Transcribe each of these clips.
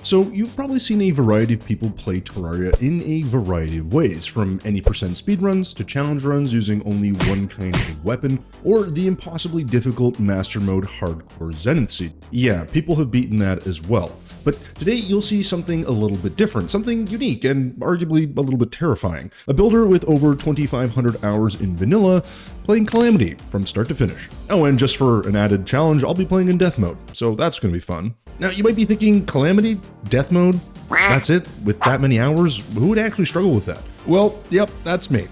So you've probably seen a variety of people play Terraria in a variety of ways, from any percent speedruns to challenge runs using only one kind of weapon, or the impossibly difficult Master Mode Hardcore Zenith Seed. Yeah, people have beaten that as well. But today you'll see something a little bit different, something unique and arguably a little bit terrifying. A builder with over 2,500 hours in vanilla, playing Calamity from start to finish. Oh, and just for an added challenge, I'll be playing in death mode, so that's going to be fun. Now, you might be thinking, Calamity? Death mode? That's it? With that many hours? Who would actually struggle with that? Well, yep, that's me.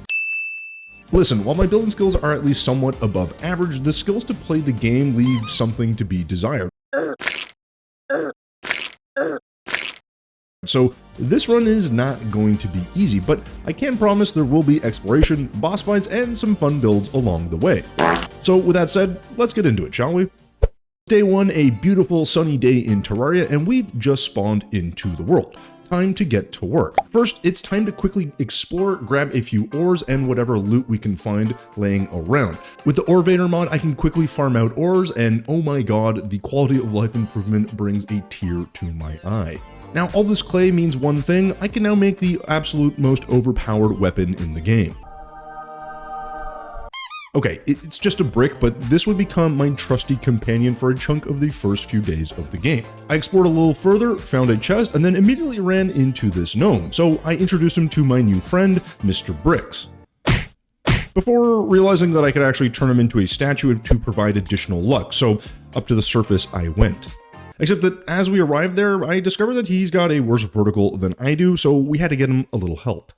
Listen, while my building skills are at least somewhat above average, the skills to play the game leave something to be desired. So this run is not going to be easy, but I can promise there will be exploration, boss fights, and some fun builds along the way. So with that said, let's get into it, shall we? Day 1, a beautiful sunny day in Terraria, and we've just spawned into the world. Time to get to work. First, it's time to quickly explore, grab a few ores, and whatever loot we can find laying around. With the Orevator mod, I can quickly farm out ores, and oh my god, the quality of life improvement brings a tear to my eye. Now, all this clay means one thing: I can now make the absolute most overpowered weapon in the game. Okay, it's just a brick, but this would become my trusty companion for a chunk of the first few days of the game. I explored a little further, found a chest, and then immediately ran into this gnome, so I introduced him to my new friend, Mr. Bricks. Before realizing that I could actually turn him into a statue to provide additional luck, so up to the surface I went. Except that as we arrived there, I discovered that he's got a worse vertical than I do, so we had to get him a little help.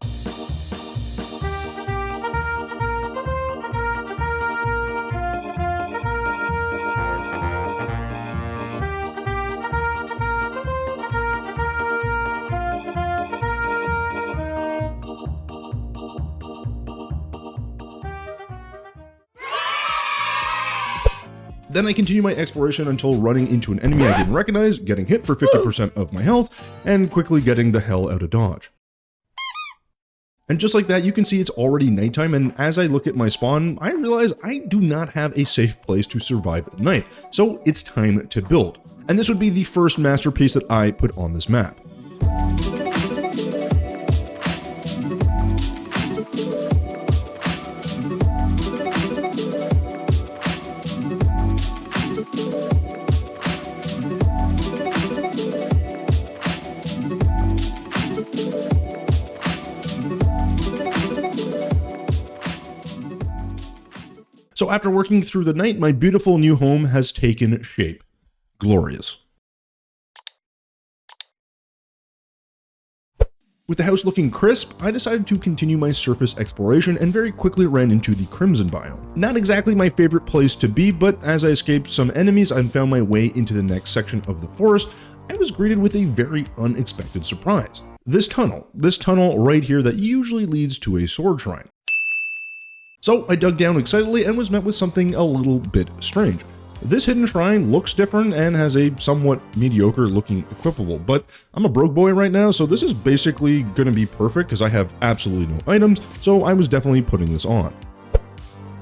Then I continue my exploration until running into an enemy I didn't recognize, getting hit for 50% of my health, and quickly getting the hell out of dodge. And just like that, you can see it's already nighttime, and as I look at my spawn, I realize I do not have a safe place to survive the night, so it's time to build. And this would be the first masterpiece that I put on this map. So after working through the night, my beautiful new home has taken shape. Glorious. With the house looking crisp, I decided to continue my surface exploration and very quickly ran into the Crimson biome. Not exactly my favorite place to be, but as I escaped some enemies and found my way into the next section of the forest, I was greeted with a very unexpected surprise. This tunnel right here that usually leads to a sword shrine. So I dug down excitedly and was met with something a little bit strange. This hidden shrine looks different and has a somewhat mediocre looking equipable, but I'm a broke boy right now, so this is basically gonna be perfect because I have absolutely no items, so I was definitely putting this on.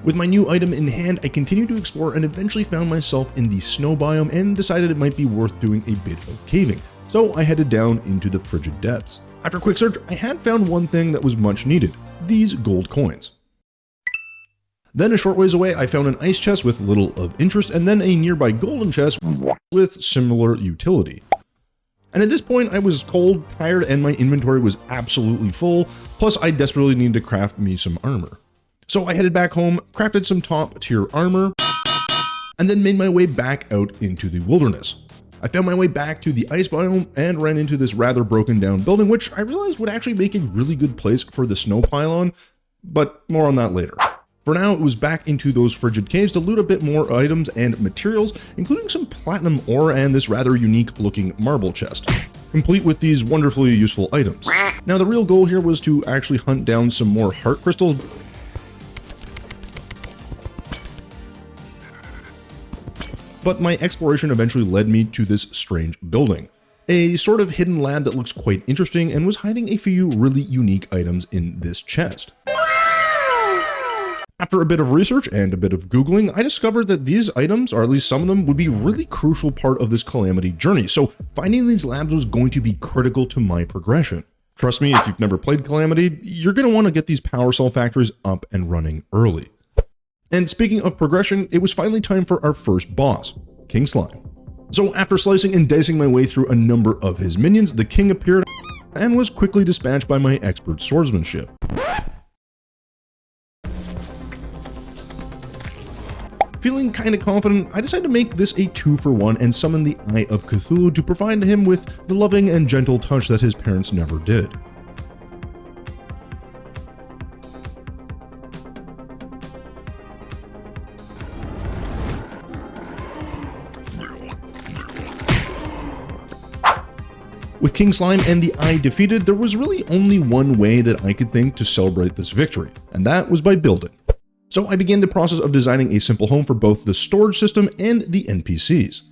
With my new item in hand, I continued to explore and eventually found myself in the snow biome and decided it might be worth doing a bit of caving, so I headed down into the frigid depths. After a quick search, I had found one thing that was much needed: these gold coins. Then a short ways away, I found an ice chest with little of interest, and then a nearby golden chest with similar utility. And at this point, I was cold, tired, and my inventory was absolutely full, plus I desperately needed to craft me some armor. So I headed back home, crafted some top tier armor, and then made my way back out into the wilderness. I found my way back to the ice biome and ran into this rather broken down building, which I realized would actually make a really good place for the snow pylon, but more on that later. For now, it was back into those frigid caves to loot a bit more items and materials, including some platinum ore and this rather unique looking marble chest, complete with these wonderfully useful items. Now the real goal here was to actually hunt down some more heart crystals, but my exploration eventually led me to this strange building. A sort of hidden lab that looks quite interesting and was hiding a few really unique items in this chest. After a bit of research and a bit of Googling, I discovered that these items, or at least some of them, would be a really crucial part of this Calamity journey, so finding these labs was going to be critical to my progression. Trust me, if you've never played Calamity, you're going to want to get these power cell factories up and running early. And speaking of progression, it was finally time for our first boss, King Slime. So after slicing and dicing my way through a number of his minions, the king appeared and was quickly dispatched by my expert swordsmanship. Feeling kinda confident, I decided to make this a 2-for-1 and summon the Eye of Cthulhu to provide him with the loving and gentle touch that his parents never did. With King Slime and the Eye defeated, there was really only one way that I could think to celebrate this victory, and that was by building. So I began the process of designing a simple home for both the storage system and the NPCs.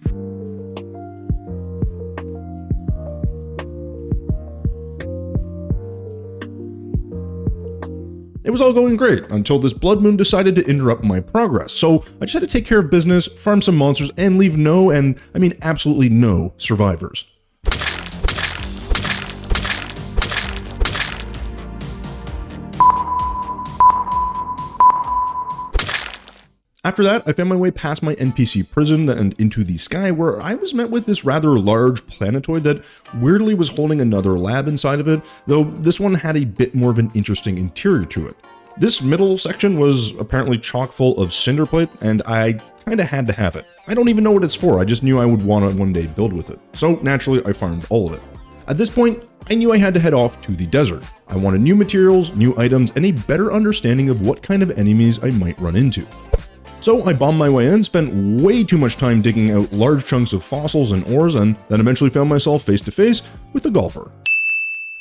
It was all going great until this blood moon decided to interrupt my progress, so I just had to take care of business, farm some monsters, and leave no, and I mean absolutely no, survivors. After that, I found my way past my NPC prison and into the sky, where I was met with this rather large planetoid that weirdly was holding another lab inside of it, though this one had a bit more of an interesting interior to it. This middle section was apparently chock full of cinderplate, and I kinda had to have it. I don't even know what it's for, I just knew I would want to one day build with it. So naturally, I farmed all of it. At this point, I knew I had to head off to the desert. I wanted new materials, new items, and a better understanding of what kind of enemies I might run into. So I bombed my way in, spent way too much time digging out large chunks of fossils and ores, and then eventually found myself face to face with a golfer.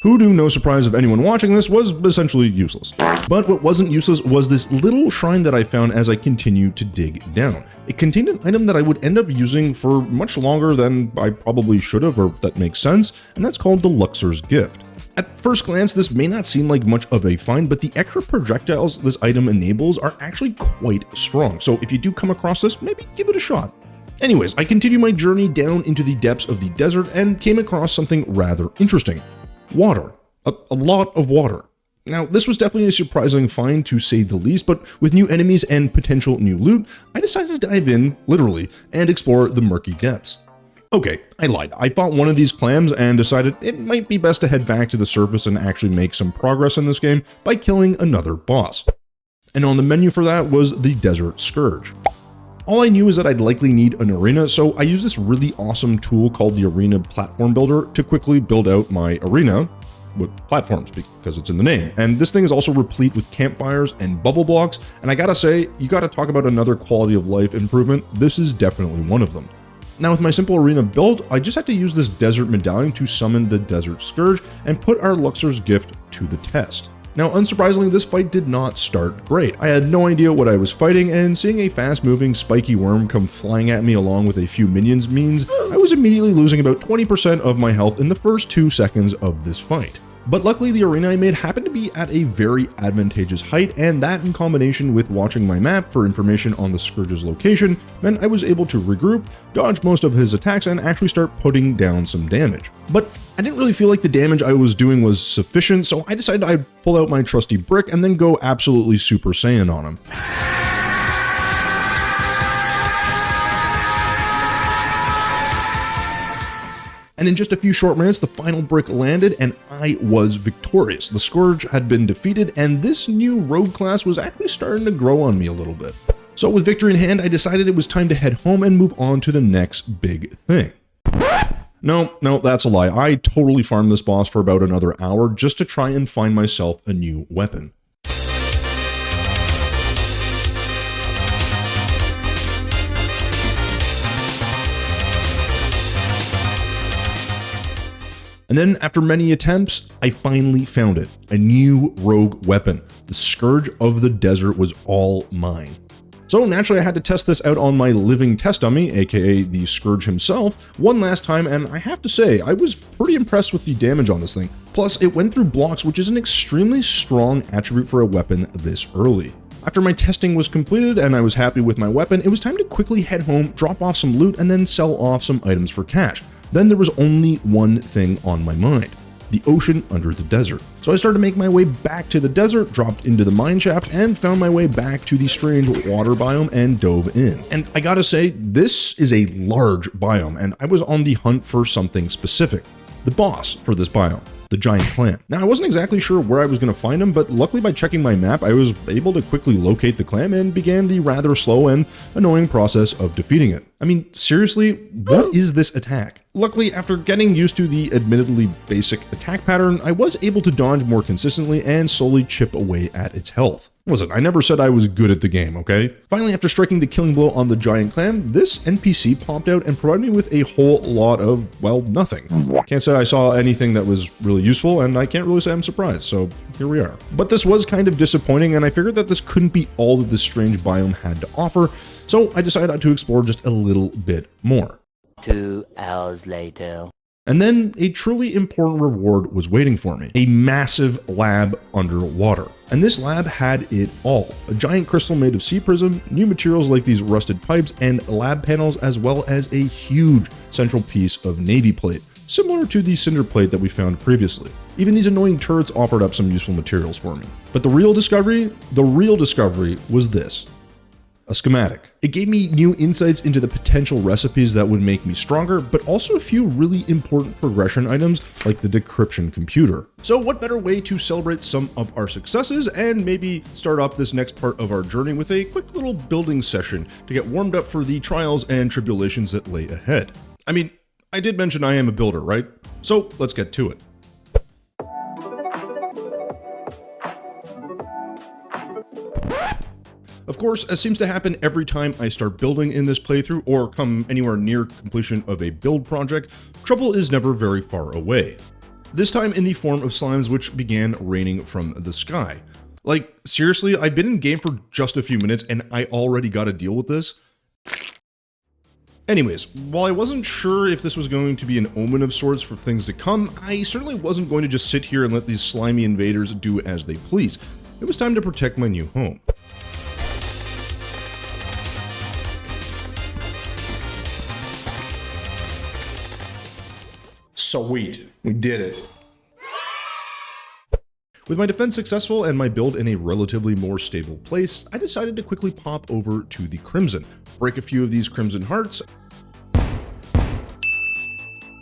Who, to no surprise of anyone watching this, was essentially useless. But what wasn't useless was this little shrine that I found as I continued to dig down. It contained an item that I would end up using for much longer than I probably should have, or that makes sense, and that's called the Luxor's Gift. At first glance, this may not seem like much of a find, but the extra projectiles this item enables are actually quite strong, so if you do come across this, maybe give it a shot. Anyways, I continued my journey down into the depths of the desert and came across something rather interesting. Water. A lot of water. Now, this was definitely a surprising find to say the least, but with new enemies and potential new loot, I decided to dive in, literally, and explore the murky depths. Okay, I lied. I fought one of these clams and decided it might be best to head back to the surface and actually make some progress in this game by killing another boss. And on the menu for that was the Desert Scourge. All I knew is that I'd likely need an arena, so I used this really awesome tool called the Arena Platform Builder to quickly build out my arena with platforms, because it's in the name. And this thing is also replete with campfires and bubble blocks, and I gotta say, you gotta talk about another quality of life improvement, this is definitely one of them. Now with my simple arena build, I just had to use this desert medallion to summon the Desert Scourge and put our Luxor's Gift to the test. Now unsurprisingly, this fight did not start great. I had no idea what I was fighting, and seeing a fast-moving spiky worm come flying at me along with a few minions means I was immediately losing about 20% of my health in the first 2 seconds of this fight. But luckily the arena I made happened to be at a very advantageous height, and that in combination with watching my map for information on the Scourge's location meant I was able to regroup, dodge most of his attacks, and actually start putting down some damage. But I didn't really feel like the damage I was doing was sufficient, so I decided I'd pull out my trusty brick and then go absolutely Super Saiyan on him. And in just a few short minutes, the final brick landed and I was victorious. The Scourge had been defeated, and this new rogue class was actually starting to grow on me a little bit. So with victory in hand, I decided it was time to head home and move on to the next big thing. No, that's a lie. I totally farmed this boss for about another hour just to try and find myself a new weapon. And then after many attempts, I finally found it, a new rogue weapon. The Scourge of the Desert was all mine. So naturally I had to test this out on my living test dummy, aka the Scourge himself, one last time, and I have to say, I was pretty impressed with the damage on this thing. Plus, it went through blocks, which is an extremely strong attribute for a weapon this early. After my testing was completed and I was happy with my weapon, it was time to quickly head home, drop off some loot, and then sell off some items for cash. Then there was only one thing on my mind: the ocean under the desert. So I started to make my way back to the desert, dropped into the mine shaft, and found my way back to the strange water biome and dove in. And I gotta say, this is a large biome, and I was on the hunt for something specific: the boss for this biome, the giant clam. Now, I wasn't exactly sure where I was going to find him, but luckily by checking my map, I was able to quickly locate the clam and began the rather slow and annoying process of defeating it. I mean, seriously, what is this attack? Luckily, after getting used to the admittedly basic attack pattern, I was able to dodge more consistently and slowly chip away at its health. Listen, I never said I was good at the game, okay? Finally, after striking the killing blow on the giant clam, this NPC popped out and provided me with a whole lot of, well, nothing. Can't say I saw anything that was really useful, and I can't really say I'm surprised, so here we are. But this was kind of disappointing, and I figured that this couldn't be all that this strange biome had to offer, so I decided to explore just a little bit more. 2 hours later. And then a truly important reward was waiting for me: a massive lab underwater. And this lab had it all: a giant crystal made of sea prism, new materials like these rusted pipes, and lab panels, as well as a huge central piece of navy plate, similar to the cinder plate that we found previously. Even these annoying turrets offered up some useful materials for me. But the real discovery was this: a schematic. It gave me new insights into the potential recipes that would make me stronger, but also a few really important progression items like the decryption computer. So what better way to celebrate some of our successes and maybe start off this next part of our journey with a quick little building session to get warmed up for the trials and tribulations that lay ahead. I mean, I did mention I am a builder, right? So let's get to it. Of course, as seems to happen every time I start building in this playthrough or come anywhere near completion of a build project, trouble is never very far away. This time in the form of slimes which began raining from the sky. Like, seriously, I've been in game for just a few minutes and I already gotta deal with this? Anyways, while I wasn't sure if this was going to be an omen of sorts for things to come, I certainly wasn't going to just sit here and let these slimy invaders do as they please. It was time to protect my new home. Sweet, we did it. With my defense successful and my build in a relatively more stable place, I decided to quickly pop over to the Crimson, break a few of these Crimson Hearts,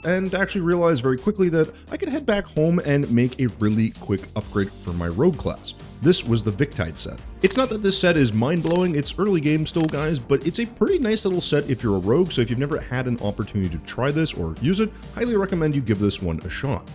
and actually realized very quickly that I could head back home and make a really quick upgrade for my rogue class. This was the Victide set. It's not that this set is mind-blowing, it's early game still, guys, but it's a pretty nice little set if you're a rogue, so if you've never had an opportunity to try this or use it, highly recommend you give this one a shot.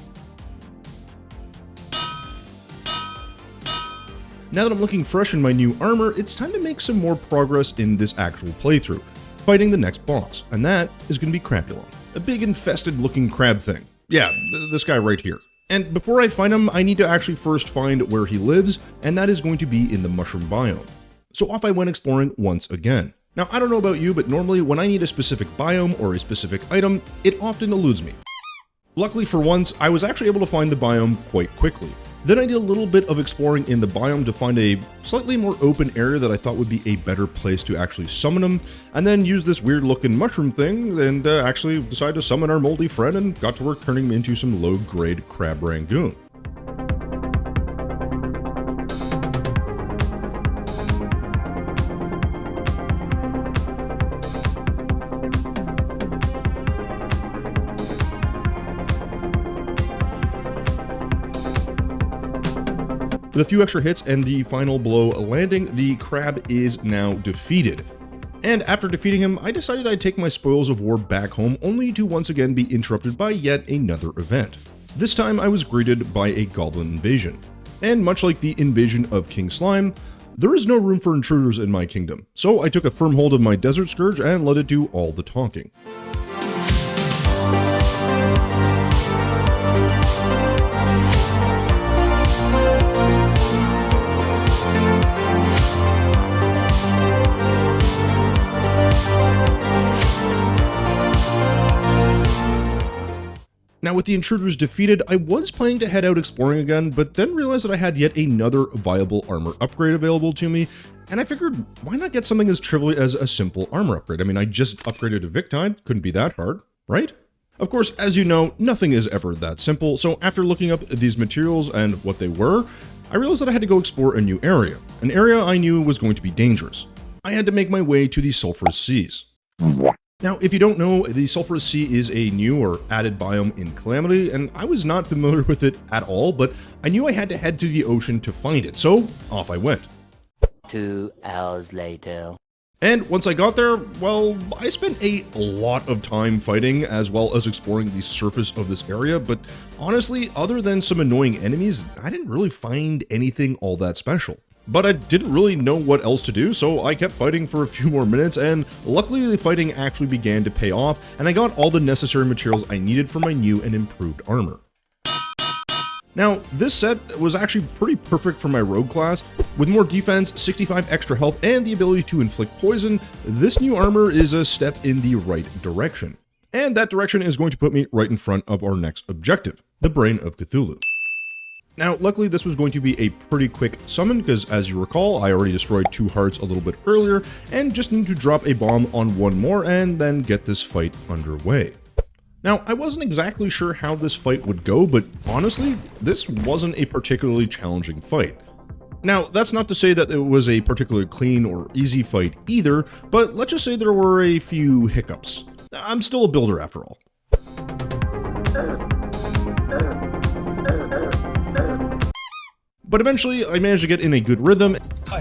Now that I'm looking fresh in my new armor, it's time to make some more progress in this actual playthrough, fighting the next boss, and that is going to be Crapulon, a big infested looking crab thing. Yeah, this guy right here. And before I find him, I need to actually first find where he lives, and that is going to be in the mushroom biome. So off I went exploring once again. Now, I don't know about you, but normally when I need a specific biome or a specific item, it often eludes me. Luckily for once, I was actually able to find the biome quite quickly. Then I did a little bit of exploring in the biome to find a slightly more open area that I thought would be a better place to actually summon him, and then used this weird looking mushroom thing and actually decided to summon our moldy friend and got to work turning him into some low grade crab rangoon. With a few extra hits and the final blow landing, the crab is now defeated. And after defeating him, I decided I'd take my spoils of war back home, only to once again be interrupted by yet another event. This time I was greeted by a goblin invasion. And much like the invasion of King Slime, there is no room for intruders in my kingdom, so I took a firm hold of my Desert Scourge and let it do all the talking. Now with the intruders defeated, I was planning to head out exploring again, but then realized that I had yet another viable armor upgrade available to me, And I figured, why not get something as trivial as a simple armor upgrade? I mean, I just upgraded to Victide, couldn't be that hard, right? Of course, as you know, nothing is ever that simple, so after looking up these materials and what they were, I realized that I had to go explore a new area. An area I knew was going to be dangerous. I had to make my way to the Sulphurous Seas. Now, if you don't know, the Sulphurous Sea is a new or added biome in Calamity, and I was not familiar with it at all, but I knew I had to head to the ocean to find it, so off I went. 2 hours later. And once I got there, well, I spent a lot of time fighting as well as exploring the surface of this area, but honestly, other than some annoying enemies, I didn't really find anything all that special. But I didn't really know what else to do, so I kept fighting for a few more minutes, and luckily the fighting actually began to pay off, and I got all the necessary materials I needed for my new and improved armor. Now, this set was actually pretty perfect for my rogue class. With more defense, 65 extra health, and the ability to inflict poison, this new armor is a step in the right direction. And that direction is going to put me right in front of our next objective, the Brain of Cthulhu. Now, luckily this was going to be a pretty quick summon, because as you recall, I already destroyed 2 hearts a little bit earlier, and just need to drop a bomb on 1 more and then get this fight underway. Now, I wasn't exactly sure how this fight would go, but honestly, this wasn't a particularly challenging fight. Now, that's not to say that it was a particularly clean or easy fight either, but let's just say there were a few hiccups. I'm still a builder after all. But eventually, I managed to get in a good rhythm.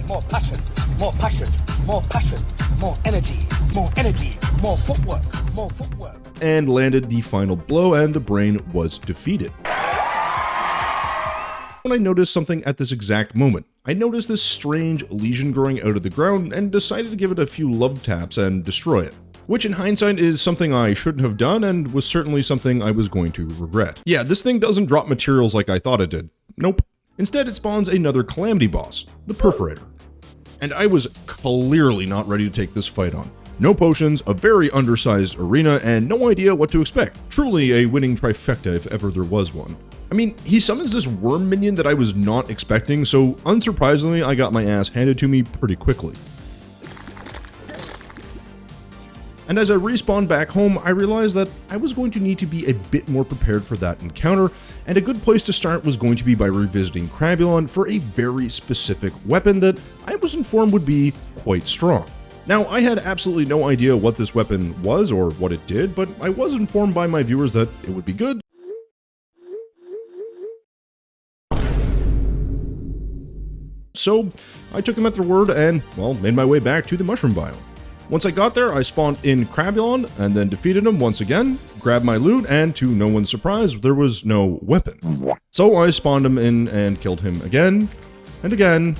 More passion, more passion, more passion, more energy, more footwork, more footwork. And landed the final blow, and the brain was defeated. When I noticed something at this exact moment, I noticed this strange lesion growing out of the ground and decided to give it a few love taps and destroy it. Which in hindsight is something I shouldn't have done and was certainly something I was going to regret. Yeah, this thing doesn't drop materials like I thought it did. Nope. Instead, it spawns another Calamity boss, the Perforator. And I was clearly not ready to take this fight on. No potions, a very undersized arena, and no idea what to expect. Truly a winning trifecta if ever there was one. I mean, he summons this worm minion that I was not expecting, so unsurprisingly, I got my ass handed to me pretty quickly. And as I respawned back home, I realized that I was going to need to be a bit more prepared for that encounter, and a good place to start was going to be by revisiting Crabulon for a very specific weapon that I was informed would be quite strong. Now, I had absolutely no idea what this weapon was or what it did, but I was informed by my viewers that it would be good. So, I took them at their word and, well, made my way back to the mushroom biome. Once I got there, I spawned in Crabulon and then defeated him once again, grabbed my loot, and to no one's surprise, there was no weapon. So I spawned him in and killed him again, and again,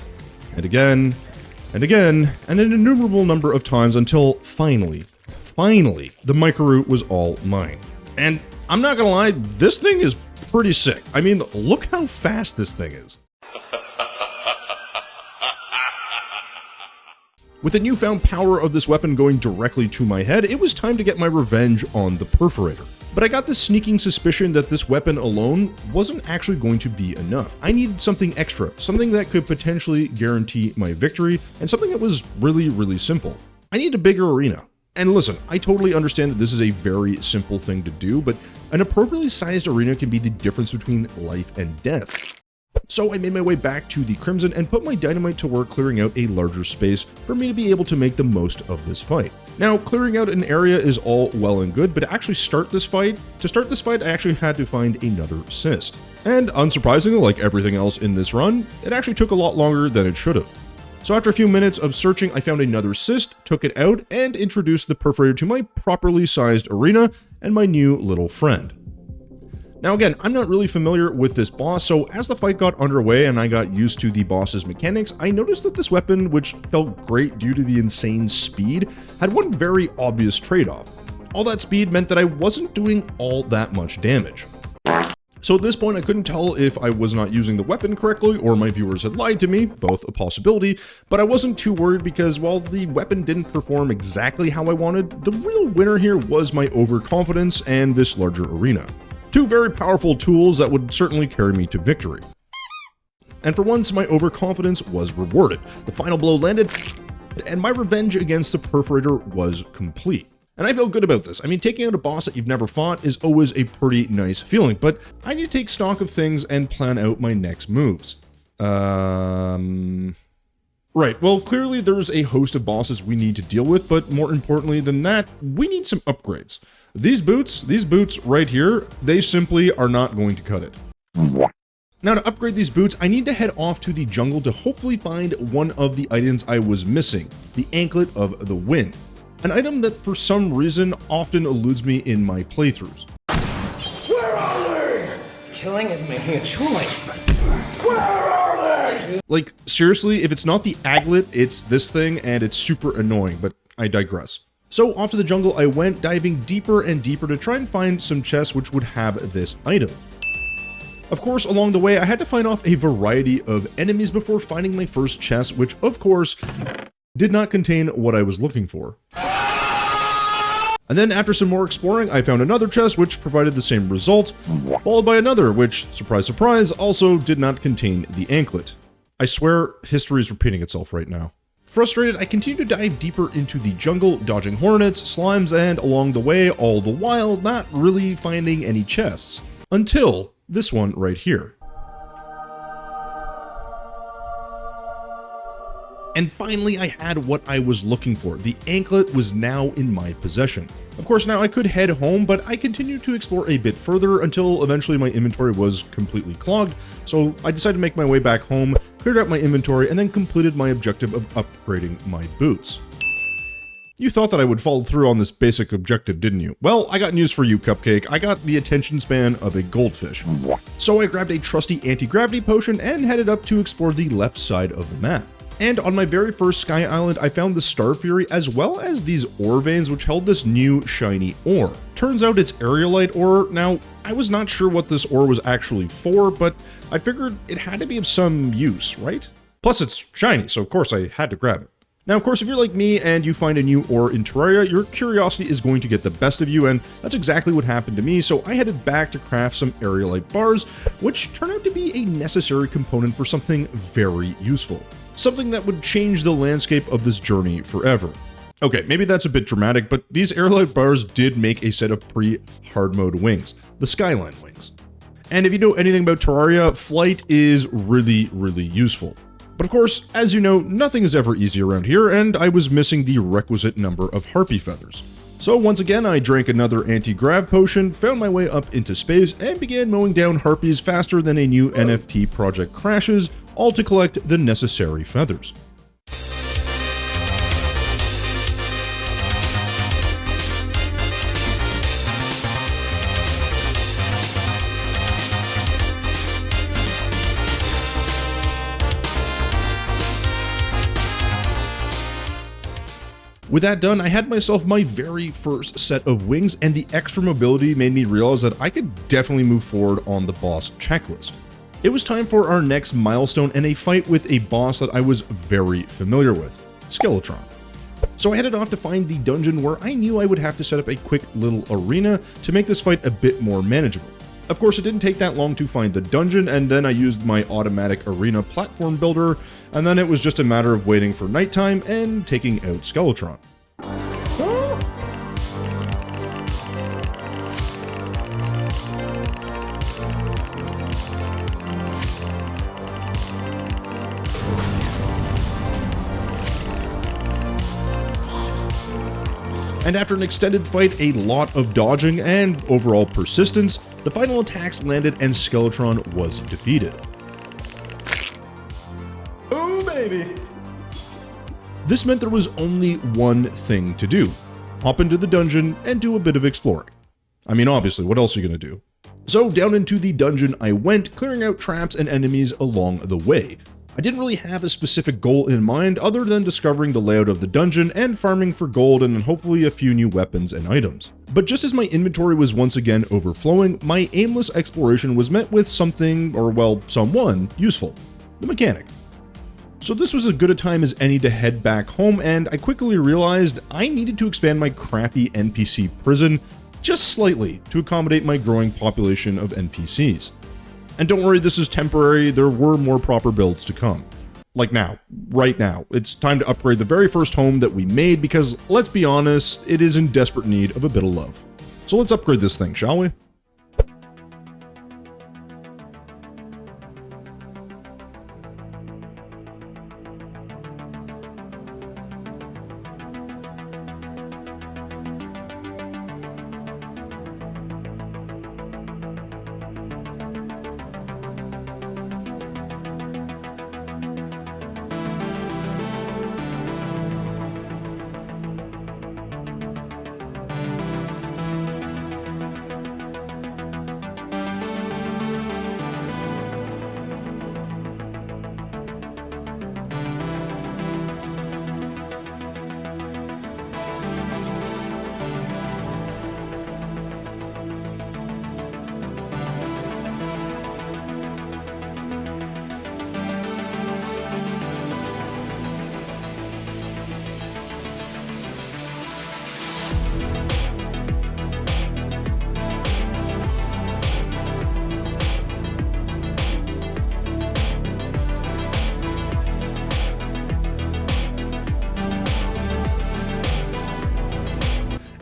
and again, and again, and an innumerable number of times until finally, the Micro-Root was all mine. And I'm not gonna lie, this thing is pretty sick. I mean, look how fast this thing is. With the newfound power of this weapon going directly to my head, it was time to get my revenge on the Perforator. But I got this sneaking suspicion that this weapon alone wasn't actually going to be enough. I needed something extra, something that could potentially guarantee my victory, and something that was really, really simple. I need a bigger arena. And listen, I totally understand that this is a very simple thing to do, but an appropriately sized arena can be the difference between life and death. So I made my way back to the Crimson and put my dynamite to work clearing out a larger space for me to be able to make the most of this fight. Now, clearing out an area is all well and good, but to actually start this fight, I actually had to find another cyst. And unsurprisingly, like everything else in this run, it actually took a lot longer than it should have. So after a few minutes of searching, I found another cyst, took it out, and introduced the Perforator to my properly sized arena and my new little friend. Now again, I'm not really familiar with this boss, so as the fight got underway and I got used to the boss's mechanics, I noticed that this weapon, which felt great due to the insane speed, had one very obvious trade-off. All that speed meant that I wasn't doing all that much damage. So at this point, I couldn't tell if I was not using the weapon correctly or my viewers had lied to me, both a possibility, but I wasn't too worried because while the weapon didn't perform exactly how I wanted, the real winner here was my overconfidence and this larger arena. Two very powerful tools that would certainly carry me to victory. and for once my overconfidence was rewarded. The final blow landed, and my revenge against the Perforator was complete. And I feel good about this. I mean, taking out a boss that you've never fought is always a pretty nice feeling, but I need to take stock of things and plan out my next moves. Right, well, clearly there's a host of bosses we need to deal with, but more importantly than that, we need some upgrades. These boots right here, they simply are not going to cut it. Now to upgrade these boots, I need to head off to the jungle to hopefully find one of the items I was missing, the Anklet of the Wind. An item that for some reason often eludes me in my playthroughs. Where are they? Killing is making a choice. Where are they? Like, seriously, if it's not the Aglet, it's this thing, and it's super annoying, but I digress. So off to the jungle I went, diving deeper and deeper to try and find some chests which would have this item. Of course, along the way, I had to fight off a variety of enemies before finding my first chest, which, of course, did not contain what I was looking for. And then after some more exploring, I found another chest which provided the same result, followed by another which, surprise surprise, also did not contain the Anklet. I swear, history is repeating itself right now. Frustrated, I continue to dive deeper into the jungle, dodging hornets, slimes, and along the way, all the while, not really finding any chests. Until this one right here. And finally, I had what I was looking for. The Anklet was now in my possession. Of course, now I could head home, but I continued to explore a bit further until eventually my inventory was completely clogged, so I decided to make my way back home, cleared out my inventory, and then completed my objective of upgrading my boots. You thought that I would follow through on this basic objective, didn't you? Well, I got news for you, Cupcake. I got the attention span of a goldfish. So I grabbed a trusty anti-gravity potion and headed up to explore the left side of the map. And on my very first Sky Island, I found the Star Fury as well as these ore veins which held this new shiny ore. Turns out it's aerolite ore. Now, I was not sure what this ore was actually for, but I figured it had to be of some use, right? Plus it's shiny, so of course I had to grab it. Now, of course, if you're like me and you find a new ore in Terraria, your curiosity is going to get the best of you, and that's exactly what happened to me, so I headed back to craft some aerolite bars, which turned out to be a necessary component for something very useful. Something that would change the landscape of this journey forever. Okay, maybe that's a bit dramatic, but these aerolite bars did make a set of pre-Hardmode wings, the Skyline wings. And if you know anything about Terraria, flight is really, really useful. But of course, as you know, nothing is ever easy around here, and I was missing the requisite number of harpy feathers. So once again, I drank another anti-grav potion, found my way up into space, and began mowing down harpies faster than a new NFT project crashes, all to collect the necessary feathers. With that done, I had myself my very first set of wings, and the extra mobility made me realize that I could definitely move forward on the boss checklist. It was time for our next milestone and a fight with a boss that I was very familiar with, Skeletron. So I headed off to find the dungeon where I knew I would have to set up a quick little arena to make this fight a bit more manageable. Of course, it didn't take that long to find the dungeon, and then I used my automatic arena platform builder, and then it was just a matter of waiting for nighttime and taking out Skeletron. And after an extended fight, a lot of dodging, and overall persistence, the final attacks landed and Skeletron was defeated. Oh, baby. This meant there was only one thing to do: hop into the dungeon and do a bit of exploring. I mean, obviously, what else are you gonna do? So down into the dungeon I went, clearing out traps and enemies along the way. I didn't really have a specific goal in mind other than discovering the layout of the dungeon and farming for gold and hopefully a few new weapons and items. But just as my inventory was once again overflowing, my aimless exploration was met with something, or well, someone, useful: the mechanic. So this was as good a time as any to head back home, and I quickly realized I needed to expand my crappy NPC prison just slightly to accommodate my growing population of NPCs. And don't worry, this is temporary, there were more proper builds to come. Like now, right now, it's time to upgrade the very first home that we made because, let's be honest, it is in desperate need of a bit of love. So let's upgrade this thing, shall we?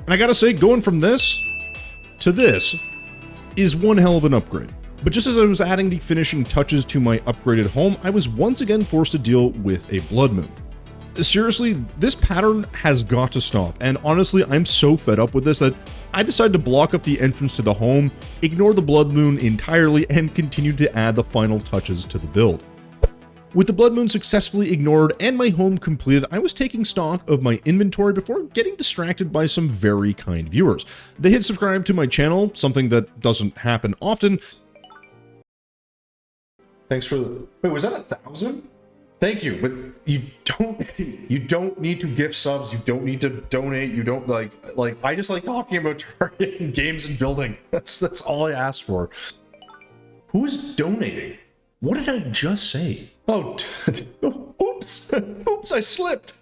And I gotta say, going from this to this is one hell of an upgrade. But just as I was adding the finishing touches to my upgraded home, I was once again forced to deal with a blood moon. Seriously, this pattern has got to stop, and honestly, I'm so fed up with this that I decided to block up the entrance to the home, ignore the blood moon entirely, and continue to add the final touches to the build. With the blood moon successfully ignored and my home completed, I was taking stock of my inventory before getting distracted by some very kind viewers. They had subscribed to my channel, something that doesn't happen often. Thanks for the... Wait, was that 1,000? Thank you, but you don't need to gift subs, you don't need to donate, you don't like I just like talking about Terraria and games and building. That's all I asked for. Who is donating? What did I just say? Oh, oops, oops, I slipped.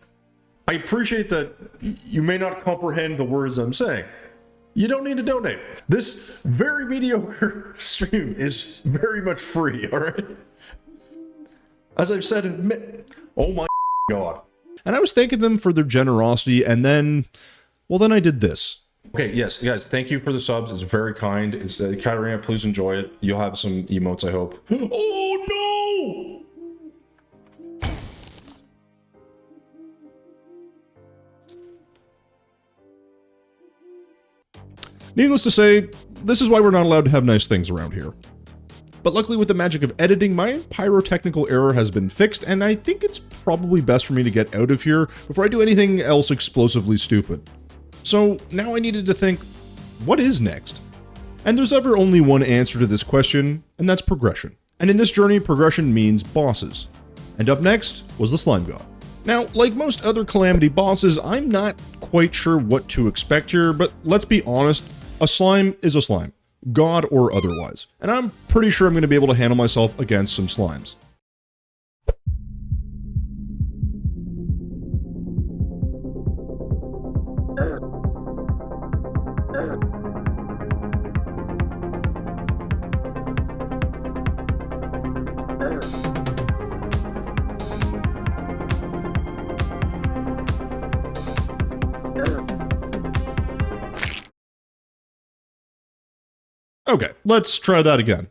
I appreciate that you may not comprehend the words I'm saying. You don't need to donate. This very mediocre stream is very much free, all right? As I've said, oh my god. And I was thanking them for their generosity, and then, well, then I did this. Okay, yes, guys, thank you for the subs. It's very kind. It's Katarina, please enjoy it. You'll have some emotes, I hope. Oh no! Needless to say, this is why we're not allowed to have nice things around here. But luckily with the magic of editing, my pyrotechnical error has been fixed, and I think it's probably best for me to get out of here before I do anything else explosively stupid. So now I needed to think, what is next? And there's ever only one answer to this question, and that's progression. And in this journey, progression means bosses. And up next was the Slime God. Now, like most other Calamity bosses, I'm not quite sure what to expect here, but let's be honest, a slime is a slime, god or otherwise. And I'm pretty sure I'm going to be able to handle myself against some slimes. Okay, let's try that again.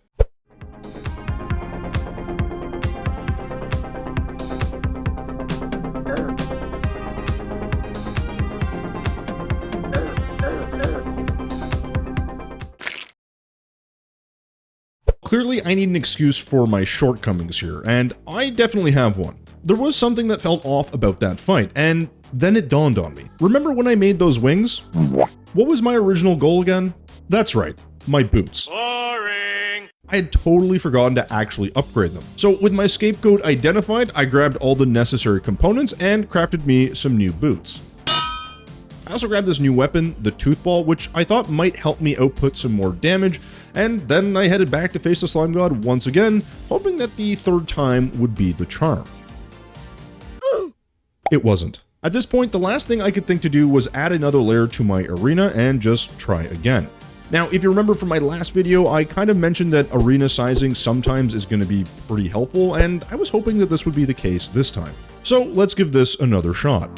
Clearly, I need an excuse for my shortcomings here, and I definitely have one. There was something that felt off about that fight, and then it dawned on me. Remember when I made those wings? What was my original goal again? That's right. My boots. Boring. I had totally forgotten to actually upgrade them. So with my scapegoat identified, I grabbed all the necessary components and crafted me some new boots. I also grabbed this new weapon, the Toothball, which I thought might help me output some more damage, and then I headed back to face the Slime God once again, hoping that the third time would be the charm. It wasn't. At this point, the last thing I could think to do was add another layer to my arena and just try again. Now, if you remember from my last video, I kind of mentioned that arena sizing sometimes is going to be pretty helpful, and I was hoping that this would be the case this time. So let's give this another shot.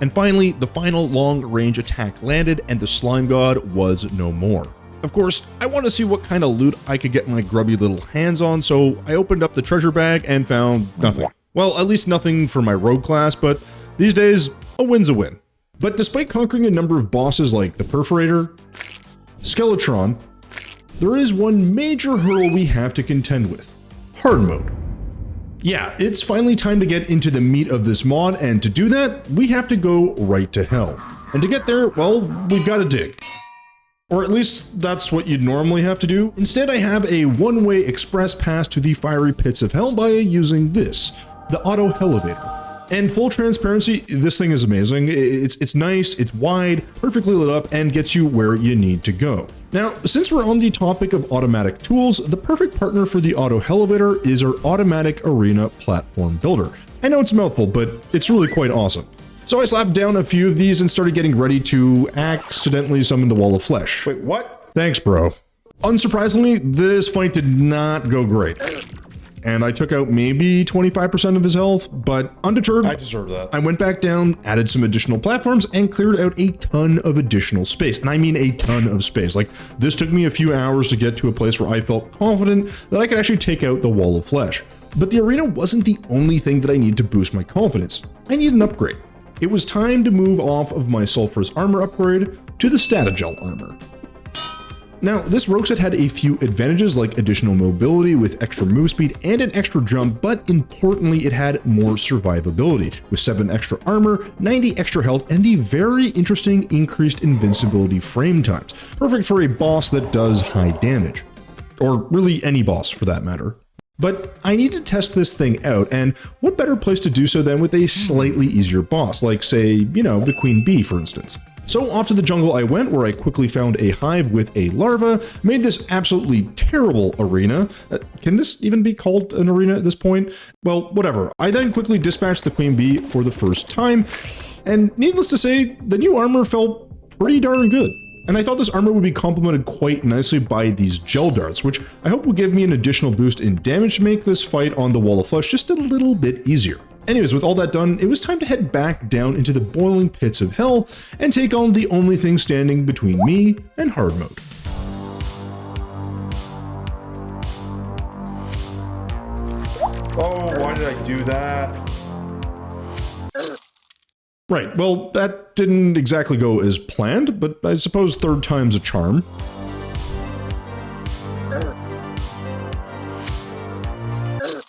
And finally, the final long-range attack landed and the Slime God was no more. Of course, I want to see what kind of loot I could get my grubby little hands on, so I opened up the treasure bag and found nothing. Well, at least nothing for my rogue class, but these days, a win's a win. But despite conquering a number of bosses like the Perforator, Skeletron, there is one major hurdle we have to contend with: Hardmode. Yeah, it's finally time to get into the meat of this mod, and to do that, we have to go right to hell. And to get there, well, we've got to dig. Or at least that's what you'd normally have to do. Instead, I have a one-way express pass to the fiery pits of hell by using this, the Auto Elevator. And full transparency, this thing is amazing. It's nice, it's wide, perfectly lit up, and gets you where you need to go. Now, since we're on the topic of automatic tools, the perfect partner for the Auto Elevator is our Automatic Arena Platform Builder. I know it's a mouthful, but it's really quite awesome. So I slapped down a few of these and started getting ready to accidentally summon the Wall of Flesh. Wait, what? Thanks, bro. Unsurprisingly, this fight did not go great. And I took out maybe 25% of his health, but undeterred, I deserve that. I went back down, added some additional platforms, and cleared out a ton of additional space. And I mean a ton of space. Like, this took me a few hours to get to a place where I felt confident that I could actually take out the Wall of Flesh. But the arena wasn't the only thing that I need to boost my confidence. I need an upgrade. It was time to move off of my Sulphurous Armor upgrade to the Statagel Armor. Now, this rogue set had a few advantages like additional mobility with extra move speed and an extra jump, but importantly, it had more survivability with 7 extra armor, 90 extra health, and the very interesting increased invincibility frame times. Perfect for a boss that does high damage. Or really any boss for that matter. But I need to test this thing out, and what better place to do so than with a slightly easier boss, like say, you know, the Queen Bee for instance. So off to the jungle I went, where I quickly found a hive with a larva, made this absolutely terrible arena. Can this even be called an arena at this point? Well, whatever. I then quickly dispatched the Queen Bee for the first time, and needless to say, the new armor felt pretty darn good. And I thought this armor would be complemented quite nicely by these gel darts, which I hope will give me an additional boost in damage to make this fight on the Wall of Flesh just a little bit easier. Anyways, with all that done, it was time to head back down into the boiling pits of hell and take on the only thing standing between me and Hardmode. Oh, why did I do that? Right, well, that didn't exactly go as planned, but I suppose third time's a charm.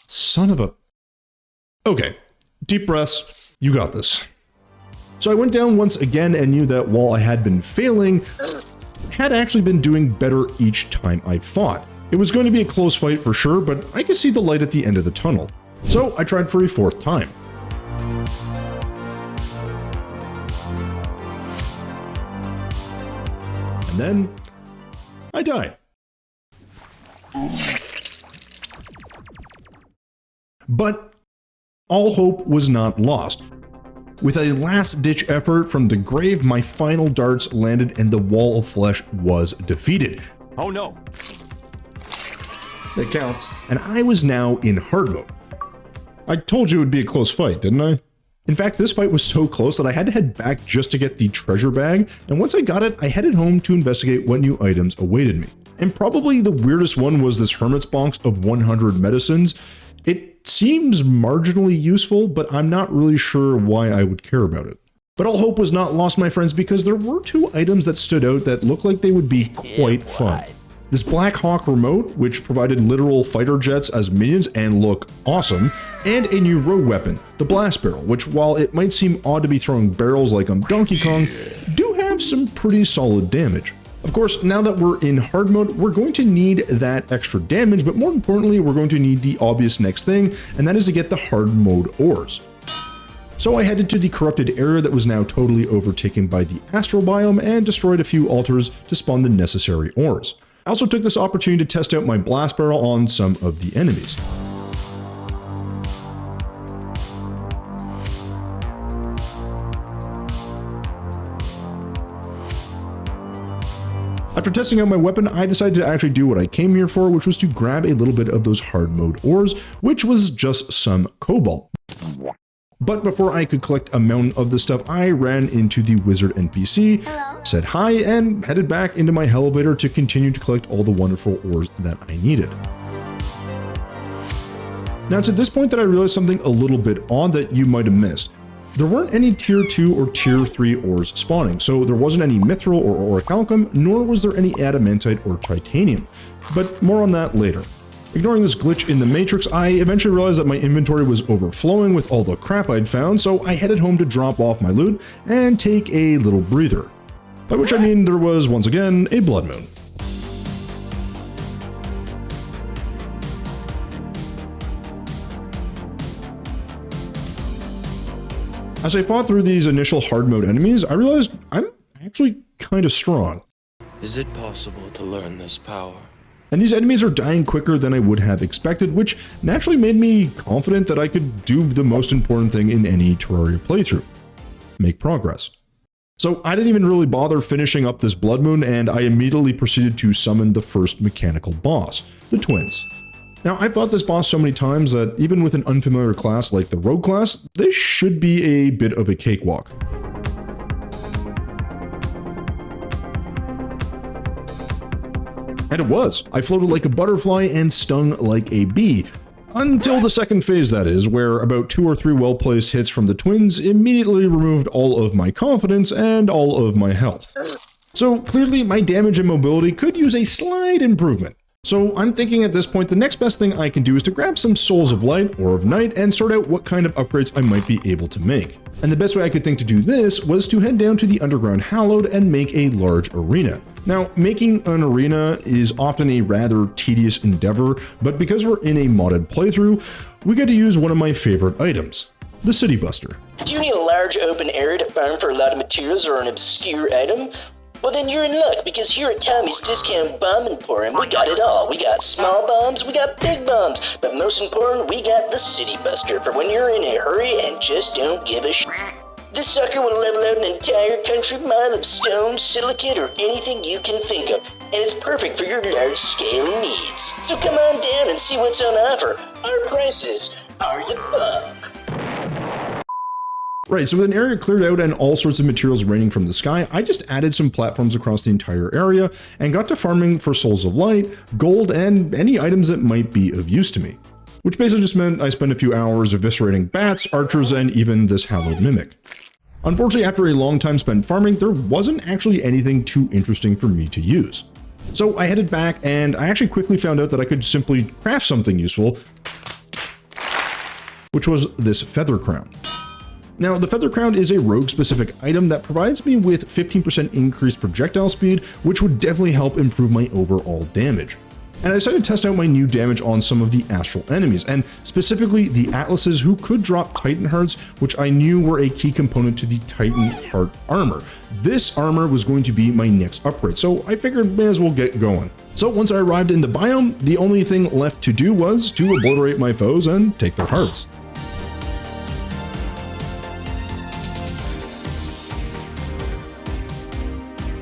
Son of a... Okay, deep breaths, you got this. So I went down once again and knew that while I had been failing, I had actually been doing better each time I fought. It was going to be a close fight for sure, but I could see the light at the end of the tunnel. So I tried for a 4th time. And then I died. But all hope was not lost. With a last-ditch effort from the grave, my final darts landed and the Wall of Flesh was defeated. Oh no. It counts. And I was now in hard mode. I told you it would be a close fight, didn't I? In fact, this fight was so close that I had to head back just to get the treasure bag, and once I got it, I headed home to investigate what new items awaited me. And probably the weirdest one was this Hermit's box of 100 medicines. It seems marginally useful, but I'm not really sure why I would care about it. But all hope was not lost, my friends, because there were 2 items that stood out that looked like they would be quite fun. This Black Hawk remote, which provided literal fighter jets as minions and look awesome, and a new rogue weapon, the Blast Barrel, which while it might seem odd to be throwing barrels like I'm Donkey Kong, do have some pretty solid damage. Of course, now that we're in hard mode, we're going to need that extra damage, but more importantly, we're going to need the obvious next thing, and that is to get the hard mode ores. So I headed to the corrupted area that was now totally overtaken by the astral biome and destroyed a few altars to spawn the necessary ores. I also took this opportunity to test out my blast barrel on some of the enemies. After testing out my weapon, I decided to actually do what I came here for, which was to grab a little bit of those hard mode ores, which was just some cobalt. But before I could collect a mountain of this stuff, I ran into the wizard NPC, said hi, and headed back into my elevator to continue to collect all the wonderful ores that I needed. Now it's at this point that I realized something a little bit odd that you might have missed. There weren't any tier 2 or tier 3 ores spawning, so there wasn't any mithril or orichalcum, nor was there any adamantite or titanium. But more on that later. Ignoring this glitch in the matrix, I eventually realized that my inventory was overflowing with all the crap I'd found, so I headed home to drop off my loot and take a little breather. By which I mean there was, once again, a blood moon. As I fought through these initial hard mode enemies, I realized I'm actually kind of strong. Is it possible to learn this power? And these enemies are dying quicker than I would have expected, which naturally made me confident that I could do the most important thing in any Terraria playthrough: make progress. So I didn't even really bother finishing up this blood moon, and I immediately proceeded to summon the first mechanical boss, the twins. Now, I've fought this boss so many times that even with an unfamiliar class like the rogue class, this should be a bit of a cakewalk. And it was. I floated like a butterfly and stung like a bee. Until the second phase, that is, where about 2 or 3 well-placed hits from the twins immediately removed all of my confidence and all of my health. So clearly my damage and mobility could use a slight improvement. So I'm thinking at this point the next best thing I can do is to grab some Souls of Light or of Night and sort out what kind of upgrades I might be able to make. And the best way I could think to do this was to head down to the Underground Hallowed and make a large arena. Now, making an arena is often a rather tedious endeavor, but because we're in a modded playthrough, we get to use one of my favorite items, the City Buster. Do you need a large open area to farm for a lot of materials or an obscure item? Well then you're in luck, because here at Tommy's Discount Bomb Emporium, we got it all. We got small bombs, we got big bombs, but most important, we got the City Buster for when you're in a hurry and just don't give a shit. This sucker will level out an entire country mile of stone, silicate, or anything you can think of, and it's perfect for your large-scale needs. So come on down and see what's on offer. Our prices are the buck. Right, so with an area cleared out and all sorts of materials raining from the sky, I just added some platforms across the entire area and got to farming for Souls of Light, gold, and any items that might be of use to me. Which basically just meant I spent a few hours eviscerating bats, archers, and even this hallowed mimic. Unfortunately, after a long time spent farming, there wasn't actually anything too interesting for me to use. So I headed back and I actually quickly found out that I could simply craft something useful, which was this Feather Crown. Now, the Feather Crown is a rogue-specific item that provides me with 15% increased projectile speed, which would definitely help improve my overall damage. And I decided to test out my new damage on some of the astral enemies, and specifically the Atlases who could drop Titan Hearts, which I knew were a key component to the Titan Heart armor. This armor was going to be my next upgrade, so I figured may as well get going. So once I arrived in the biome, the only thing left to do was to obliterate my foes and take their hearts.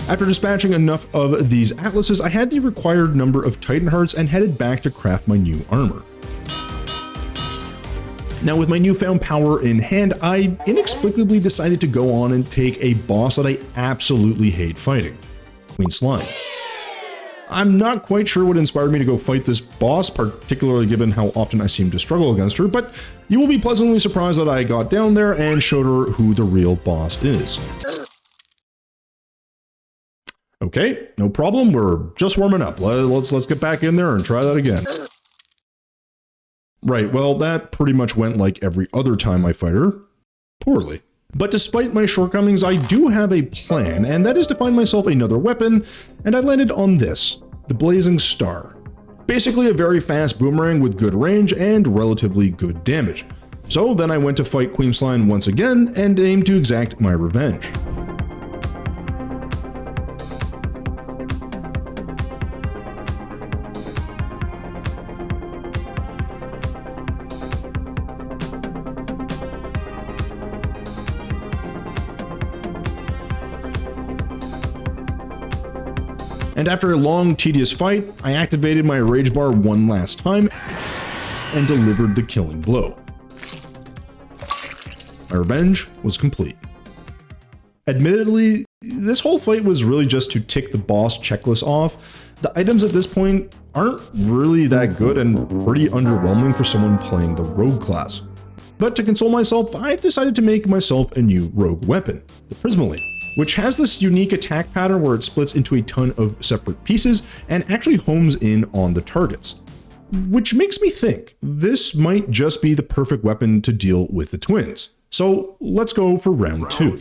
After dispatching enough of these Atlases, I had the required number of Titan Hearts and headed back to craft my new armor. Now with my newfound power in hand, I inexplicably decided to go on and take a boss that I absolutely hate fighting, Queen Slime. I'm not quite sure what inspired me to go fight this boss, particularly given how often I seem to struggle against her, but you will be pleasantly surprised that I got down there and showed her who the real boss is. Okay, no problem, we're just warming up. Let's get back in there and try that again. Right, well, that pretty much went like every other time I fight her. Poorly. But despite my shortcomings, I do have a plan, and that is to find myself another weapon, and I landed on this, the Blazing Star. Basically a very fast boomerang with good range and relatively good damage. So then I went to fight Queensline once again and aimed to exact my revenge. And after a long, tedious fight, I activated my rage bar one last time and delivered the killing blow. My revenge was complete. Admittedly, this whole fight was really just to tick the boss checklist off. The items at this point aren't really that good and pretty underwhelming for someone playing the rogue class. But to console myself, I decided to make myself a new rogue weapon, the Prismalate, which has this unique attack pattern where it splits into a ton of separate pieces and actually homes in on the targets. Which makes me think this might just be the perfect weapon to deal with the twins. So let's go for round 2.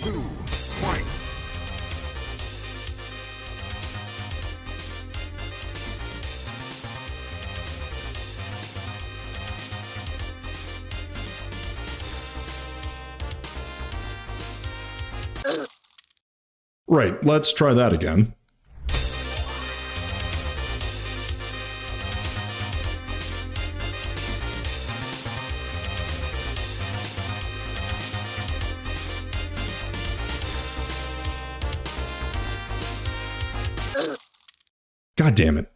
Right, let's try that again. God damn it.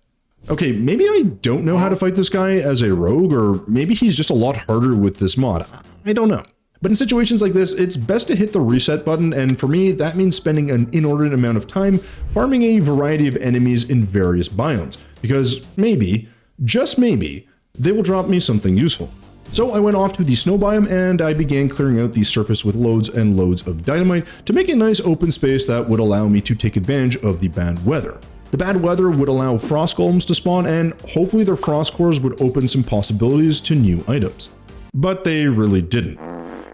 Okay, maybe I don't know how to fight this guy as a rogue, or maybe he's just a lot harder with this mod. I don't know. But in situations like this, it's best to hit the reset button, and for me, that means spending an inordinate amount of time farming a variety of enemies in various biomes, because maybe, just maybe, they will drop me something useful. So I went off to the snow biome and I began clearing out the surface with loads and loads of dynamite to make a nice open space that would allow me to take advantage of the bad weather. The bad weather would allow frost golems to spawn, and hopefully their frost cores would open some possibilities to new items. But they really didn't.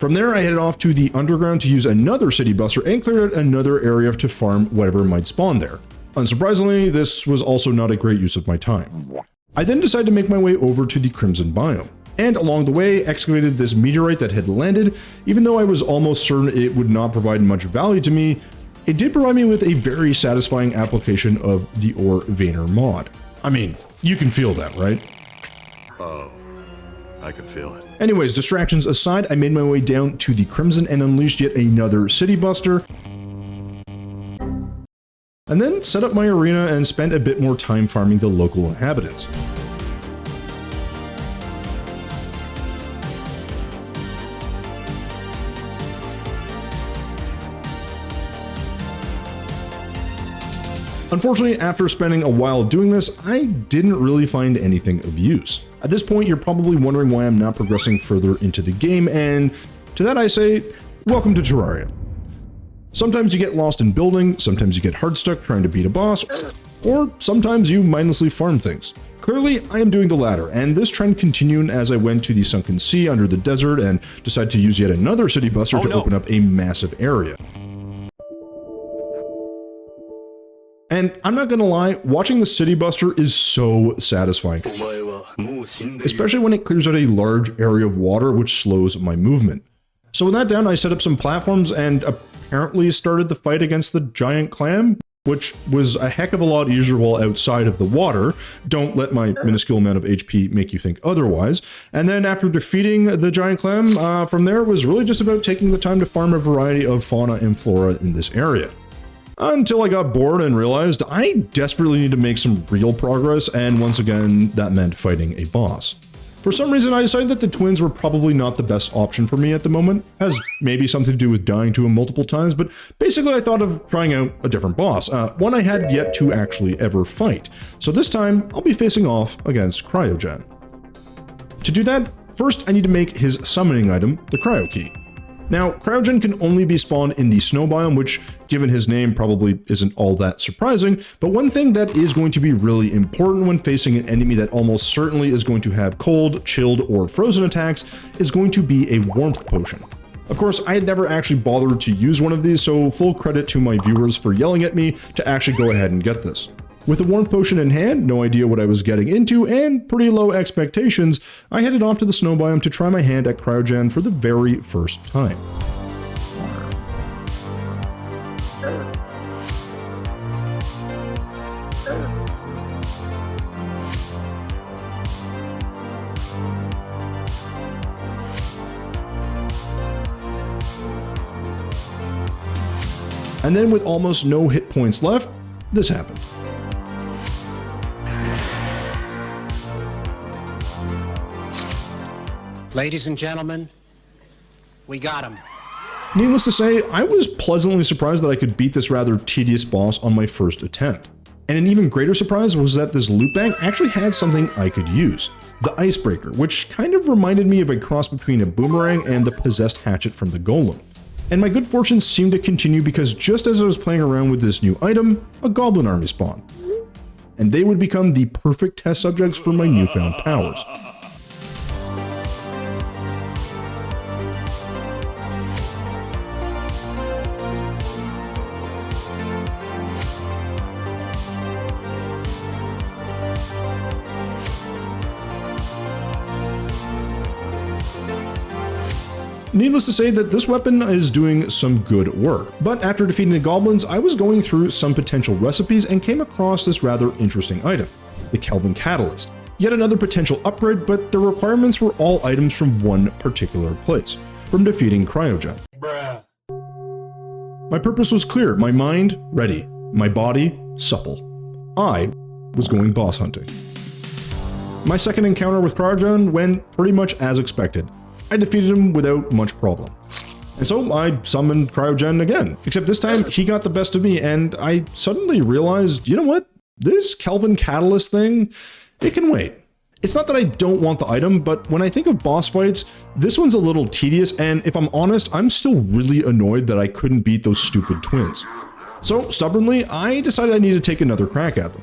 From there, I headed off to the underground to use another city buster and cleared out another area to farm whatever might spawn there. Unsurprisingly, this was also not a great use of my time. I then decided to make my way over to the Crimson biome, and along the way excavated this meteorite that had landed. Even though I was almost certain it would not provide much value to me, it did provide me with a very satisfying application of the Ore Veiner mod. I mean, you can feel that, right? Oh, I can feel it. Anyways, distractions aside, I made my way down to the Crimson and unleashed yet another city buster, and then set up my arena and spent a bit more time farming the local inhabitants. Unfortunately, after spending a while doing this, I didn't really find anything of use. At this point, you're probably wondering why I'm not progressing further into the game, and to that I say, welcome to Terraria. Sometimes you get lost in building, sometimes you get hard stuck trying to beat a boss, or sometimes you mindlessly farm things. Clearly, I am doing the latter, and this trend continued as I went to the sunken sea under the desert and decided to use yet another city buster to open up a massive area. And I'm not gonna lie, watching the city buster is so satisfying, especially when it clears out a large area of water, which slows my movement. So with that down, I set up some platforms and apparently started the fight against the giant clam, which was a heck of a lot easier while outside of the water. Don't let my minuscule amount of HP make you think otherwise. And then after defeating the giant clam, from there it was really just about taking the time to farm a variety of fauna and flora in this area. Until I got bored and realized I desperately need to make some real progress, and once again, that meant fighting a boss. For some reason, I decided that the twins were probably not the best option for me at the moment. Has maybe something to do with dying to him multiple times, but basically I thought of trying out a different boss, one I had yet to actually ever fight. So this time, I'll be facing off against Cryogen. To do that, first I need to make his summoning item, the Cryo Key. Now, Cryogen can only be spawned in the snow biome, which, given his name, probably isn't all that surprising, but one thing that is going to be really important when facing an enemy that almost certainly is going to have cold, chilled, or frozen attacks is going to be a warmth potion. Of course, I had never actually bothered to use one of these, so full credit to my viewers for yelling at me to actually go ahead and get this. With a warmth potion in hand, no idea what I was getting into, and pretty low expectations, I headed off to the snow biome to try my hand at Cryogen for the very first time. And then with almost no hit points left, this happened. Ladies and gentlemen, we got him. Needless to say, I was pleasantly surprised that I could beat this rather tedious boss on my first attempt. And an even greater surprise was that this loot bag actually had something I could use. The Icebreaker, which kind of reminded me of a cross between a boomerang and the possessed hatchet from the Golem. And my good fortune seemed to continue because just as I was playing around with this new item, a goblin army spawned. And they would become the perfect test subjects for my newfound powers. Needless to say that this weapon is doing some good work, but after defeating the goblins, I was going through some potential recipes and came across this rather interesting item, the Kelvin Catalyst. Yet another potential upgrade, but the requirements were all items from one particular place, from defeating Cryogen. Bruh. My purpose was clear, my mind ready, my body supple. I was going boss hunting. My second encounter with Cryogen went pretty much as expected. I defeated him without much problem. And so I summoned Cryogen again, except this time he got the best of me and I suddenly realized, you know what? This Kelvin Catalyst thing, it can wait. It's not that I don't want the item, but when I think of boss fights, this one's a little tedious and if I'm honest, I'm still really annoyed that I couldn't beat those stupid twins. So stubbornly, I decided I needed to take another crack at them.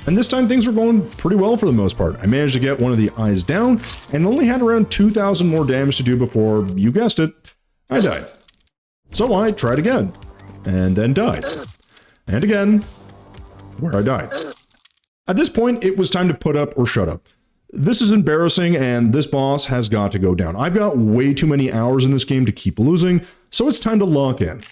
And this time things were going pretty well for the most part. I managed to get one of the eyes down and only had around 2,000 more damage to do before, you guessed it, I died. So I tried again, and then died. And again, where I died. At this point, it was time to put up or shut up. This is embarrassing and this boss has got to go down. I've got way too many hours in this game to keep losing, so it's time to lock in.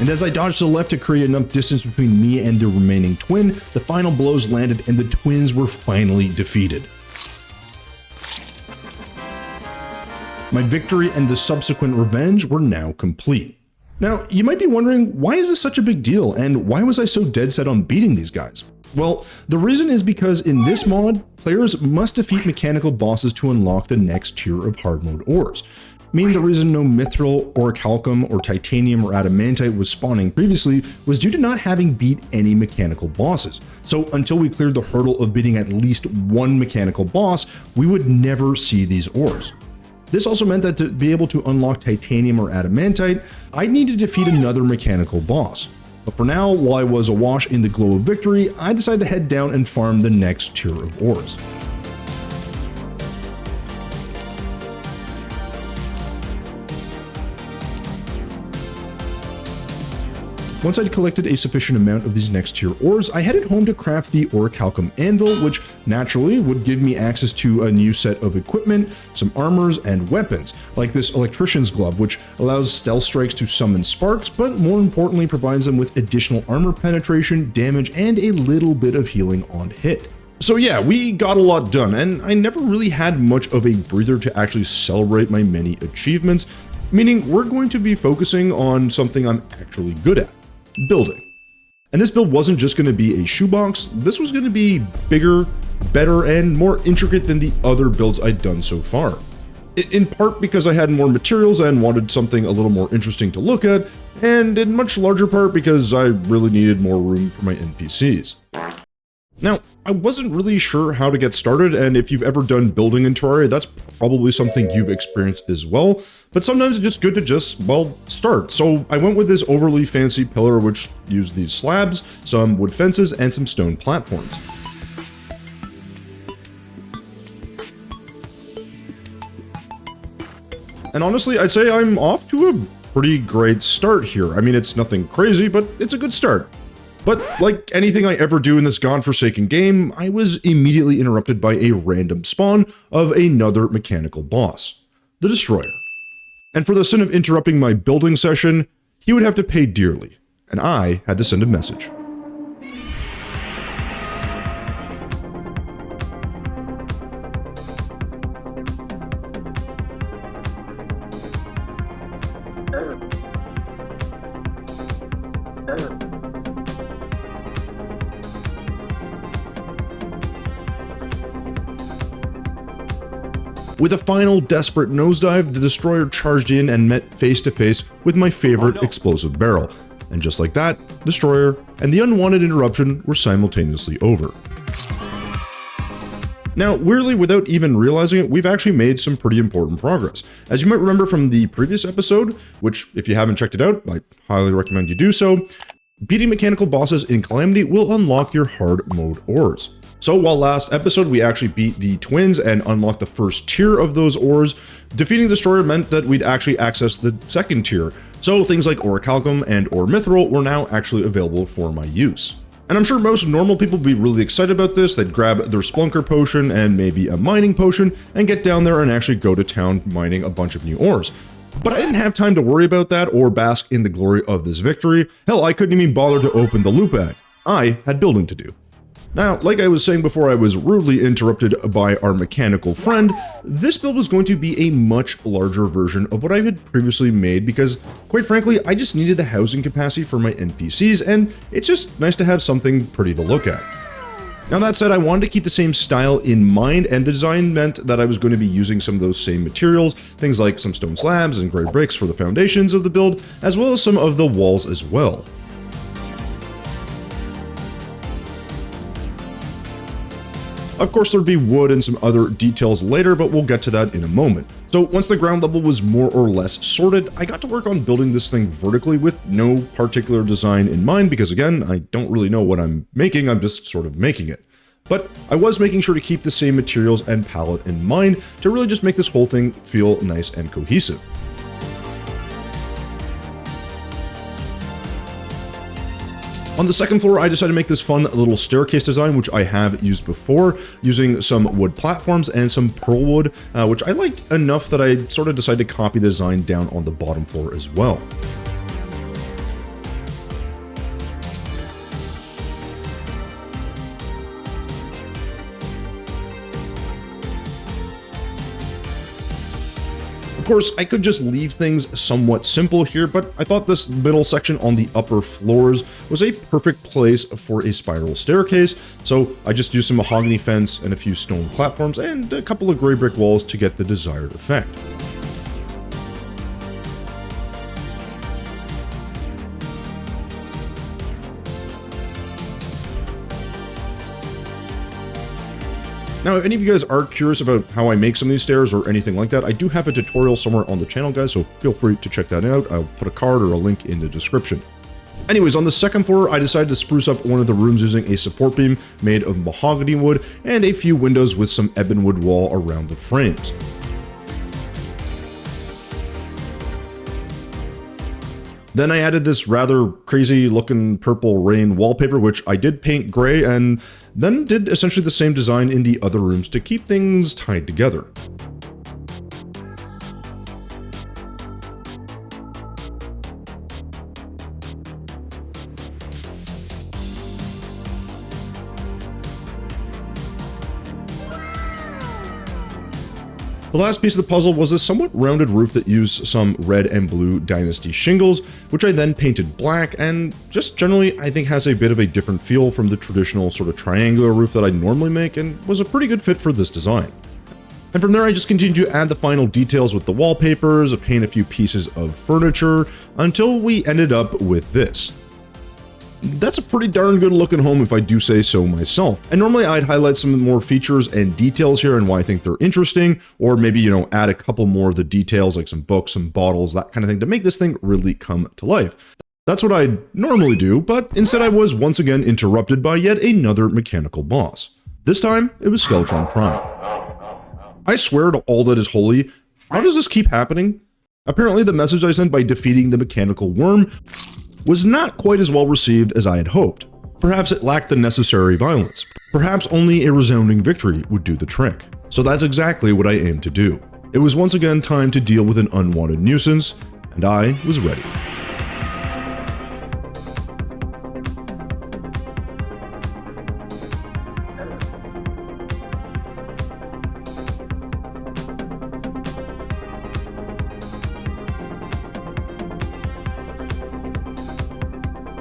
And as I dodged to the left to create enough distance between me and the remaining twin, the final blows landed and the twins were finally defeated. My victory and the subsequent revenge were now complete. Now, you might be wondering, why is this such a big deal and why was I so dead set on beating these guys? Well, the reason is because in this mod, players must defeat mechanical bosses to unlock the next tier of Hardmode ores. Meaning the reason no mithril, orichalcum, or titanium or adamantite was spawning previously was due to not having beat any mechanical bosses. So until we cleared the hurdle of beating at least one mechanical boss, we would never see these ores. This also meant that to be able to unlock titanium or adamantite, I'd need to defeat another mechanical boss. But for now, while I was awash in the glow of victory, I decided to head down and farm the next tier of ores. Once I'd collected a sufficient amount of these next tier ores, I headed home to craft the orichalcum anvil, which naturally would give me access to a new set of equipment, some armors, and weapons, like this electrician's glove, which allows stealth strikes to summon sparks, but more importantly provides them with additional armor penetration, damage, and a little bit of healing on hit. So yeah, we got a lot done, and I never really had much of a breather to actually celebrate my many achievements, meaning we're going to be focusing on something I'm actually good at. Building. And this build wasn't just going to be a shoebox, this was going to be bigger, better, and more intricate than the other builds I'd done so far. In part because I had more materials and wanted something a little more interesting to look at, and in much larger part because I really needed more room for my NPCs. Now, I wasn't really sure how to get started, and if you've ever done building in Terraria, that's probably something you've experienced as well, but sometimes it's just good to just, well, start. So I went with this overly fancy pillar, which used these slabs, some wood fences, and some stone platforms. And honestly, I'd say I'm off to a pretty great start here. I mean, it's nothing crazy, but it's a good start. But like anything I ever do in this godforsaken game, I was immediately interrupted by a random spawn of another mechanical boss, the Destroyer. And for the sin of interrupting my building session, he would have to pay dearly, and I had to send a message. With a final desperate nosedive, the Destroyer charged in and met face to face with my favorite explosive barrel. And just like that, Destroyer and the unwanted interruption were simultaneously over. Now, weirdly, without even realizing it, we've actually made some pretty important progress. As you might remember from the previous episode, which if you haven't checked it out, I highly recommend you do so, beating mechanical bosses in Calamity will unlock your hard mode ores. So while last episode we actually beat the twins and unlocked the first tier of those ores, defeating the Destroyer meant that we'd actually access the second tier. So things like Orichalcum and Mithril were now actually available for my use. And I'm sure most normal people would be really excited about this. They'd grab their Splunker potion and maybe a mining potion and get down there and actually go to town mining a bunch of new ores. But I didn't have time to worry about that or bask in the glory of this victory. Hell, I couldn't even bother to open the loot bag. I had building to do. Now, like I was saying before I was rudely interrupted by our mechanical friend, this build was going to be a much larger version of what I had previously made because, quite frankly, I just needed the housing capacity for my NPCs, and it's just nice to have something pretty to look at. Now that said, I wanted to keep the same style in mind, and the design meant that I was going to be using some of those same materials, things like some stone slabs and gray bricks for the foundations of the build, as well as some of the walls as well. Of course, there'd be wood and some other details later, but we'll get to that in a moment. So once the ground level was more or less sorted, I got to work on building this thing vertically with no particular design in mind because, again, I don't really know what I'm making, I'm just sort of making it. But I was making sure to keep the same materials and palette in mind to really just make this whole thing feel nice and cohesive. On the second floor, I decided to make this fun little staircase design, which I have used before, using some wood platforms and some pearl wood, which I liked enough that I sort of decided to copy the design down on the bottom floor as well. Of course, I could just leave things somewhat simple here, but I thought this middle section on the upper floors was a perfect place for a spiral staircase, so I just used some mahogany fence and a few stone platforms and a couple of gray brick walls to get the desired effect. Now, if any of you guys are curious about how I make some of these stairs or anything like that, I do have a tutorial somewhere on the channel, guys, so feel free to check that out. I'll put a card or a link in the description. Anyways, on the second floor, I decided to spruce up one of the rooms using a support beam made of mahogany wood and a few windows with some ebonwood wall around the frames. Then I added this rather crazy looking purple rain wallpaper, which I did paint gray, and then did essentially the same design in the other rooms to keep things tied together. The last piece of the puzzle was a somewhat rounded roof that used some red and blue Dynasty shingles, which I then painted black, and just generally I think has a bit of a different feel from the traditional sort of triangular roof that I normally make, and was a pretty good fit for this design. And from there I just continued to add the final details with the wallpapers, paint a few pieces of furniture, until we ended up with this. That's a pretty darn good looking home if I do say so myself. And normally I'd highlight some of the more features and details here and why I think they're interesting, or maybe, you know, add a couple more of the details like some books, some bottles, that kind of thing to make this thing really come to life. That's what I'd normally do, but instead I was once again interrupted by yet another mechanical boss. This time, it was Skeletron Prime. I swear to all that is holy, how does this keep happening? Apparently the message I sent by defeating the mechanical worm was not quite as well received as I had hoped. Perhaps it lacked the necessary violence. Perhaps only a resounding victory would do the trick. So that's exactly what I aimed to do. It was once again time to deal with an unwanted nuisance, and I was ready.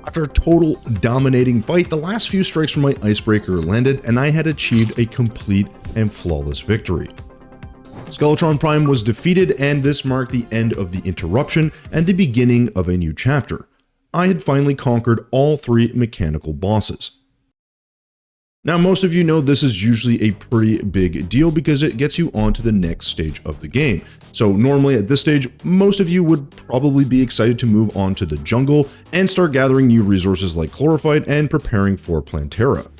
After a total dominating fight, the last few strikes from my icebreaker landed and I had achieved a complete and flawless victory. Skeletron Prime was defeated, and this marked the end of the interruption and the beginning of a new chapter. I had finally conquered all 3 mechanical bosses. Now, most of you know this is usually a pretty big deal because it gets you on to the next stage of the game. So normally at this stage, most of you would probably be excited to move on to the jungle and start gathering new resources like chlorophyte and preparing for Plantera.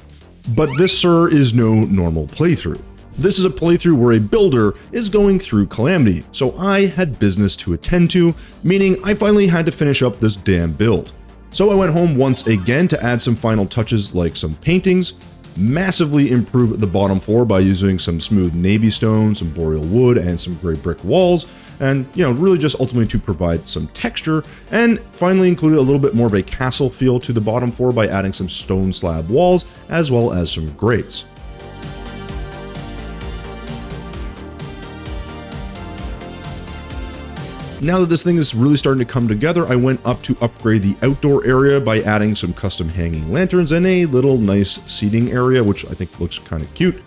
But this, sir, is no normal playthrough. This is a playthrough where a builder is going through Calamity, so I had business to attend to, meaning I finally had to finish up this damn build. So I went home once again to add some final touches like some paintings, massively improve the bottom floor by using some smooth navy stone, some boreal wood, and some gray brick walls, and, you know, really just ultimately to provide some texture, and finally included a little bit more of a castle feel to the bottom floor by adding some stone slab walls, as well as some grates. Now that this thing is really starting to come together, I went up to upgrade the outdoor area by adding some custom hanging lanterns and a little nice seating area, which I think looks kind of cute.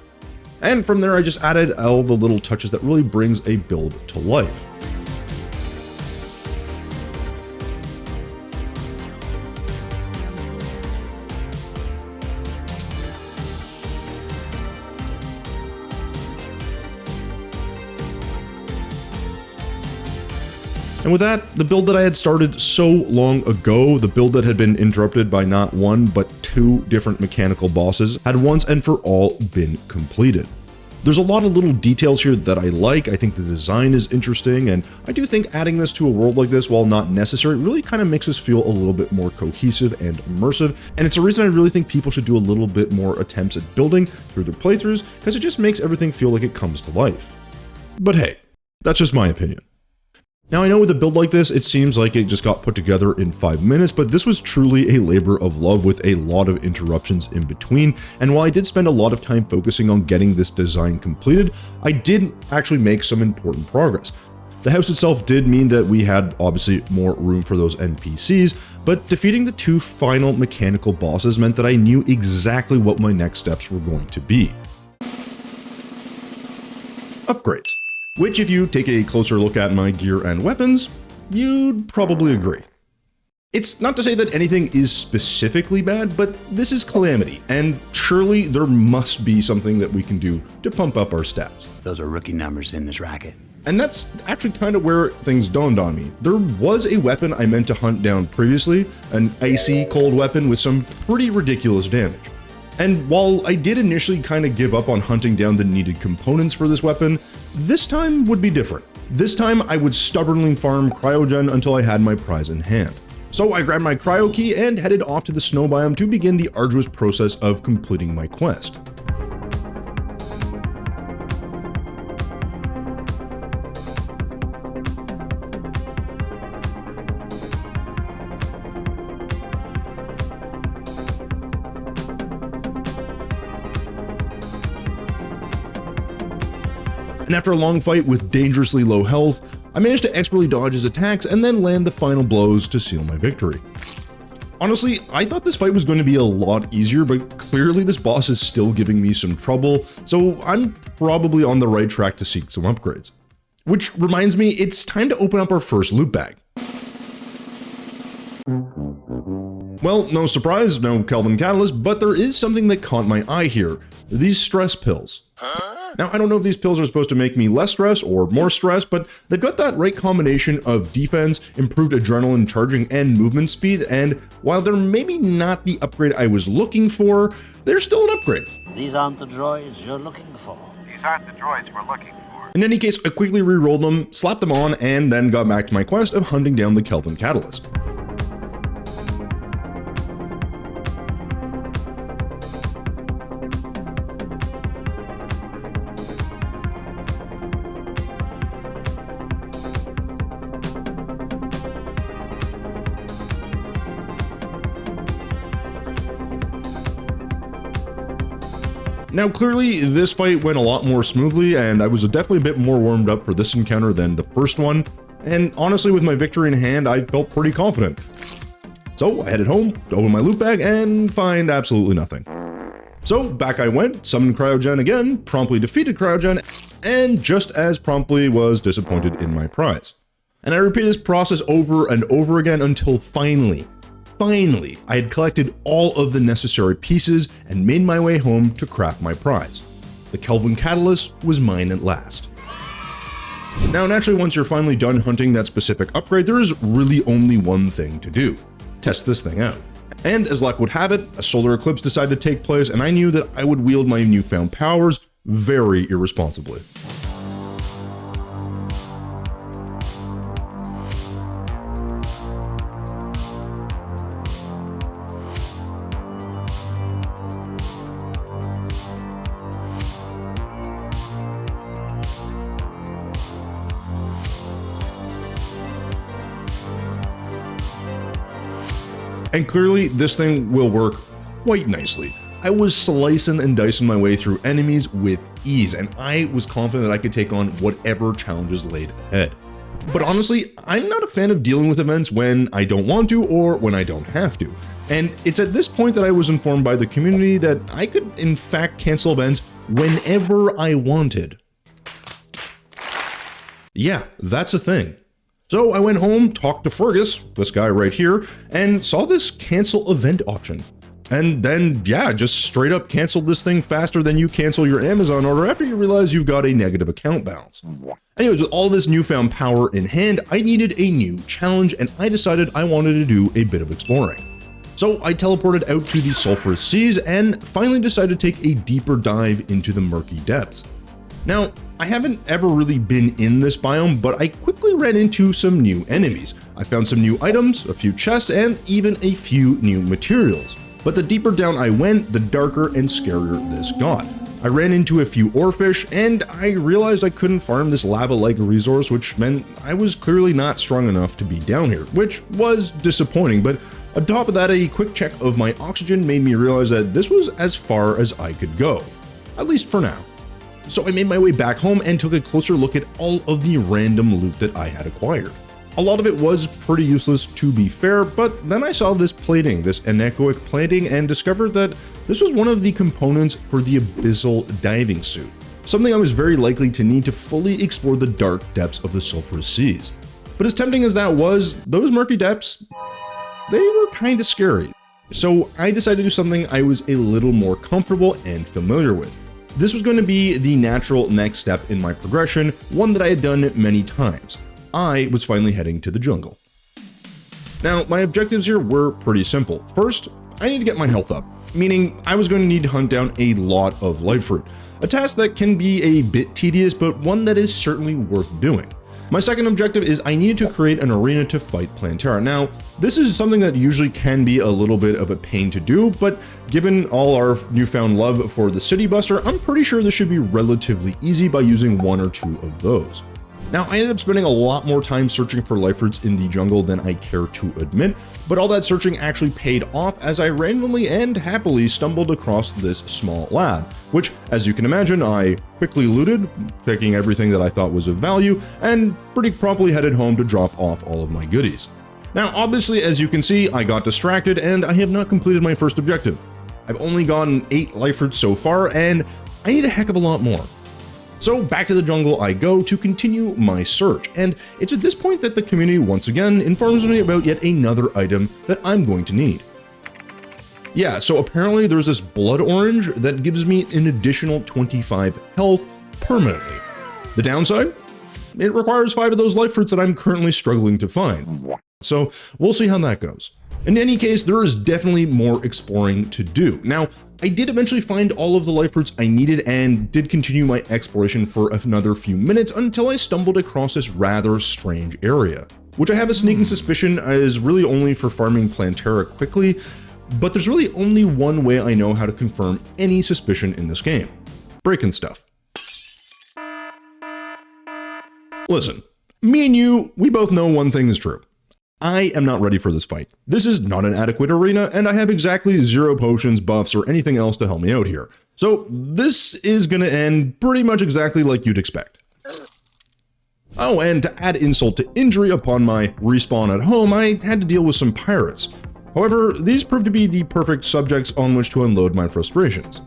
And from there, I just added all the little touches that really brings a build to life. And with that, the build that I had started so long ago, the build that had been interrupted by not one, but 2 different mechanical bosses, had once and for all been completed. There's a lot of little details here that I like. I think the design is interesting, and I do think adding this to a world like this, while not necessary, really kind of makes us feel a little bit more cohesive and immersive, and it's a reason I really think people should do a little bit more attempts at building through their playthroughs, because it just makes everything feel like it comes to life. But hey, that's just my opinion. Now, I know with a build like this, it seems like it just got put together in 5 minutes, but this was truly a labor of love with a lot of interruptions in between, and while I did spend a lot of time focusing on getting this design completed, I did actually make some important progress. The house itself did mean that we had obviously more room for those NPCs, but defeating the 2 final mechanical bosses meant that I knew exactly what my next steps were going to be. Upgrades. Which, if you take a closer look at my gear and weapons, you'd probably agree. It's not to say that anything is specifically bad, but this is Calamity, and surely there must be something that we can do to pump up our stats. Those are rookie numbers in this racket. And that's actually kind of where things dawned on me. There was a weapon I meant to hunt down previously, an icy cold weapon with some pretty ridiculous damage. And while I did initially kind of give up on hunting down the needed components for this weapon, this time would be different. This time I would stubbornly farm Cryogen until I had my prize in hand. So I grabbed my cryo key and headed off to the snow biome to begin the arduous process of completing my quest. And after a long fight with dangerously low health, I managed to expertly dodge his attacks and then land the final blows to seal my victory. Honestly, I thought this fight was going to be a lot easier, but clearly this boss is still giving me some trouble, so I'm probably on the right track to seek some upgrades. Which reminds me, it's time to open up our first loot bag. Well, no surprise, no Kelvin Catalyst, but there is something that caught my eye here. These stress pills. Now, I don't know if these pills are supposed to make me less stressed or more stressed, but they've got that right combination of defense, improved adrenaline charging, and movement speed, and while they're maybe not the upgrade I was looking for, they're still an upgrade. These aren't the droids you're looking for. These aren't the droids we're looking for. In any case, I quickly re-rolled them, slapped them on, and then got back to my quest of hunting down the Kelvin Catalyst. Now, clearly, this fight went a lot more smoothly, and I was definitely a bit more warmed up for this encounter than the first one, and honestly, with my victory in hand, I felt pretty confident. So, I headed home, opened my loot bag, and find absolutely nothing. So, back I went, summoned Cryogen again, promptly defeated Cryogen, and just as promptly was disappointed in my prize. And I repeated this process over and over again until finally, I had collected all of the necessary pieces and made my way home to craft my prize. The Kelvin Catalyst was mine at last. Now, naturally, once you're finally done hunting that specific upgrade, there is really only one thing to do: test this thing out. And as luck would have it, a solar eclipse decided to take place, and I knew that I would wield my newfound powers very irresponsibly. And clearly, this thing will work quite nicely. I was slicing and dicing my way through enemies with ease, and I was confident that I could take on whatever challenges laid ahead. But honestly, I'm not a fan of dealing with events when I don't want to or when I don't have to. And it's at this point that I was informed by the community that I could in fact cancel events whenever I wanted. Yeah, that's a thing. So I went home, talked to Fergus, this guy right here, and saw this cancel event option. And then, yeah, just straight up canceled this thing faster than you cancel your Amazon order after you realize you've got a negative account balance. Anyways, with all this newfound power in hand, I needed a new challenge, and I decided I wanted to do a bit of exploring. So I teleported out to the sulfurous seas and finally decided to take a deeper dive into the murky depths. Now, I haven't ever really been in this biome, but I quickly ran into some new enemies. I found some new items, a few chests, and even a few new materials. But the deeper down I went, the darker and scarier this got. I ran into a few oarfish, and I realized I couldn't farm this lava-like resource, which meant I was clearly not strong enough to be down here, which was disappointing, but on top of that, a quick check of my oxygen made me realize that this was as far as I could go, at least for now. So I made my way back home and took a closer look at all of the random loot that I had acquired. A lot of it was pretty useless, to be fair, but then I saw this plating, this anechoic plating, and discovered that this was one of the components for the abyssal diving suit, something I was very likely to need to fully explore the dark depths of the sulfurous seas. But as tempting as that was, those murky depths, they were kinda scary. So I decided to do something I was a little more comfortable and familiar with. This was going to be the natural next step in my progression, one that I had done many times. I was finally heading to the jungle. Now, my objectives here were pretty simple. First, I need to get my health up, meaning I was going to need to hunt down a lot of life fruit, a task that can be a bit tedious, but one that is certainly worth doing. My second objective is I needed to create an arena to fight Plantera. Now, this is something that usually can be a little bit of a pain to do, but given all our newfound love for the City Buster, I'm pretty sure this should be relatively easy by using one or two of those. Now, I ended up spending a lot more time searching for life roots in the jungle than I care to admit, but all that searching actually paid off as I randomly and happily stumbled across this small lab, which, as you can imagine, I quickly looted, picking everything that I thought was of value, and pretty promptly headed home to drop off all of my goodies. Now, obviously, as you can see, I got distracted and I have not completed my first objective. I've only gotten 8 life roots so far, and I need a heck of a lot more. So back to the jungle I go to continue my search, and it's at this point that the community once again informs me about yet another item that I'm going to need. Yeah, so apparently there's this blood orange that gives me an additional 25 health permanently. The downside? It requires 5 of those life fruits that I'm currently struggling to find. So we'll see how that goes. In any case, there is definitely more exploring to do. Now, I did eventually find all of the life fruits I needed and did continue my exploration for another few minutes until I stumbled across this rather strange area, which I have a sneaking suspicion is really only for farming Plantera quickly, but there's really only one way I know how to confirm any suspicion in this game: breaking stuff. Listen, me and you, we both know one thing is true. I am not ready for this fight. This is not an adequate arena, and I have exactly 0 potions, buffs, or anything else to help me out here. So this is gonna end pretty much exactly like you'd expect. Oh, and to add insult to injury upon my respawn at home, I had to deal with some pirates. However, these proved to be the perfect subjects on which to unload my frustrations.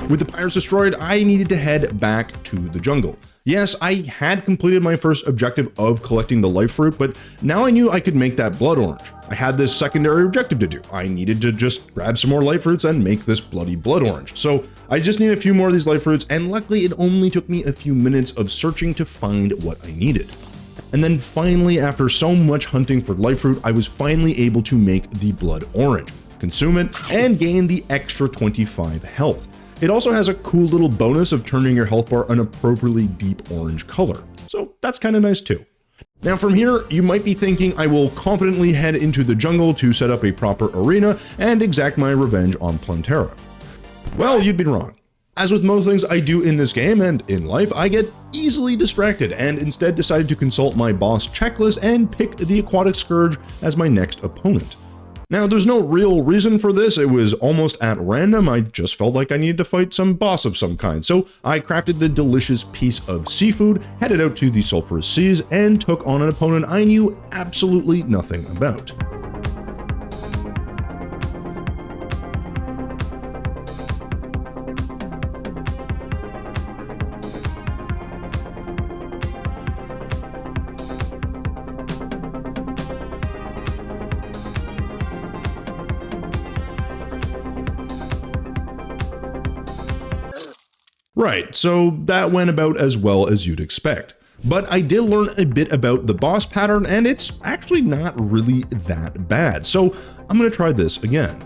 With the pirates destroyed, I needed to head back to the jungle. Yes, I had completed my first objective of collecting the life fruit, but now I knew I could make that blood orange. I had this secondary objective to do. I needed to just grab some more life fruits and make this bloody blood orange. So I just need a few more of these life fruits, and luckily it only took me a few minutes of searching to find what I needed. And then finally, after so much hunting for life fruit, I was finally able to make the blood orange, consume it, and gain the extra 25 health. It also has a cool little bonus of turning your health bar an appropriately deep orange color, so that's kind of nice too. Now from here, you might be thinking I will confidently head into the jungle to set up a proper arena and exact my revenge on Plantera. Well, you'd be wrong. As with most things I do in this game and in life, I get easily distracted and instead decided to consult my boss checklist and pick the Aquatic Scourge as my next opponent. Now, there's no real reason for this. It was almost at random. I just felt like I needed to fight some boss of some kind. So I crafted the delicious piece of seafood, headed out to the sulfurous seas, and took on an opponent I knew absolutely nothing about. Right, so that went about as well as you'd expect. But I did learn a bit about the boss pattern, and it's actually not really that bad. So I'm gonna try this again.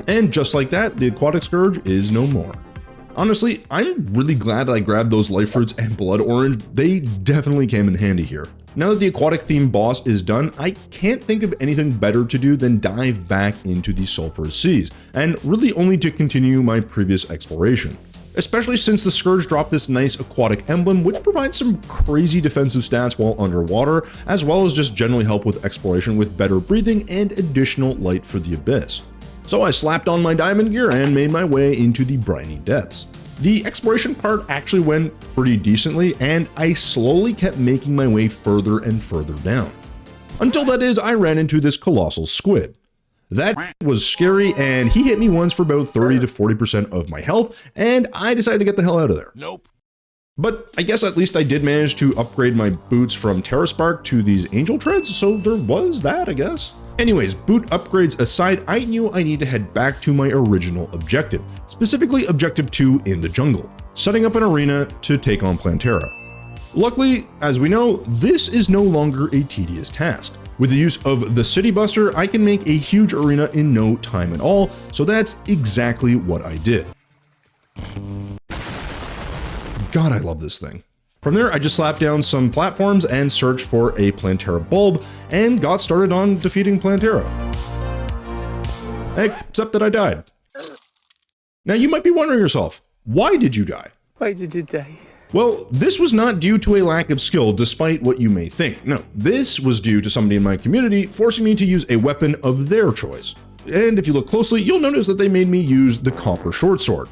And just like that, the Aquatic Scourge is no more. Honestly, I'm really glad that I grabbed those life fruits and blood orange. They definitely came in handy here. Now that the aquatic themed boss is done, I can't think of anything better to do than dive back into the sulfurous seas, and really only to continue my previous exploration. Especially since the Scourge dropped this nice aquatic emblem, which provides some crazy defensive stats while underwater, as well as just generally help with exploration with better breathing and additional light for the abyss. So I slapped on my diamond gear and made my way into the briny depths. The exploration part actually went pretty decently, and I slowly kept making my way further and further down. Until that is, I ran into this colossal squid. That was scary, and he hit me once for about 30 to 40% of my health, and I decided to get the hell out of there. Nope. But I guess at least I did manage to upgrade my boots from Terraspark to these Angel Treads, so there was that, I guess. Anyways, boot upgrades aside, I knew I need to head back to my original objective, specifically Objective 2 in the jungle, setting up an arena to take on Plantera. Luckily, as we know, this is no longer a tedious task. With the use of the City Buster, I can make a huge arena in no time at all, so that's exactly what I did. God, I love this thing. From there, I just slapped down some platforms and searched for a Plantera bulb, and got started on defeating Plantera. Except that I died. Now you might be wondering yourself, why did you die? Why did you die? Well, this was not due to a lack of skill, despite what you may think. No, this was due to somebody in my community forcing me to use a weapon of their choice. And if you look closely, you'll notice that they made me use the copper short sword.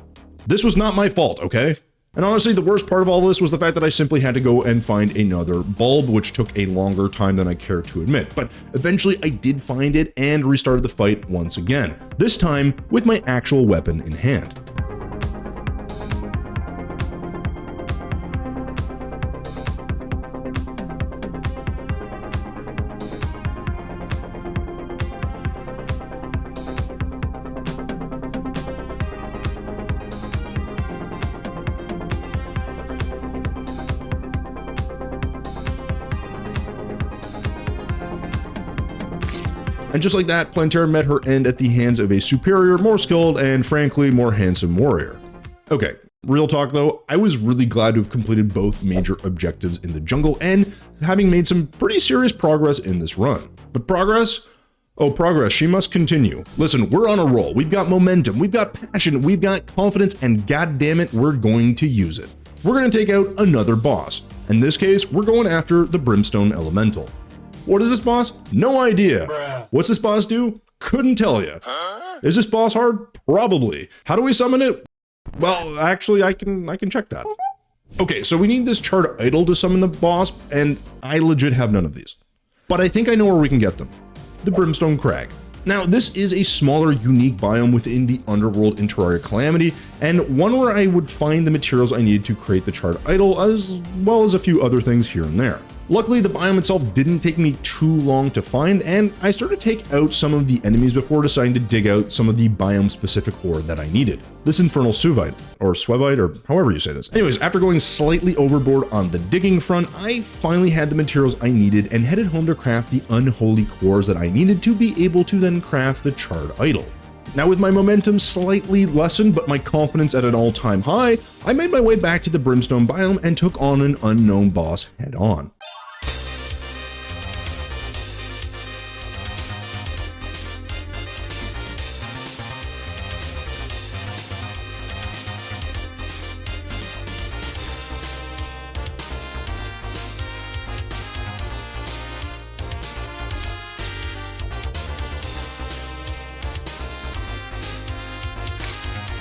This was not my fault, okay? And honestly, the worst part of all this was the fact that I simply had to go and find another bulb, which took a longer time than I care to admit. But eventually I did find it and restarted the fight once again, this time with my actual weapon in hand. And just like that, Plantera met her end at the hands of a superior, more skilled, and frankly, more handsome warrior. Okay, real talk though, I was really glad to have completed both major objectives in the jungle and having made some pretty serious progress in this run. But progress? Oh, progress, she must continue. Listen, we're on a roll. We've got momentum, we've got passion, we've got confidence, and goddammit, we're going to use it. We're gonna take out another boss. In this case, we're going after the Brimstone Elemental. What is this boss? No idea. What's this boss do? Couldn't tell you. Is this boss hard? Probably. How do we summon it? Well, actually, I can check that. Okay, so we need this charred idol to summon the boss, and I legit have none of these. But I think I know where we can get them. The Brimstone Crag. Now, this is a smaller, unique biome within the underworld in Terraria Calamity, and one where I would find the materials I needed to create the charred idol, as well as a few other things here and there. Luckily, the biome itself didn't take me too long to find, and I started to take out some of the enemies before deciding to dig out some of the biome-specific ore that I needed. This infernal Suvite, or Swevite, or however you say this. Anyways, after going slightly overboard on the digging front, I finally had the materials I needed and headed home to craft the unholy cores that I needed to be able to then craft the charred idol. Now, with my momentum slightly lessened, but my confidence at an all-time high, I made my way back to the Brimstone biome and took on an unknown boss head-on.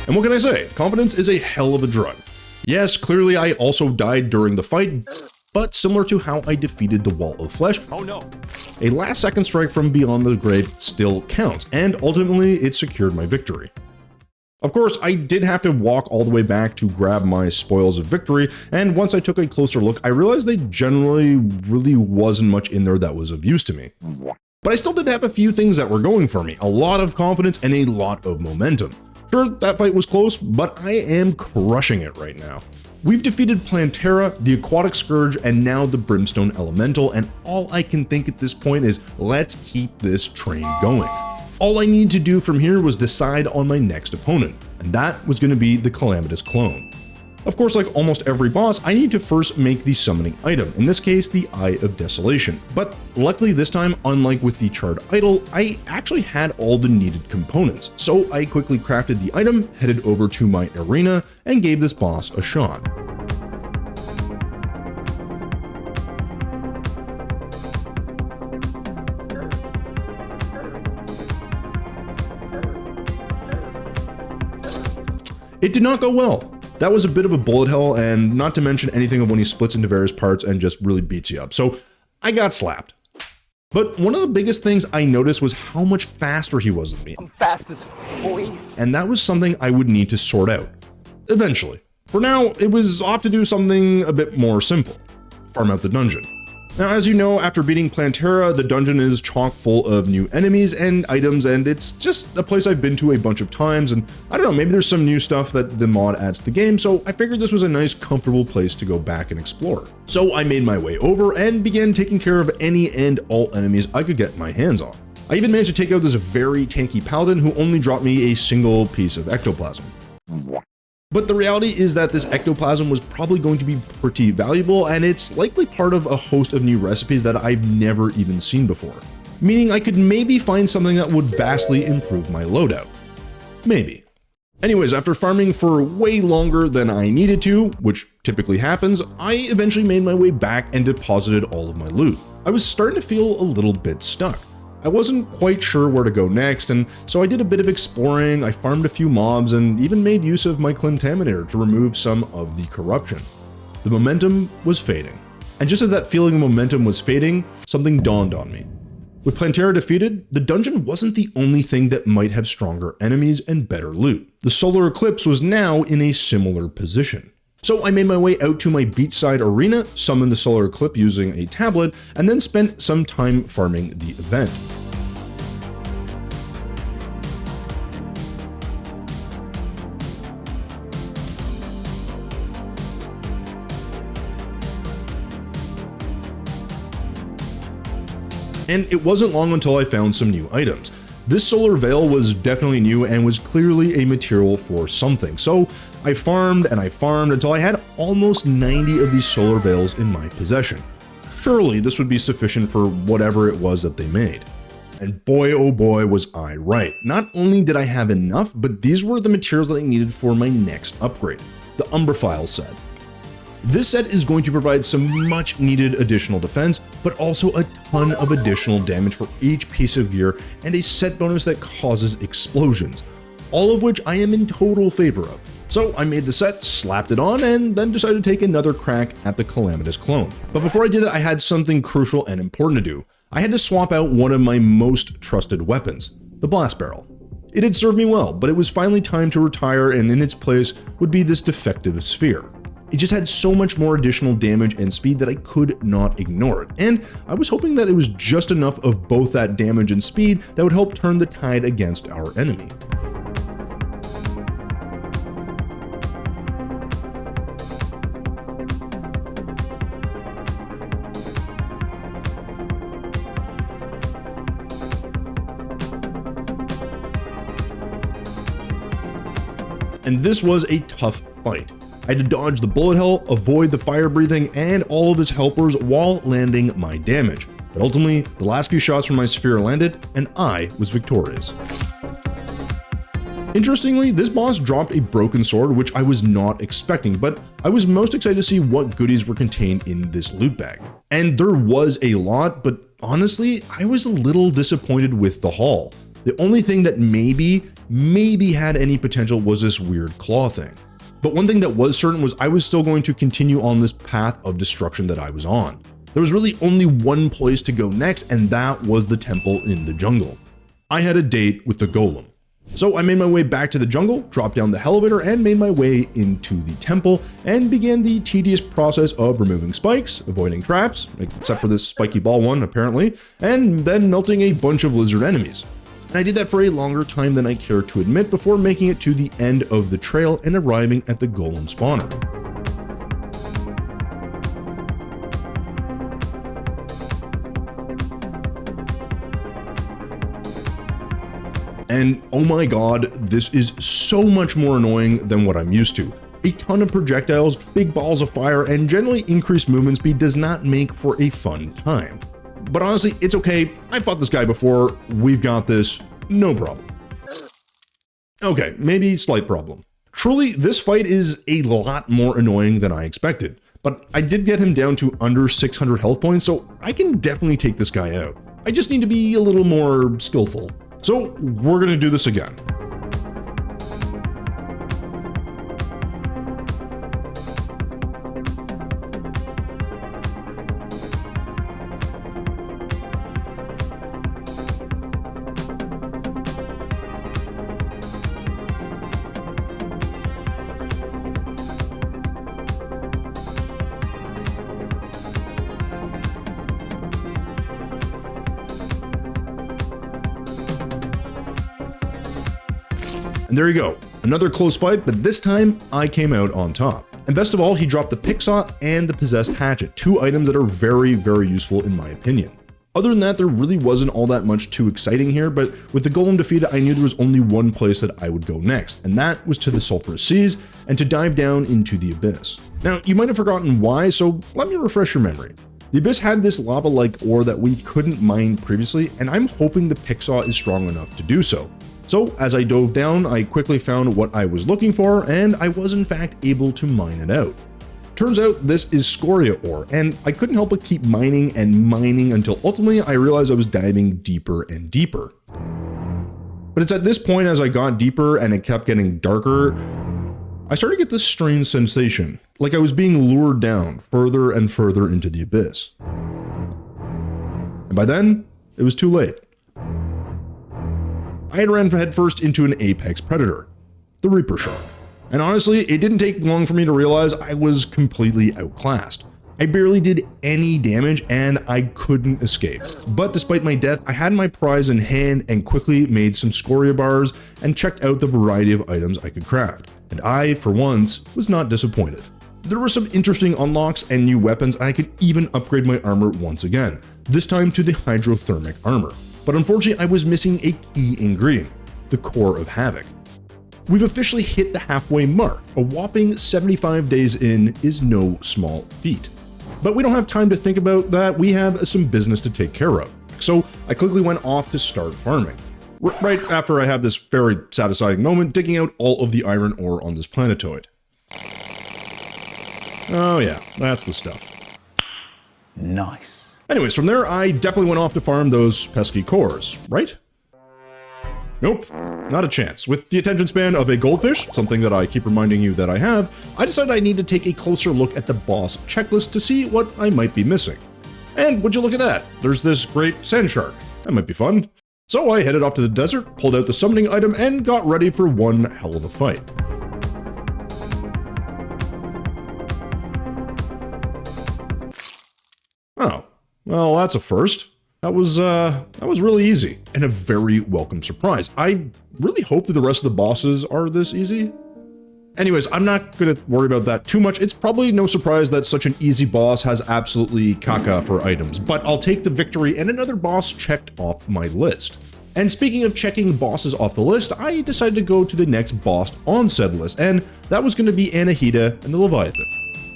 And what can I say? Confidence is a hell of a drug. Yes, clearly I also died during the fight, but similar to how I defeated the Wall of Flesh, Oh no. a last second strike from beyond the grave still counts, and ultimately it secured my victory. Of course, I did have to walk all the way back to grab my spoils of victory, and once I took a closer look, I realized there generally really wasn't much in there that was of use to me. But I still did have a few things that were going for me, a lot of confidence and a lot of momentum. Sure, that fight was close, but I am crushing it right now. We've defeated Plantera, the Aquatic Scourge, and now the Brimstone Elemental, and all I can think at this point is, let's keep this train going. All I needed to do from here was decide on my next opponent, and that was going to be the Calamitas clone. Of course, like almost every boss, I need to first make the summoning item, in this case, the Eye of Desolation. But luckily this time, unlike with the charred idol, I actually had all the needed components. So I quickly crafted the item, headed over to my arena, and gave this boss a shot. It did not go well. That was a bit of a bullet hell, and not to mention anything of when he splits into various parts and just really beats you up. So I got slapped. But one of the biggest things I noticed was how much faster he was than me. I'm fastest, boy. And that was something I would need to sort out. Eventually. For now, it was off to do something a bit more simple. Farm out the dungeon. Now, as you know, after beating Plantera, the dungeon is chock full of new enemies and items, and it's just a place I've been to a bunch of times, and I don't know, maybe there's some new stuff that the mod adds to the game, so I figured this was a nice, comfortable place to go back and explore. So I made my way over and began taking care of any and all enemies I could get my hands on. I even managed to take out this very tanky paladin who only dropped me a single piece of ectoplasm. But the reality is that this ectoplasm was probably going to be pretty valuable, and it's likely part of a host of new recipes that I've never even seen before. Meaning I could maybe find something that would vastly improve my loadout. Maybe. Anyways, after farming for way longer than I needed to, which typically happens, I eventually made my way back and deposited all of my loot. I was starting to feel a little bit stuck. I wasn't quite sure where to go next, and so I did a bit of exploring, I farmed a few mobs, and even made use of my Clintaminator to remove some of the corruption. The momentum was fading. And just as that feeling of momentum was fading, something dawned on me. With Plantera defeated, the dungeon wasn't the only thing that might have stronger enemies and better loot. The solar eclipse was now in a similar position. So I made my way out to my beachside arena, summoned the solar eclipse using a tablet, and then spent some time farming the event. And it wasn't long until I found some new items. This solar veil was definitely new and was clearly a material for something, so I farmed until I had almost 90 of these solar veils in my possession. Surely this would be sufficient for whatever it was that they made. And boy oh boy was I right. Not only did I have enough, but these were the materials that I needed for my next upgrade, the Umbraphile set. This set is going to provide some much needed additional defense, but also a ton of additional damage for each piece of gear and a set bonus that causes explosions, all of which I am in total favor of. So I made the set, slapped it on, and then decided to take another crack at the Calamitas clone. But before I did that, I had something crucial and important to do. I had to swap out one of my most trusted weapons, the Blast Barrel. It had served me well, but it was finally time to retire, and in its place would be this defective sphere. It just had so much more additional damage and speed that I could not ignore it, and I was hoping that it was just enough of both that damage and speed that would help turn the tide against our enemy. And this was a tough fight. I had to dodge the bullet hell, avoid the fire breathing, and all of his helpers while landing my damage. But ultimately, the last few shots from my sphere landed, and I was victorious. Interestingly, this boss dropped a broken sword, which I was not expecting, but I was most excited to see what goodies were contained in this loot bag. And there was a lot, but honestly, I was a little disappointed with the haul. The only thing that maybe had any potential was this weird claw thing. But one thing that was certain was I was still going to continue on this path of destruction that I was on. There was really only one place to go next, and that was the temple in the jungle. I had a date with the Golem. So I made my way back to the jungle, dropped down the elevator, and made my way into the temple, and began the tedious process of removing spikes, avoiding traps, except for this spiky ball one apparently, and then melting a bunch of lizard enemies. And I did that for a longer time than I care to admit before making it to the end of the trail and arriving at the Golem spawner. And oh my god, this is so much more annoying than what I'm used to. A ton of projectiles, big balls of fire, and generally increased movement speed does not make for a fun time. But honestly, it's okay. I fought this guy before. We've got this. No problem. Okay, maybe slight problem. Truly, this fight is a lot more annoying than I expected, but I did get him down to under 600 health points, so I can definitely take this guy out. I just need to be a little more skillful. So we're gonna do this again. And there you go, another close fight, but this time I came out on top. And best of all, he dropped the Picksaw and the Possessed Hatchet, two items that are very, very useful in my opinion. Other than that, there really wasn't all that much too exciting here, but with the Golem defeated, I knew there was only one place that I would go next, and that was to the Sulphurous Seas and to dive down into the Abyss. Now, you might have forgotten why, so let me refresh your memory. The Abyss had this lava-like ore that we couldn't mine previously, and I'm hoping the Picksaw is strong enough to do so. So as I dove down, I quickly found what I was looking for, and I was in fact able to mine it out. Turns out this is Skoria ore, and I couldn't help but keep mining and mining until ultimately I realized I was diving deeper and deeper. But it's at this point, as I got deeper and it kept getting darker, I started to get this strange sensation, like I was being lured down further and further into the abyss. And by then, it was too late. I had ran headfirst into an apex predator, the Reaper Shark. And honestly, it didn't take long for me to realize I was completely outclassed. I barely did any damage and I couldn't escape. But despite my death, I had my prize in hand and quickly made some Skoria bars and checked out the variety of items I could craft. And I, for once, was not disappointed. There were some interesting unlocks and new weapons, and I could even upgrade my armor once again, this time to the hydrothermic armor. But unfortunately, I was missing a key ingredient, the Core of Havoc. We've officially hit the halfway mark. A whopping 75 days in is no small feat. But we don't have time to think about that, we have some business to take care of. So I quickly went off to start farming. Right after I have this very satisfying moment digging out all of the iron ore on this planetoid. Oh yeah, that's the stuff. Nice. Anyways, from there I definitely went off to farm those pesky cores, right? Nope, not a chance. With the attention span of a goldfish, something that I keep reminding you that I have, I decided I need to take a closer look at the boss checklist to see what I might be missing. And would you look at that? There's this great sand shark. That might be fun. So I headed off to the desert, pulled out the summoning item, and got ready for one hell of a fight. Oh, well, that's a first. That was really easy and a very welcome surprise. I really hope that the rest of the bosses are this easy. Anyways, I'm not gonna worry about that too much. It's probably no surprise that such an easy boss has absolutely caca for items, but I'll take the victory and another boss checked off my list. And speaking of checking bosses off the list, I decided to go to the next boss on said list, and that was gonna be Anahita and the Leviathan.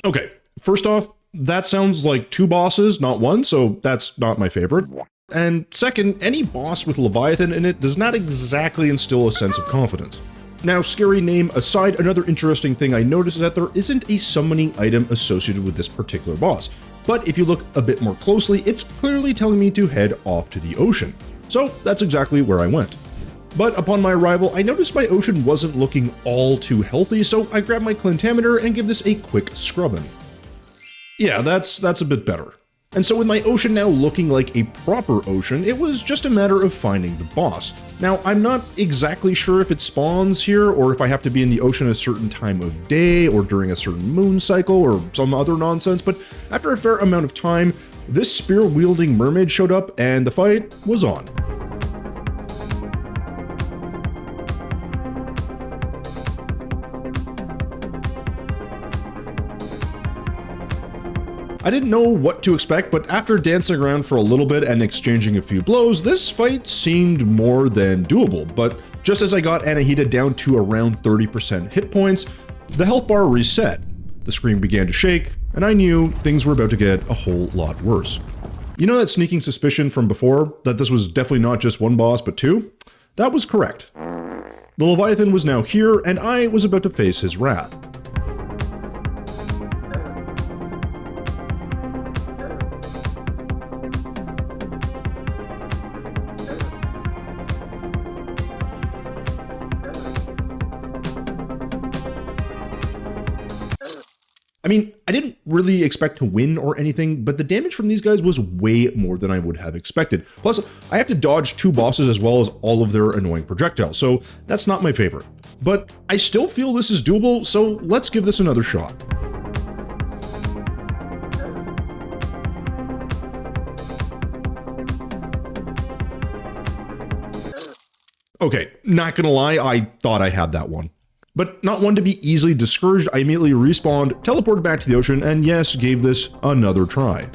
Okay, first off, that sounds like two bosses, not one, so that's not my favorite. And second, any boss with Leviathan in it does not exactly instill a sense of confidence. Now, scary name aside, another interesting thing I noticed is that there isn't a summoning item associated with this particular boss. But if you look a bit more closely, it's clearly telling me to head off to the ocean. So that's exactly where I went. But upon my arrival, I noticed my ocean wasn't looking all too healthy, so I grabbed my Clintameter and give this a quick scrubbing. Yeah, that's a bit better. And so with my ocean now looking like a proper ocean, it was just a matter of finding the boss. Now, I'm not exactly sure if it spawns here or if I have to be in the ocean at a certain time of day or during a certain moon cycle or some other nonsense, but after a fair amount of time, this spear-wielding mermaid showed up and the fight was on. I didn't know what to expect, but after dancing around for a little bit and exchanging a few blows, this fight seemed more than doable. But just as I got Anahita down to around 30% hit points, the health bar reset. The screen began to shake, and I knew things were about to get a whole lot worse. You know that sneaking suspicion from before, that this was definitely not just one boss but two? That was correct. The Leviathan was now here, and I was about to face his wrath. I mean, I didn't really expect to win or anything, but the damage from these guys was way more than I would have expected. Plus, I have to dodge two bosses as well as all of their annoying projectiles, so that's not my favorite. But I still feel this is doable, so let's give this another shot. Okay, not gonna lie, I thought I had that one. But not one to be easily discouraged, I immediately respawned, teleported back to the ocean, and yes, gave this another try.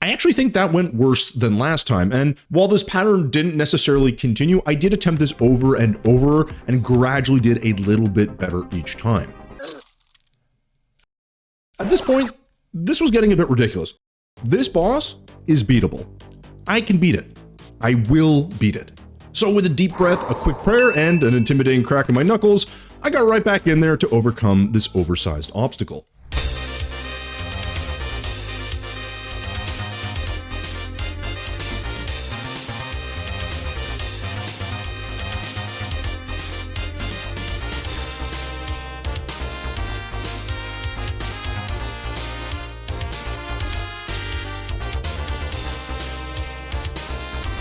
I actually think that went worse than last time, and while this pattern didn't necessarily continue, I did attempt this over and over and gradually did a little bit better each time. At this point, this was getting a bit ridiculous. This boss is beatable. I can beat it. I will beat it. So with a deep breath, a quick prayer, and an intimidating crack in my knuckles, I got right back in there to overcome this oversized obstacle.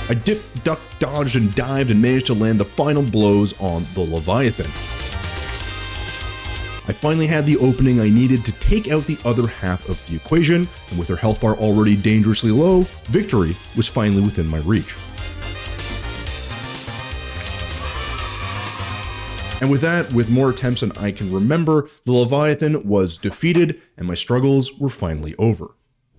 I dipped, ducked, dodged, and dived and managed to land the final blows on the Leviathan. I finally had the opening I needed to take out the other half of the equation, and with her health bar already dangerously low, victory was finally within my reach. And with that, with more attempts than I can remember, the Leviathan was defeated, and my struggles were finally over.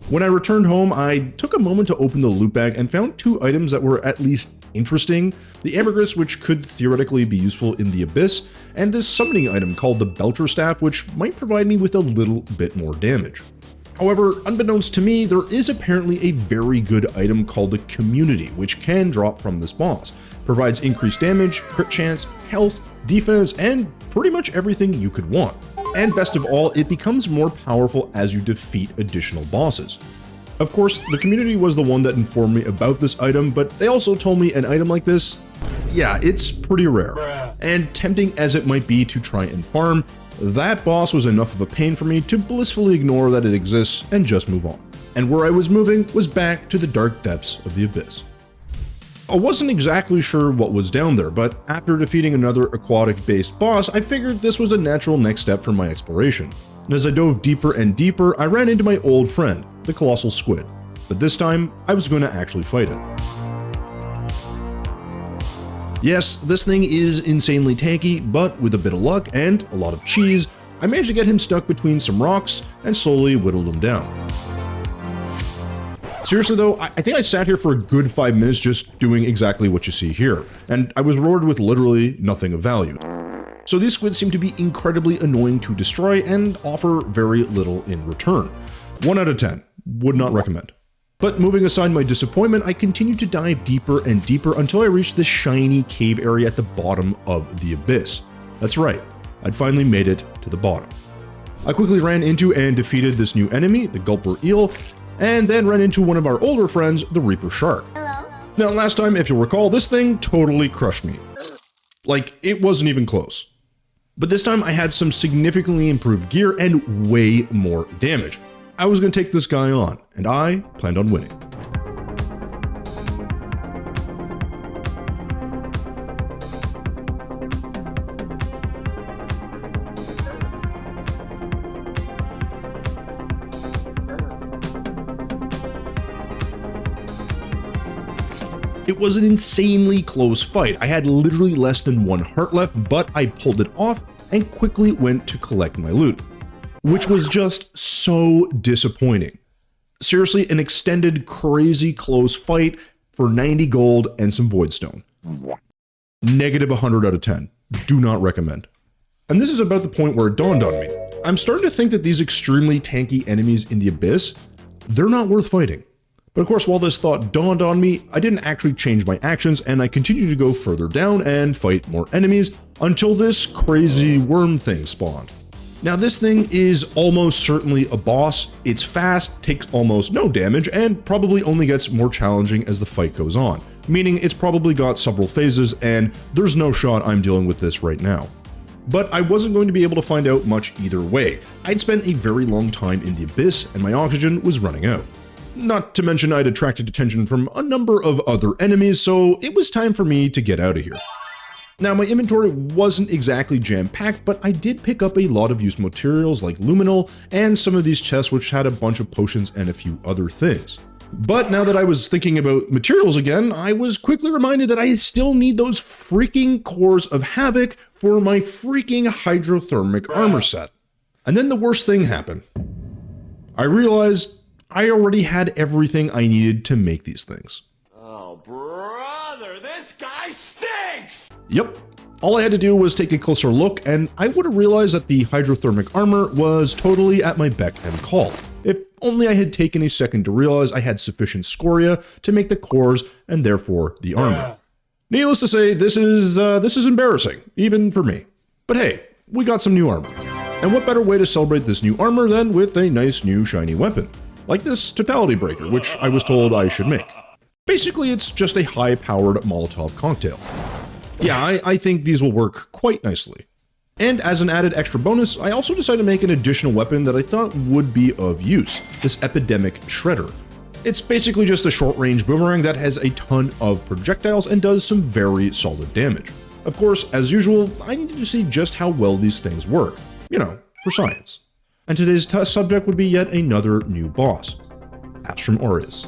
When I returned home, I took a moment to open the loot bag and found 2 items that were at least interesting: the ambergris, which could theoretically be useful in the Abyss, and this summoning item called the Belter Staff, which might provide me with a little bit more damage. However, unbeknownst to me, there is apparently a very good item called the Community, which can drop from this boss. Provides increased damage, crit chance, health, defense, and pretty much everything you could want. And best of all, it becomes more powerful as you defeat additional bosses. Of course, the Community was the one that informed me about this item, but they also told me an item like this, yeah, it's pretty rare. And tempting as it might be to try and farm, that boss was enough of a pain for me to blissfully ignore that it exists and just move on. And where I was moving was back to the dark depths of the Abyss. I wasn't exactly sure what was down there, but after defeating another aquatic-based boss, I figured this was a natural next step for my exploration. And as I dove deeper and deeper, I ran into my old friend, the Colossal Squid. But this time, I was going to actually fight it. Yes, this thing is insanely tanky, but with a bit of luck and a lot of cheese, I managed to get him stuck between some rocks and slowly whittled him down. Seriously though, I think I sat here for a good 5 minutes just doing exactly what you see here, and I was rewarded with literally nothing of value. So these squids seem to be incredibly annoying to destroy and offer very little in return. 1 out of 10, would not recommend. But moving aside my disappointment, I continued to dive deeper and deeper until I reached this shiny cave area at the bottom of the Abyss. That's right, I'd finally made it to the bottom. I quickly ran into and defeated this new enemy, the Gulper Eel, and then ran into one of our older friends, the Reaper Shark. Hello. Now last time, if you'll recall, this thing totally crushed me. Like, it wasn't even close. But this time I had some significantly improved gear and way more damage. I was going to take this guy on, and I planned on winning. It was an insanely close fight. I had literally less than 1 heart left, but I pulled it off and quickly went to collect my loot, which was just so disappointing. Seriously, an extended, crazy close fight for 90 gold and some voidstone. Negative 100 out of 10. Do not recommend. And this is about the point where it dawned on me. I'm starting to think that these extremely tanky enemies in the Abyss, they're not worth fighting. But of course, while this thought dawned on me, I didn't actually change my actions, and I continued to go further down and fight more enemies until this crazy worm thing spawned. Now this thing is almost certainly a boss. It's fast, takes almost no damage, and probably only gets more challenging as the fight goes on, meaning it's probably got several phases, and there's no shot I'm dealing with this right now. But I wasn't going to be able to find out much either way. I'd spent a very long time in the Abyss, and my oxygen was running out. Not to mention I'd attracted attention from a number of other enemies, so it was time for me to get out of here. Now my inventory wasn't exactly jam-packed, but I did pick up a lot of used materials like luminol and some of these chests which had a bunch of potions and a few other things. But now that I was thinking about materials again, I was quickly reminded that I still need those freaking cores of havoc for my freaking hydrothermic armor set. And then the worst thing happened. I realized I already had everything I needed to make these things. Oh, brother, this guy stinks! Yep. All I had to do was take a closer look, and I would have realized that the hydrothermic armor was totally at my beck and call. If only I had taken a second to realize I had sufficient Skoria to make the cores and therefore the armor. Needless to say, this is embarrassing, even for me. But hey, we got some new armor. And what better way to celebrate this new armor than with a nice new shiny weapon? Like this Totality Breaker, which I was told I should make. Basically, it's just a high-powered Molotov cocktail. Yeah, I think these will work quite nicely. And as an added extra bonus, I also decided to make an additional weapon that I thought would be of use, this Epidemic Shredder. It's basically just a short-range boomerang that has a ton of projectiles and does some very solid damage. Of course, as usual, I needed to see just how well these things work. You know, for science. And today's test subject would be yet another new boss, Astrum Aureus.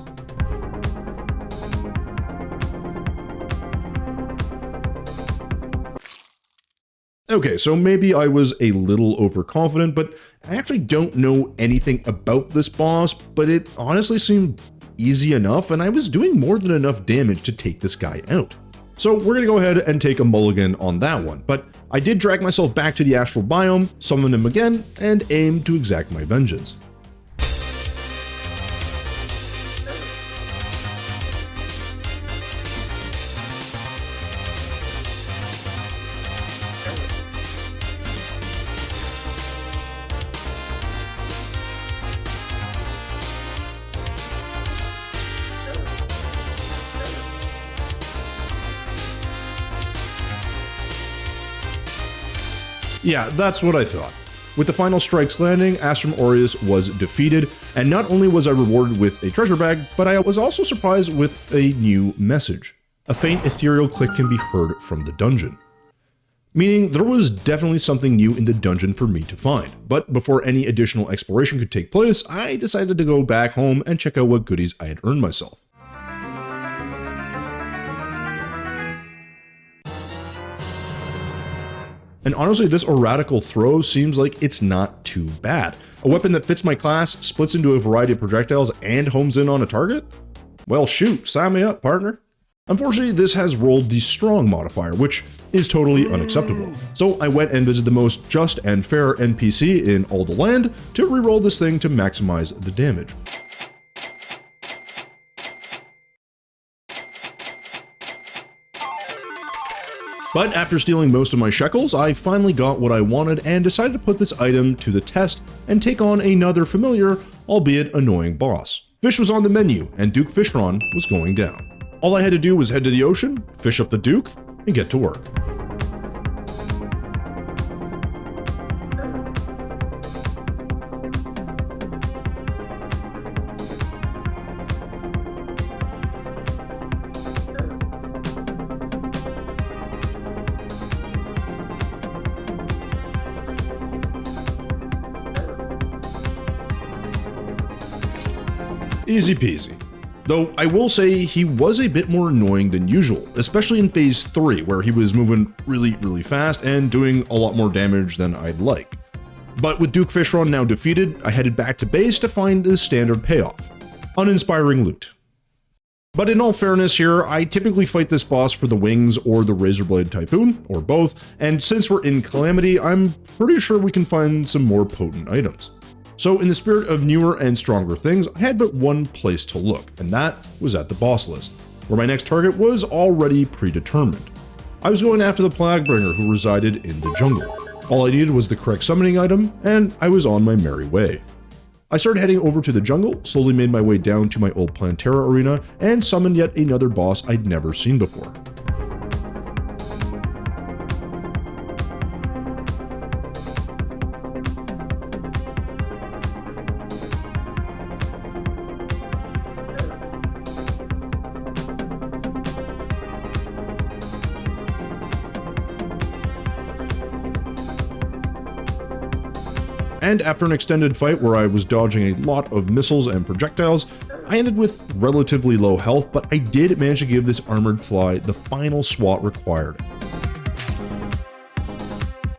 Okay, so maybe I was a little overconfident, but I actually don't know anything about this boss, but it honestly seemed easy enough, and I was doing more than enough damage to take this guy out. So we're gonna go ahead and take a mulligan on that one, but I did drag myself back to the astral biome, summon him again, and aim to exact my vengeance. Yeah, that's what I thought. With the final strikes landing, Astrum Aureus was defeated, and not only was I rewarded with a treasure bag, but I was also surprised with a new message. A faint ethereal click can be heard from the dungeon. Meaning there was definitely something new in the dungeon for me to find, but before any additional exploration could take place, I decided to go back home and check out what goodies I had earned myself. And honestly, this Oratical Throw seems like it's not too bad. A weapon that fits my class, splits into a variety of projectiles, and homes in on a target? Well shoot, sign me up, partner. Unfortunately, this has rolled the Strong modifier, which is totally unacceptable. So I went and visited the most just and fair NPC in all the land to reroll this thing to maximize the damage. But after stealing most of my shekels, I finally got what I wanted and decided to put this item to the test and take on another familiar, albeit annoying boss. Fish was on the menu, and Duke Fishron was going down. All I had to do was head to the ocean, fish up the Duke, and get to work. Easy peasy. Though I will say he was a bit more annoying than usual, especially in phase 3 where he was moving really fast and doing a lot more damage than I'd like. But with Duke Fishron now defeated, I headed back to base to find the standard payoff, uninspiring loot. But in all fairness here, I typically fight this boss for the wings or the Razorblade Typhoon, or both, and since we're in Calamity, I'm pretty sure we can find some more potent items. So in the spirit of newer and stronger things, I had but one place to look, and that was at the boss list, where my next target was already predetermined. I was going after the Plaguebringer who resided in the jungle. All I needed was the correct summoning item, and I was on my merry way. I started heading over to the jungle, slowly made my way down to my old Plantera arena, and summoned yet another boss I'd never seen before. And after an extended fight where I was dodging a lot of missiles and projectiles, I ended with relatively low health, but I did manage to give this armored fly the final swat required.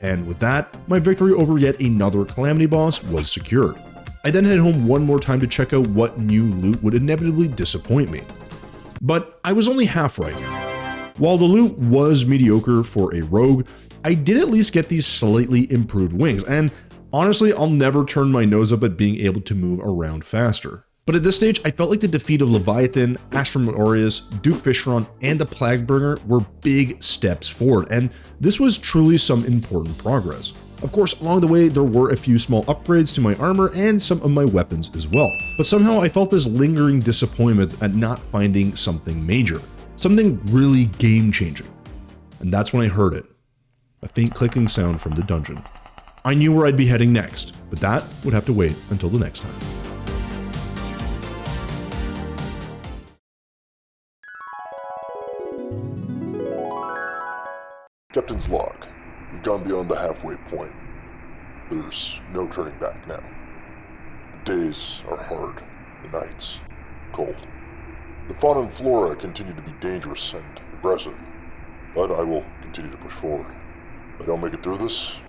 And with that, my victory over yet another Calamity boss was secured. I then headed home one more time to check out what new loot would inevitably disappoint me. But I was only half right. While the loot was mediocre for a rogue, I did at least get these slightly improved wings, and Honestly, I'll never turn my nose up at being able to move around faster. But at this stage, I felt like the defeat of Leviathan, Astromeorius, Duke Fishron, and the Plaguebringer were big steps forward, and this was truly some important progress. Of course, along the way, there were a few small upgrades to my armor and some of my weapons as well. But somehow I felt this lingering disappointment at not finding something major, something really game-changing. And that's when I heard it, a faint clicking sound from the dungeon. I knew where I'd be heading next, but that would have to wait until the next time. Captain's log. We've gone beyond the halfway point. There's no turning back now. The days are hard, the nights cold. The fauna and flora continue to be dangerous and aggressive, but I will continue to push forward. If I don't make it through this,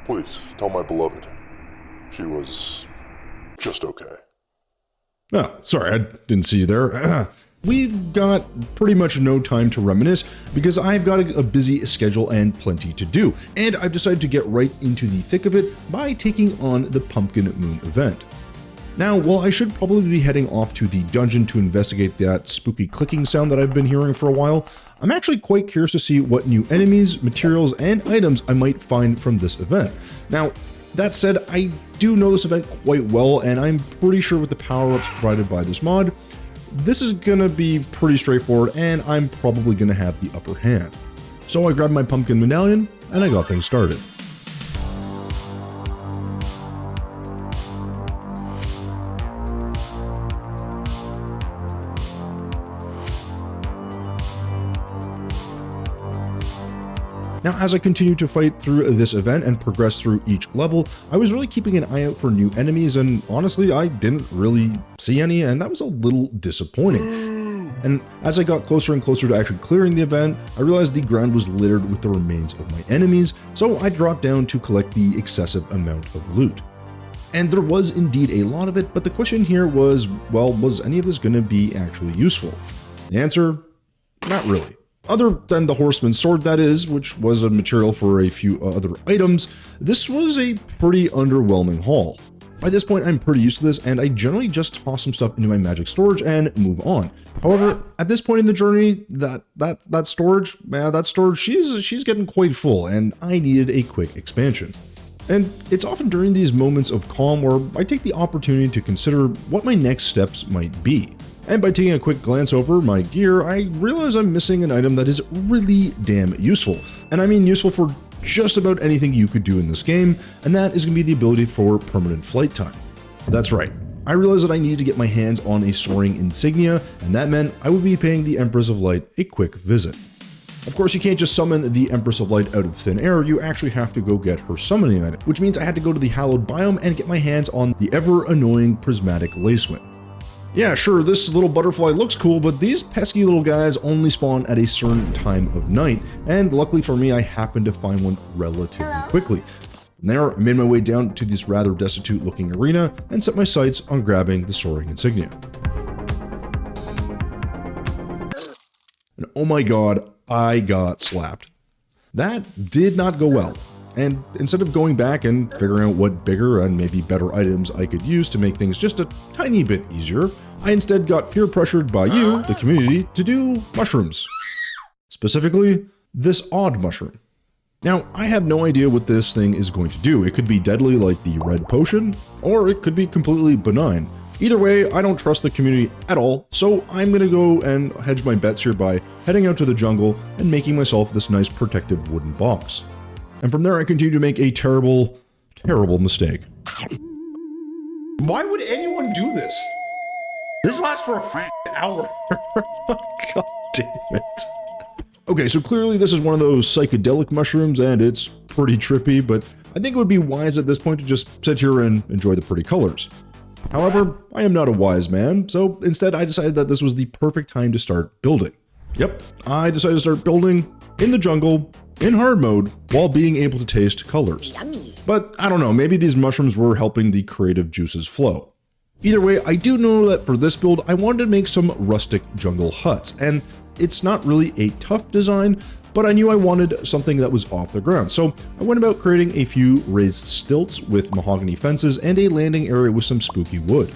please tell my beloved she was just okay. Oh, sorry, I didn't see you there. We've got pretty much no time to reminisce because I've got a busy schedule and plenty to do, and I've decided to get right into the thick of it by taking on the Pumpkin Moon event. Now, while I should probably be heading off to the dungeon to investigate that spooky clicking sound that I've been hearing for a while, I'm actually quite curious to see what new enemies, materials, and items I might find from this event. Now, that said, I do know this event quite well, and I'm pretty sure with the power-ups provided by this mod, this is gonna be pretty straightforward, and I'm probably gonna have the upper hand. So I grabbed my pumpkin medallion, and I got things started. Now, as I continued to fight through this event and progress through each level, I was really keeping an eye out for new enemies, and honestly, I didn't really see any, and that was a little disappointing. And as I got closer and closer to actually clearing the event, I realized the ground was littered with the remains of my enemies, so I dropped down to collect the excessive amount of loot. And there was indeed a lot of it, but the question here was, well, was any of this going to be actually useful? The answer, not really. Other than the Horseman's Sword, that is, which was a material for a few other items, this was a pretty underwhelming haul. By this point, I'm pretty used to this, and I generally just toss some stuff into my magic storage and move on. However, at this point in the journey, that storage, she's getting quite full, and I needed a quick expansion. And it's often during these moments of calm where I take the opportunity to consider what my next steps might be. And by taking a quick glance over my gear, I realize I'm missing an item that is really damn useful. And I mean useful for just about anything you could do in this game, and that is going to be the ability for permanent flight time. That's right, I realized that I needed to get my hands on a soaring insignia, and that meant I would be paying the Empress of Light a quick visit. Of course, you can't just summon the Empress of Light out of thin air, you actually have to go get her summoning item, which means I had to go to the hallowed biome and get my hands on the ever-annoying prismatic lacewing. Yeah, sure, this little butterfly looks cool, but these pesky little guys only spawn at a certain time of night, and luckily for me, I happened to find one relatively quickly. From there, I made my way down to this rather destitute looking arena and set my sights on grabbing the soaring insignia. And oh my god, I got slapped. That did not go well. And instead of going back and figuring out what bigger and maybe better items I could use to make things just a tiny bit easier, I instead got peer pressured by you, the community, to do mushrooms. Specifically, this odd mushroom. Now, I have no idea what this thing is going to do. It could be deadly like the red potion, or it could be completely benign. Either way, I don't trust the community at all, so I'm gonna go and hedge my bets here by heading out to the jungle and making myself this nice protective wooden box. And from there, I continue to make a terrible, terrible mistake. Why would anyone do this? This lasts for a hour. God damn it. Okay, so clearly this is one of those psychedelic mushrooms, and it's pretty trippy, but I think it would be wise at this point to just sit here and enjoy the pretty colors. However, I am not a wise man, so instead I decided that this was the perfect time to start building. Yep, I decided to start building in the jungle, in hard mode, while being able to taste colors. Yummy. But I don't know, maybe these mushrooms were helping the creative juices flow. Either way, I do know that for this build, I wanted to make some rustic jungle huts, and it's not really a tough design, but I knew I wanted something that was off the ground. So I went about creating a few raised stilts with mahogany fences and a landing area with some spooky wood.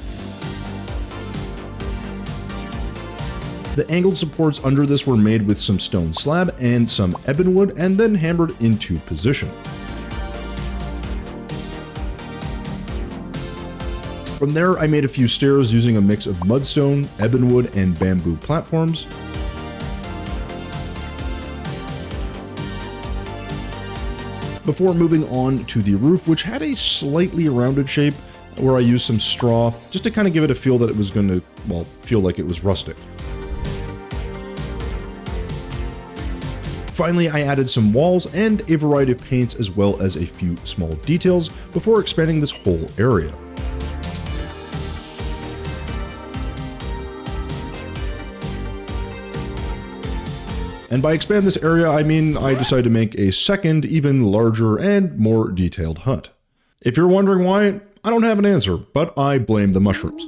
The angled supports under this were made with some stone slab and some ebonwood and then hammered into position. From there, I made a few stairs using a mix of mudstone, ebonwood, and bamboo platforms. Before moving on to the roof, which had a slightly rounded shape, where I used some straw just to kind of give it a feel that it was going to, well, feel like it was rustic. Finally, I added some walls and a variety of paints as well as a few small details before expanding this whole area. And by expand this area, I mean I decided to make a second, even larger and more detailed hut. If you're wondering why, I don't have an answer, but I blame the mushrooms.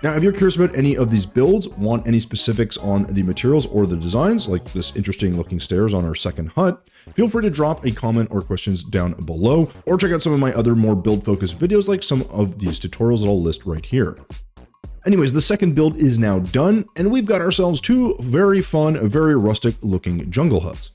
Now, if you're curious about any of these builds, want any specifics on the materials or the designs, like this interesting looking stairs on our second hut, feel free to drop a comment or questions down below, or check out some of my other more build focused videos like some of these tutorials that I'll list right here. Anyways, the second build is now done, and we've got ourselves two very fun, very rustic looking jungle huts.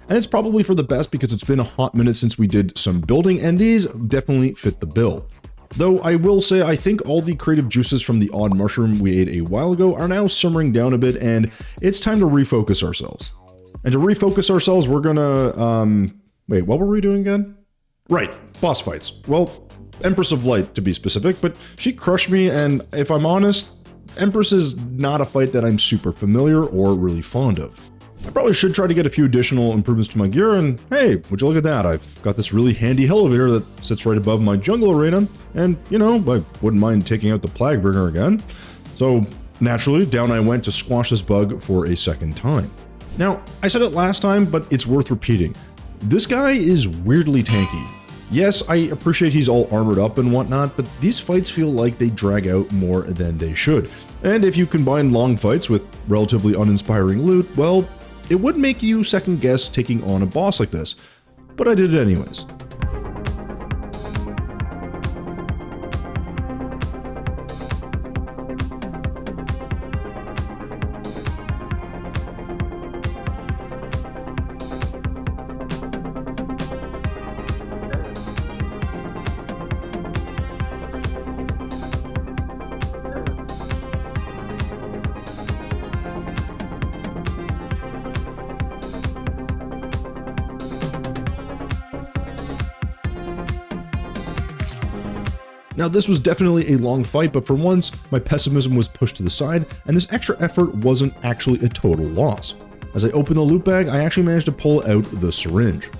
And it's probably for the best because it's been a hot minute since we did some building, and these definitely fit the bill. Though I will say I think all the creative juices from the odd mushroom we ate a while ago are now simmering down a bit, and it's time to refocus ourselves. And to refocus ourselves, we're gonna, wait, what were we doing again? Right, boss fights. Well, Empress of Light to be specific, but she crushed me, and if I'm honest, Empress is not a fight that I'm super familiar or really fond of. I probably should try to get a few additional improvements to my gear, and hey, would you look at that, I've got this really handy elevator that sits right above my jungle arena, and you know, I wouldn't mind taking out the Plaguebringer again. So naturally, down I went to squash this bug for a second time. Now, I said it last time, but it's worth repeating. This guy is weirdly tanky. Yes, I appreciate he's all armored up and whatnot, but these fights feel like they drag out more than they should. And if you combine long fights with relatively uninspiring loot, well, it would make you second guess taking on a boss like this, but I did it anyways. Now, this was definitely a long fight, but for once, my pessimism was pushed to the side, and this extra effort wasn't actually a total loss. As I opened the loot bag, I actually managed to pull out the syringe.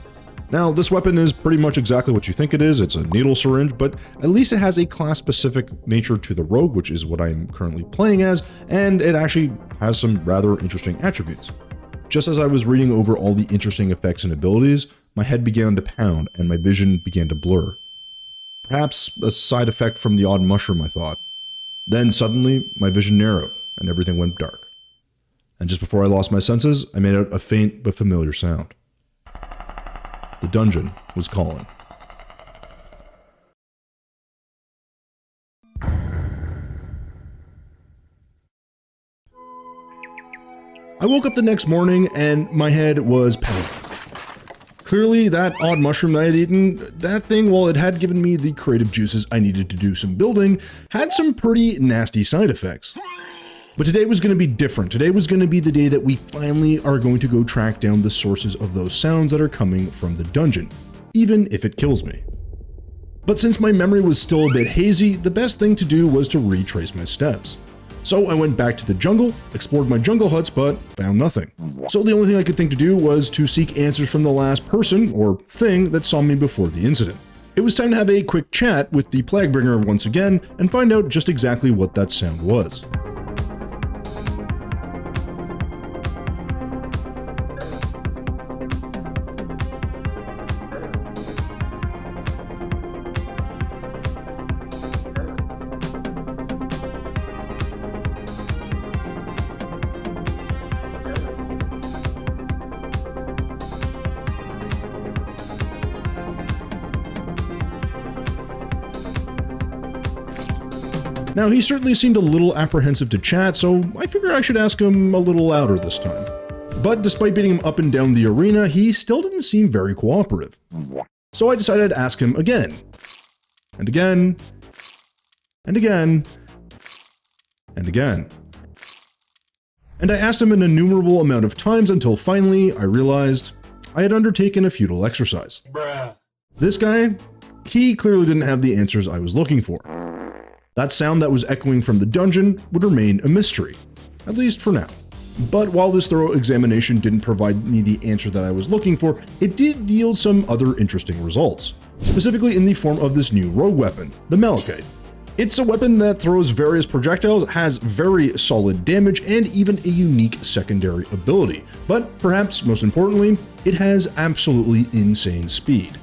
Now, this weapon is pretty much exactly what you think it is. It's a needle syringe, but at least it has a class-specific nature to the rogue, which is what I'm currently playing as, and it actually has some rather interesting attributes. Just as I was reading over all the interesting effects and abilities, my head began to pound and my vision began to blur. Perhaps a side effect from the odd mushroom, I thought. Then suddenly, my vision narrowed, and everything went dark. And just before I lost my senses, I made out a faint but familiar sound. The dungeon was calling. I woke up the next morning, and my head was pounding. Clearly, that odd mushroom that I had eaten, that thing, while it had given me the creative juices I needed to do some building, had some pretty nasty side effects. But today was going to be different. Today was going to be the day that we finally are going to go track down the sources of those sounds that are coming from the dungeon, even if it kills me. But since my memory was still a bit hazy, the best thing to do was to retrace my steps. So I went back to the jungle, explored my jungle huts, but found nothing. So the only thing I could think to do was to seek answers from the last person, or thing, that saw me before the incident. It was time to have a quick chat with the Plaguebringer once again, and find out just exactly what that sound was. Now, he certainly seemed a little apprehensive to chat, so I figured I should ask him a little louder this time. But despite beating him up and down the arena, he still didn't seem very cooperative. So I decided to ask him again, and again, and again, and again. And I asked him an innumerable amount of times until finally I realized I had undertaken a futile exercise. This guy, he clearly didn't have the answers I was looking for. That sound that was echoing from the dungeon would remain a mystery, at least for now. But while this thorough examination didn't provide me the answer that I was looking for, it did yield some other interesting results, specifically in the form of this new rogue weapon, the Malachite. It's a weapon that throws various projectiles, has very solid damage, and even a unique secondary ability. But perhaps most importantly, it has absolutely insane speed.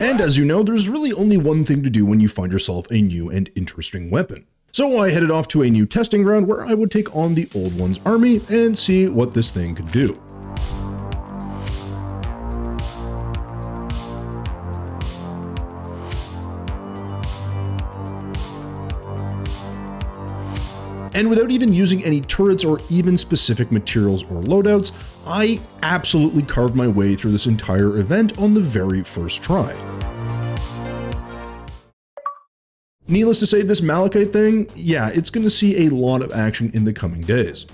And as you know, there's really only one thing to do when you find yourself a new and interesting weapon. So I headed off to a new testing ground where I would take on the old one's army and see what this thing could do. And without even using any turrets or even specific materials or loadouts, I absolutely carved my way through this entire event on the very first try. Needless to say, this Malachite thing, yeah, it's going to see a lot of action in the coming days.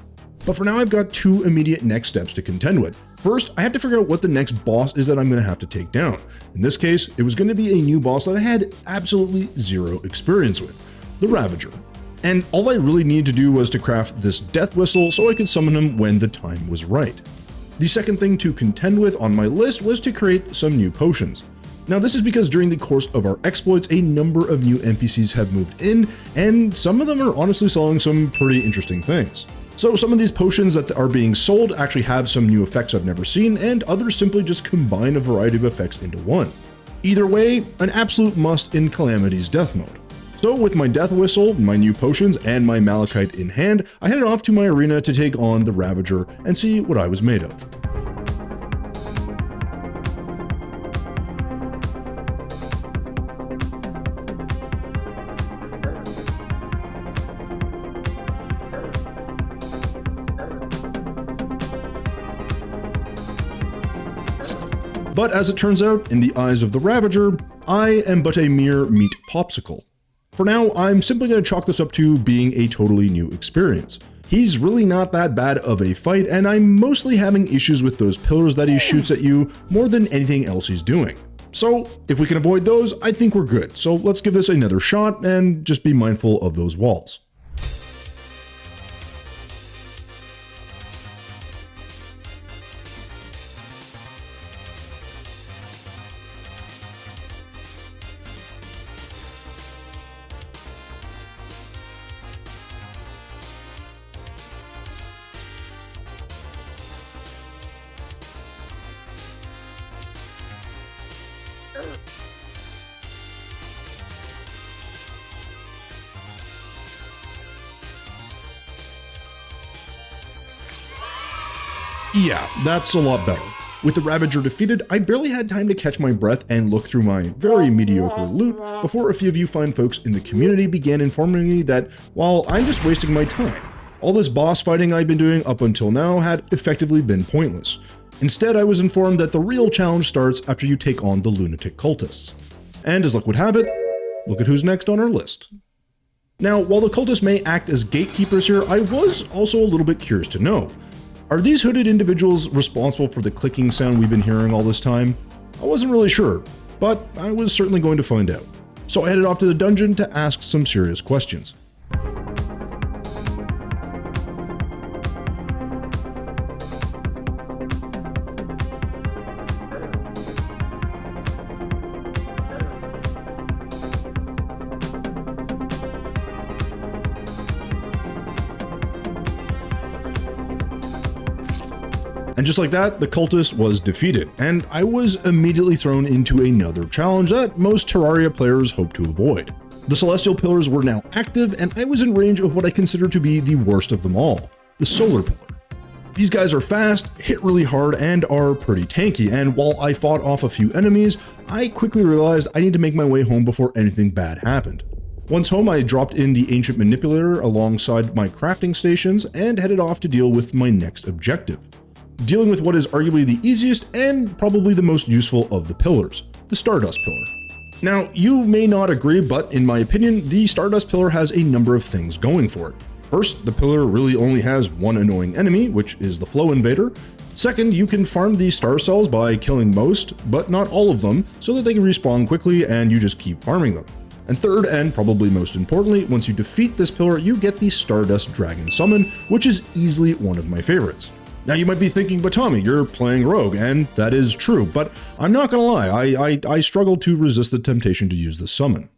But for now, I've got two immediate next steps to contend with. First, I have to figure out what the next boss is that I'm going to have to take down. In this case, it was going to be a new boss that I had absolutely zero experience with, the Ravager. And all I really needed to do was to craft this death whistle so I could summon him when the time was right. The second thing to contend with on my list was to create some new potions. Now this is because during the course of our exploits, a number of new NPCs have moved in, and some of them are honestly selling some pretty interesting things. So some of these potions that are being sold actually have some new effects I've never seen, and others simply just combine a variety of effects into one. Either way, an absolute must in Calamity's death mode. So with my death whistle, my new potions, and my Malachite in hand, I headed off to my arena to take on the Ravager and see what I was made of. But as it turns out, in the eyes of the Ravager, I am but a mere meat popsicle. For now, I'm simply going to chalk this up to being a totally new experience. He's really not that bad of a fight, and I'm mostly having issues with those pillars that he shoots at you more than anything else he's doing. So if we can avoid those, I think we're good. So let's give this another shot and just be mindful of those walls. Yeah, that's a lot better. With the Ravager defeated, I barely had time to catch my breath and look through my very mediocre loot before a few of you fine folks in the community began informing me that, while I'm just wasting my time, all this boss fighting I've been doing up until now had effectively been pointless. Instead, I was informed that the real challenge starts after you take on the Lunatic Cultists. And as luck would have it, look at who's next on our list. Now, while the cultists may act as gatekeepers here, I was also a little bit curious to know, are these hooded individuals responsible for the clicking sound we've been hearing all this time? I wasn't really sure, but I was certainly going to find out. So I headed off to the dungeon to ask some serious questions. And just like that, the cultist was defeated, and I was immediately thrown into another challenge that most Terraria players hope to avoid. The Celestial Pillars were now active, and I was in range of what I consider to be the worst of them all, the Solar Pillar. These guys are fast, hit really hard, and are pretty tanky, and while I fought off a few enemies, I quickly realized I need to make my way home before anything bad happened. Once home, I dropped in the Ancient Manipulator alongside my crafting stations and headed off to deal with my next objective. Dealing with what is arguably the easiest and probably the most useful of the pillars, the Stardust Pillar. Now, you may not agree, but in my opinion, the Stardust Pillar has a number of things going for it. First, the pillar really only has one annoying enemy, which is the Flow Invader. Second, you can farm these star cells by killing most, but not all of them, so that they can respawn quickly and you just keep farming them. And third, and probably most importantly, once you defeat this pillar, you get the Stardust Dragon Summon, which is easily one of my favorites. Now you might be thinking, but Tommy, you're playing Rogue, and that is true, but I'm not gonna lie, I struggled to resist the temptation to use this summon.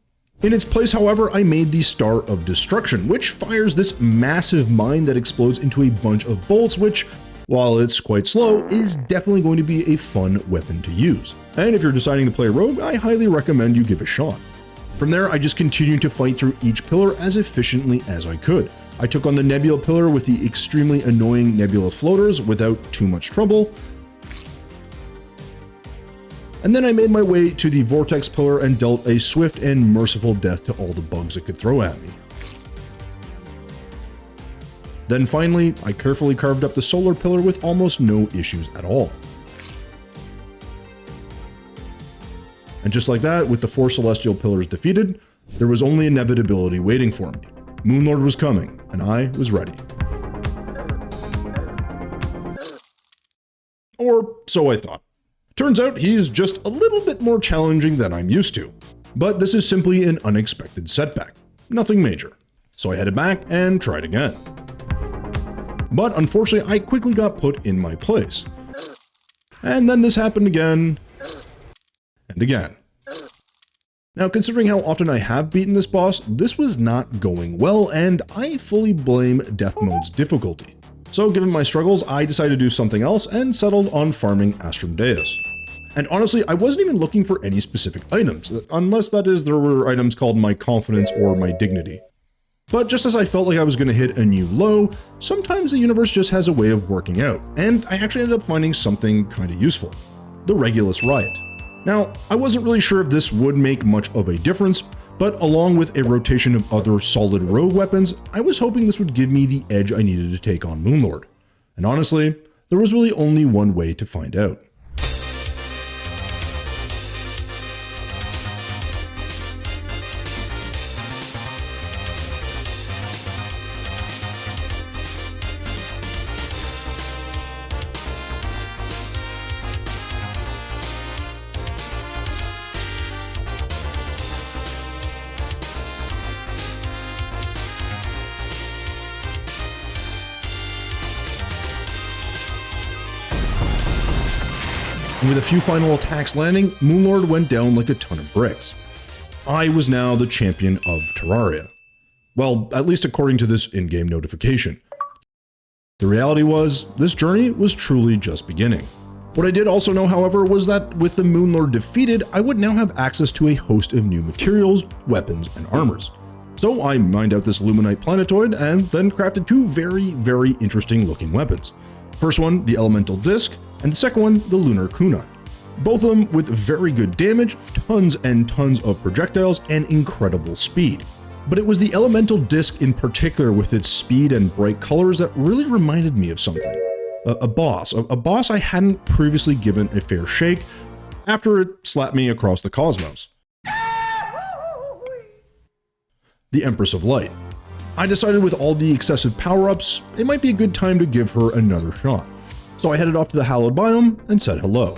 In its place, however, I made the Star of Destruction, which fires this massive mine that explodes into a bunch of bolts, which, while it's quite slow, is definitely going to be a fun weapon to use. And if you're deciding to play Rogue, I highly recommend you give a shot. From there, I just continued to fight through each pillar as efficiently as I could. I took on the Nebula Pillar with the extremely annoying Nebula Floaters without too much trouble. And then I made my way to the Vortex Pillar and dealt a swift and merciful death to all the bugs it could throw at me. Then finally, I carefully carved up the Solar Pillar with almost no issues at all. And just like that, with the 4 Celestial Pillars defeated, there was only inevitability waiting for me. Moonlord was coming, and I was ready. Or so I thought. Turns out he's just a little bit more challenging than I'm used to. But this is simply an unexpected setback. Nothing major. So I headed back and tried again. But unfortunately, I quickly got put in my place. And then this happened again, and again. Now, considering how often I have beaten this boss, this was not going well, and I fully blame Death Mode's difficulty. So given my struggles, I decided to do something else and settled on farming Astrum Deus. And honestly, I wasn't even looking for any specific items, unless that is there were items called my confidence or my dignity. But just as I felt like I was going to hit a new low, sometimes the universe just has a way of working out, and I actually ended up finding something kind of useful. The Regulus Riot. Now, I wasn't really sure if this would make much of a difference, but along with a rotation of other solid rogue weapons, I was hoping this would give me the edge I needed to take on Moonlord. And honestly, there was really only one way to find out. And with a few final attacks landing, Moonlord went down like a ton of bricks. I was now the champion of Terraria. Well, at least according to this in-game notification. The reality was, this journey was truly just beginning. What I did also know, however, was that with the Moonlord defeated, I would now have access to a host of new materials, weapons, and armors. So I mined out this Luminite planetoid and then crafted 2 very interesting looking weapons. First one, the Elemental Disc, and the second one, the Lunar Kunai. Both of them with very good damage, tons and tons of projectiles, and incredible speed. But it was the Elemental Disc in particular with its speed and bright colors that really reminded me of something. A boss I hadn't previously given a fair shake after it slapped me across the cosmos. The Empress of Light. I decided with all the excessive power-ups, it might be a good time to give her another shot. So I headed off to the Hallowed Biome and said hello.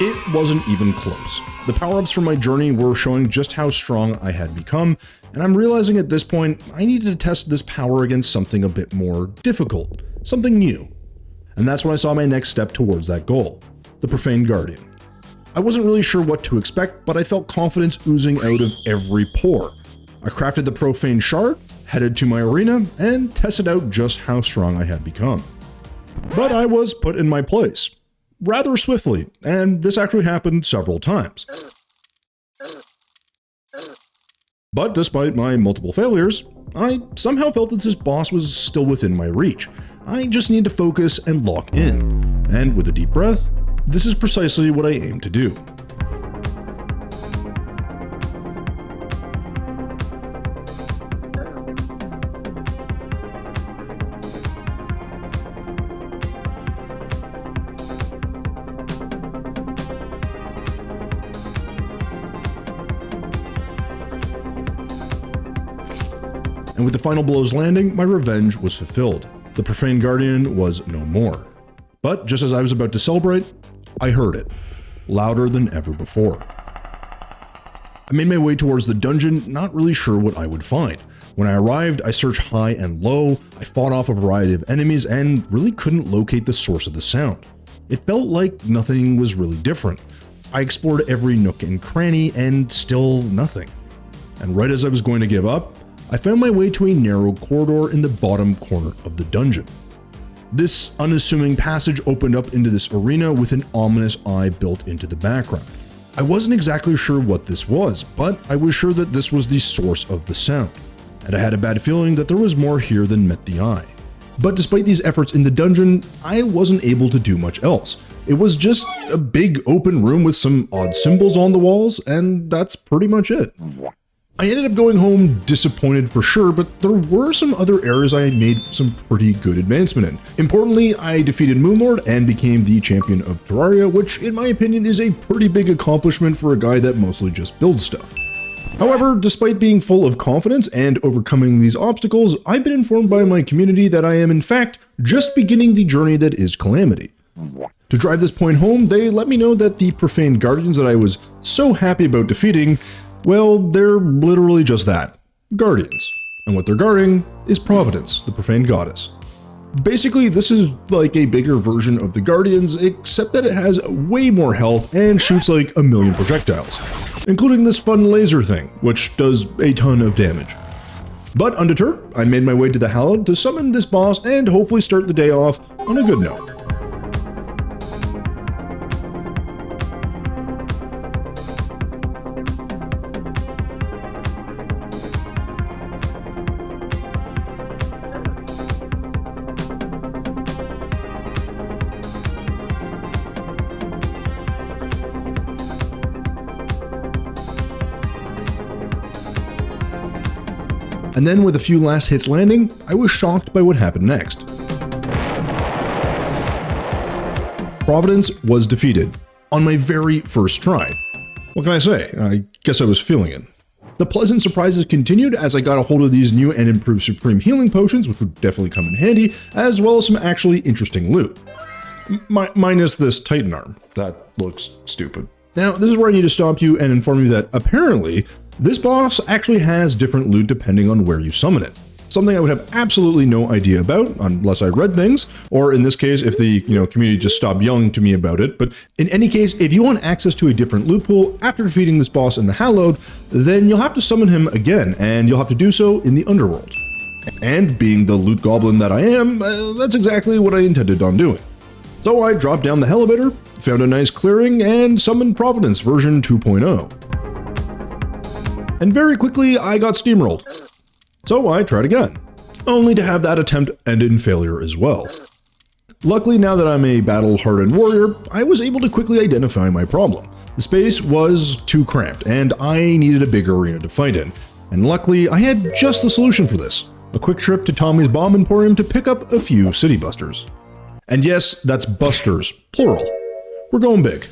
It wasn't even close. The power-ups from my journey were showing just how strong I had become, and I'm realizing at this point I needed to test this power against something a bit more difficult, something new. And that's when I saw my next step towards that goal, the Profane Guardian. I wasn't really sure what to expect, but I felt confidence oozing out of every pore. I crafted the Profane Shard, headed to my arena, and tested out just how strong I had become. But I was put in my place, rather swiftly, and this actually happened several times. But despite my multiple failures, I somehow felt that this boss was still within my reach. I just need to focus and lock in. And with a deep breath, this is precisely what I aim to do. And with the final blows landing, my revenge was fulfilled. The Profane Guardian was no more. But just as I was about to celebrate, I heard it, louder than ever before. I made my way towards the dungeon, not really sure what I would find. When I arrived, I searched high and low, I fought off a variety of enemies, and really couldn't locate the source of the sound. It felt like nothing was really different. I explored every nook and cranny, and still nothing. And right as I was going to give up, I found my way to a narrow corridor in the bottom corner of the dungeon. This unassuming passage opened up into this arena with an ominous eye built into the background. I wasn't exactly sure what this was, but I was sure that this was the source of the sound, and I had a bad feeling that there was more here than met the eye. But despite these efforts in the dungeon, I wasn't able to do much else. It was just a big open room with some odd symbols on the walls, and that's pretty much it. I ended up going home disappointed for sure, but there were some other areas I made some pretty good advancement in. Importantly, I defeated Moonlord and became the champion of Terraria, which in my opinion is a pretty big accomplishment for a guy that mostly just builds stuff. However, despite being full of confidence and overcoming these obstacles, I've been informed by my community that I am in fact just beginning the journey that is Calamity. To drive this point home, they let me know that the Profane Guardians that I was so happy about defeating, well, they're literally just that, Guardians. And what they're guarding is Providence, the Profane Goddess. Basically, this is like a bigger version of the Guardians, except that it has way more health and shoots like 1,000,000 projectiles, including this fun laser thing, which does a ton of damage. But undeterred, I made my way to the Hallowed to summon this boss and hopefully start the day off on a good note. And then with a few last hits landing, I was shocked by what happened next. Providence was defeated on my very first try. What can I say? I guess I was feeling it. The pleasant surprises continued as I got a hold of these new and improved Supreme Healing Potions, which would definitely come in handy, as well as some actually interesting loot. Minus this Titan arm. That looks stupid. Now, this is where I need to stop you and inform you that apparently, this boss actually has different loot depending on where you summon it. Something I would have absolutely no idea about unless I read things, or in this case, if the community just stopped yelling to me about it. But in any case, if you want access to a different loot pool after defeating this boss in the Hallowed, then you'll have to summon him again, and you'll have to do so in the Underworld. And being the loot goblin that I am, that's exactly what I intended on doing. So I dropped down the elevator, found a nice clearing, and summoned Providence version 2.0. And very quickly, I got steamrolled. So I tried again, only to have that attempt end in failure as well. Luckily, now that I'm a battle-hardened warrior, I was able to quickly identify my problem. The space was too cramped, and I needed a bigger arena to fight in. And luckily, I had just the solution for this. A quick trip to Tommy's Bomb Emporium to pick up a few City Busters. And yes, that's busters, plural. We're going big.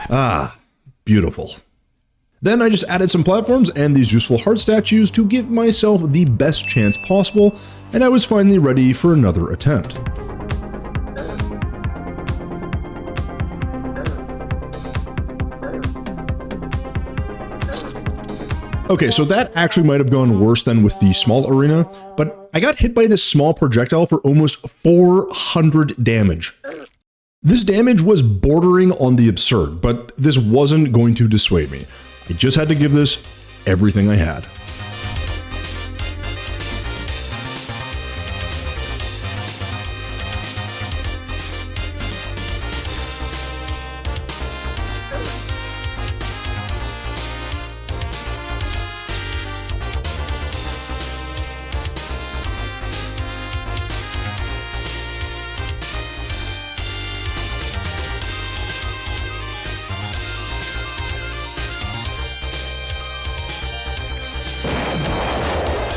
Ah, beautiful. Then I just added some platforms and these useful heart statues to give myself the best chance possible, and I was finally ready for another attempt. Okay, so that actually might have gone worse than with the small arena, but I got hit by this small projectile for almost 400 damage. This damage was bordering on the absurd, but this wasn't going to dissuade me. I just had to give this everything I had.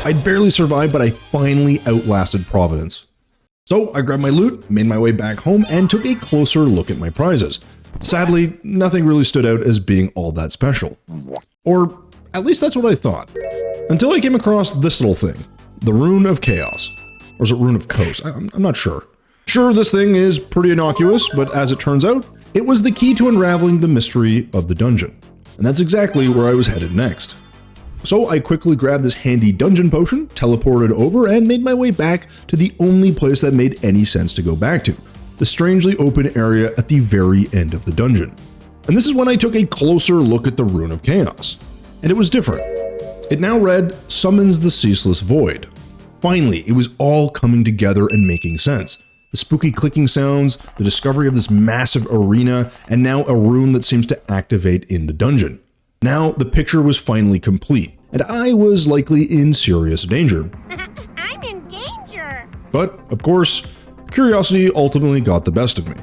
I'd barely survived, but I finally outlasted Providence. So I grabbed my loot, made my way back home, and took a closer look at my prizes. Sadly, nothing really stood out as being all that special. Or at least that's what I thought. Until I came across this little thing, the Rune of Chaos. Or is it Rune of Kos? I'm not sure. Sure, this thing is pretty innocuous, but as it turns out, it was the key to unraveling the mystery of the dungeon. And that's exactly where I was headed next. So I quickly grabbed this handy dungeon potion, teleported over, and made my way back to the only place that made any sense to go back to, the strangely open area at the very end of the dungeon. And this is when I took a closer look at the Rune of Chaos. And it was different. It now read, "Summons the Ceaseless Void." Finally, it was all coming together and making sense. The spooky clicking sounds, the discovery of this massive arena, and now a rune that seems to activate in the dungeon. Now, the picture was finally complete, and I was likely in serious danger. I'm in danger! But, of course, curiosity ultimately got the best of me.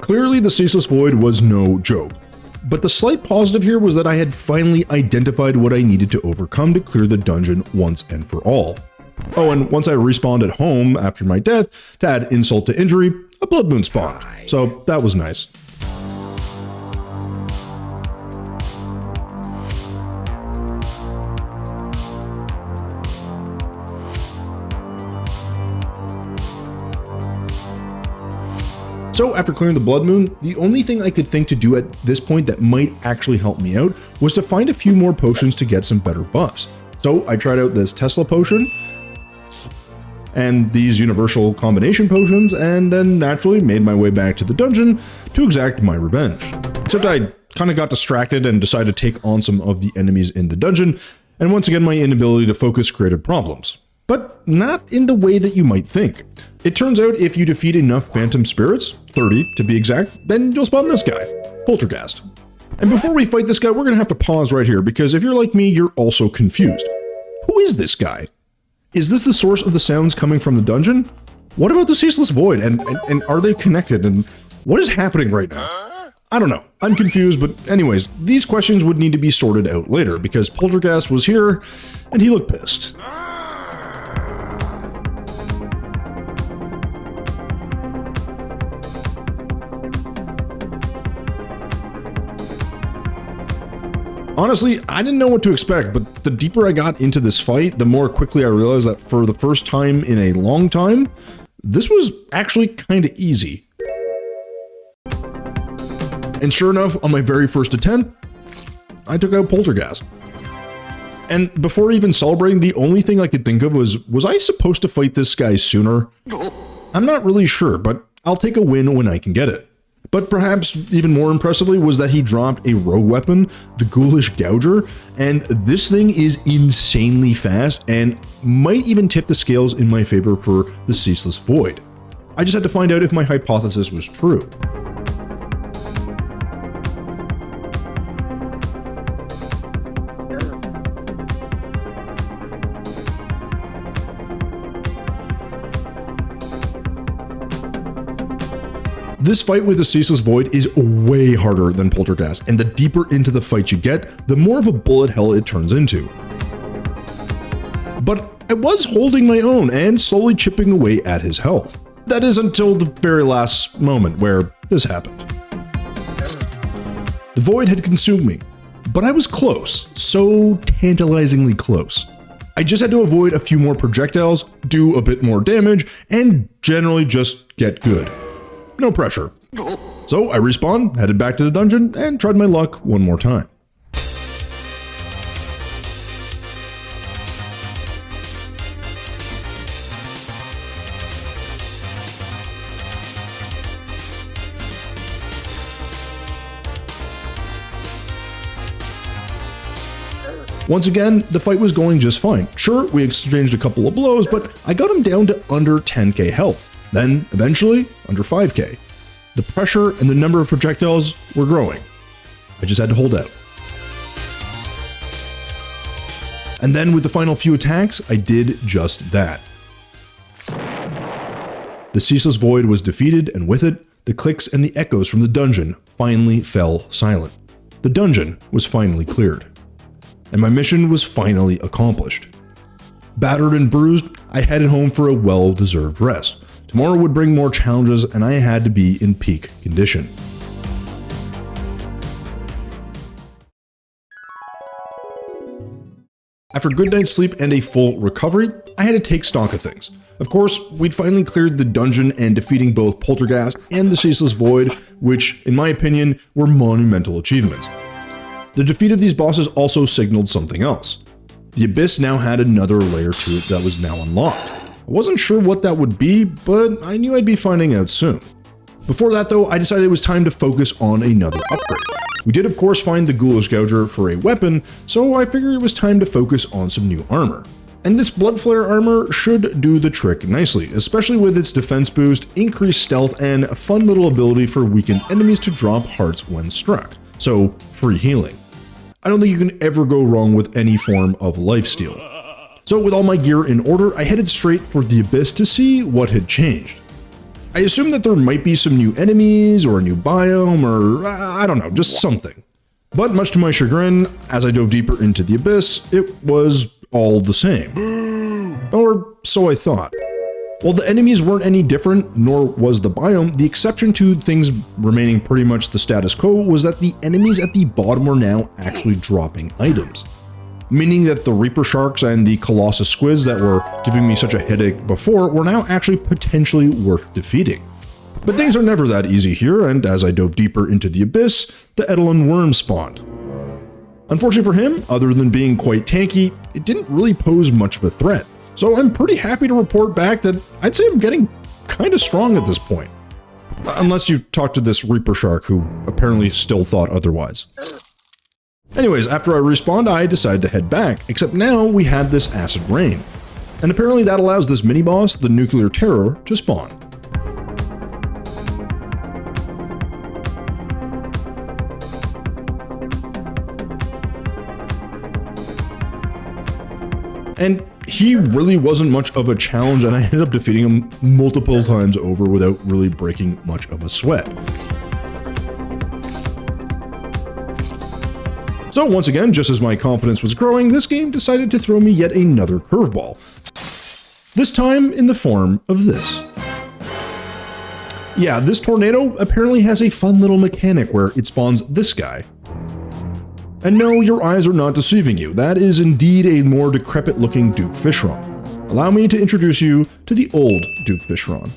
Clearly, the Ceaseless Void was no joke. But the slight positive here was that I had finally identified what I needed to overcome to clear the dungeon once and for all. Oh, and once I respawned at home after my death, to add insult to injury, a blood moon spawned. So that was nice. So after clearing the Blood Moon, the only thing I could think to do at this point that might actually help me out was to find a few more potions to get some better buffs. So I tried out this Tesla potion and these universal combination potions, and then naturally made my way back to the dungeon to exact my revenge. Except I kind of got distracted and decided to take on some of the enemies in the dungeon, and once again my inability to focus created problems. But not in the way that you might think. It turns out if you defeat enough phantom spirits, 30 to be exact, then you'll spawn this guy, Poltergeist. And before we fight this guy, we're gonna have to pause right here, because if you're like me, you're also confused. Who is this guy? Is this the source of the sounds coming from the dungeon? What about the Ceaseless Void, and are they connected, and what is happening right now? I don't know, I'm confused, but anyways, these questions would need to be sorted out later, because Poltergeist was here, and he looked pissed. Honestly, I didn't know what to expect, but the deeper I got into this fight, the more quickly I realized that for the first time in a long time, this was actually kinda easy. And sure enough, on my very first attempt, I took out Poltergeist. And before even celebrating, the only thing I could think of was I supposed to fight this guy sooner? I'm not really sure, but I'll take a win when I can get it. But perhaps even more impressively was that he dropped a rogue weapon, the Ghoulish Gouger, and this thing is insanely fast and might even tip the scales in my favor for the Ceaseless Void. I just had to find out if my hypothesis was true. This fight with the Ceaseless Void is way harder than Poltergeist, and the deeper into the fight you get, the more of a bullet hell it turns into. But I was holding my own and slowly chipping away at his health. That is until the very last moment where this happened. The Void had consumed me, but I was close, so tantalizingly close. I just had to avoid a few more projectiles, do a bit more damage, and generally just get good. No pressure. So I respawned, headed back to the dungeon, and tried my luck one more time. Once again, the fight was going just fine. Sure, we exchanged a couple of blows, but I got him down to under 10k health. Then, eventually, under 5k. The pressure and the number of projectiles were growing. I just had to hold out. And then with the final few attacks, I did just that. The Ceaseless Void was defeated, and with it, the clicks and the echoes from the dungeon finally fell silent. The dungeon was finally cleared. And my mission was finally accomplished. Battered and bruised, I headed home for a well-deserved rest. Tomorrow would bring more challenges, and I had to be in peak condition. After a good night's sleep and a full recovery, I had to take stock of things. Of course, we'd finally cleared the dungeon and defeating both Poltergeist and the Ceaseless Void, which, in my opinion, were monumental achievements. The defeat of these bosses also signaled something else. The Abyss now had another layer to it that was now unlocked. I wasn't sure what that would be, but I knew I'd be finding out soon. Before that though, I decided it was time to focus on another upgrade. We did of course find the Ghoulish Gouger for a weapon, so I figured it was time to focus on some new armor. And this Blood Flare armor should do the trick nicely, especially with its defense boost, increased stealth, and a fun little ability for weakened enemies to drop hearts when struck. So, free healing. I don't think you can ever go wrong with any form of lifesteal. So with all my gear in order, I headed straight for the Abyss to see what had changed. I assumed that there might be some new enemies or a new biome or I don't know, just something. But much to my chagrin, as I dove deeper into the Abyss, it was all the same. Or so I thought. While the enemies weren't any different, nor was the biome, the exception to things remaining pretty much the status quo was that the enemies at the bottom were now actually dropping items. Meaning that the Reaper Sharks and the Colossus Squids that were giving me such a headache before were now actually potentially worth defeating. But things are never that easy here, and as I dove deeper into the Abyss, the Edelin Worm spawned. Unfortunately for him, other than being quite tanky, it didn't really pose much of a threat. So I'm pretty happy to report back that I'd say I'm getting kinda strong at this point. Unless you talk to this Reaper Shark who apparently still thought otherwise. Anyways, after I respawned, I decided to head back, except now we had this Acid Rain. And apparently that allows this mini-boss, the Nuclear Terror, to spawn. And he really wasn't much of a challenge, and I ended up defeating him multiple times over without really breaking much of a sweat. So once again, just as my confidence was growing, this game decided to throw me yet another curveball. This time in the form of this. Yeah, this tornado apparently has a fun little mechanic where it spawns this guy. And no, your eyes are not deceiving you. That is indeed a more decrepit looking Duke Fishron. Allow me to introduce you to the old Duke Fishron.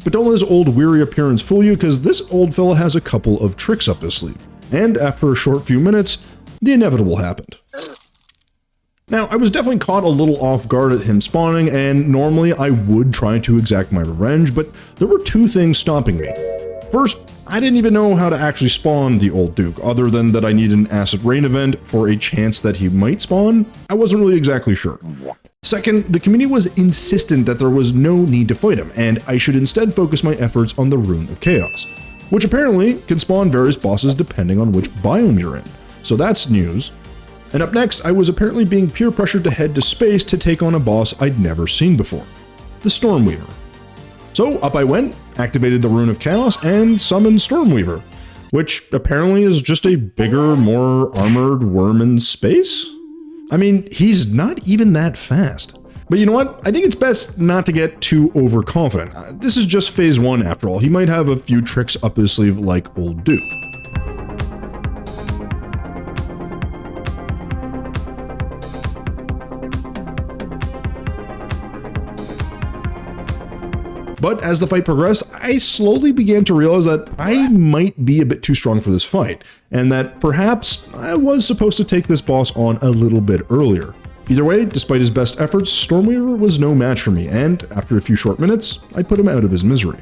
But don't let his old weary appearance fool you, because this old fella has a couple of tricks up his sleeve. And after a short few minutes, the inevitable happened. Now, I was definitely caught a little off guard at him spawning, and normally I would try to exact my revenge, but there were two things stopping me. First, I didn't even know how to actually spawn the old Duke, other than that I needed an Acid Rain event for a chance that he might spawn. I wasn't really exactly sure. Second, the community was insistent that there was no need to fight him, and I should instead focus my efforts on the Rune of Chaos, which apparently can spawn various bosses depending on which biome you're in. So that's news. And up next, I was apparently being peer pressured to head to space to take on a boss I'd never seen before, the Stormweaver. So up I went, activated the Rune of Chaos, and summoned Stormweaver, which apparently is just a bigger, more armored worm in space? I mean, he's not even that fast. But you know what? I think it's best not to get too overconfident. This is just phase 1 after all. He might have a few tricks up his sleeve like old Duke. But as the fight progressed, I slowly began to realize that I might be a bit too strong for this fight, and that perhaps I was supposed to take this boss on a little bit earlier. Either way, despite his best efforts, Stormweaver was no match for me, and after a few short minutes, I put him out of his misery.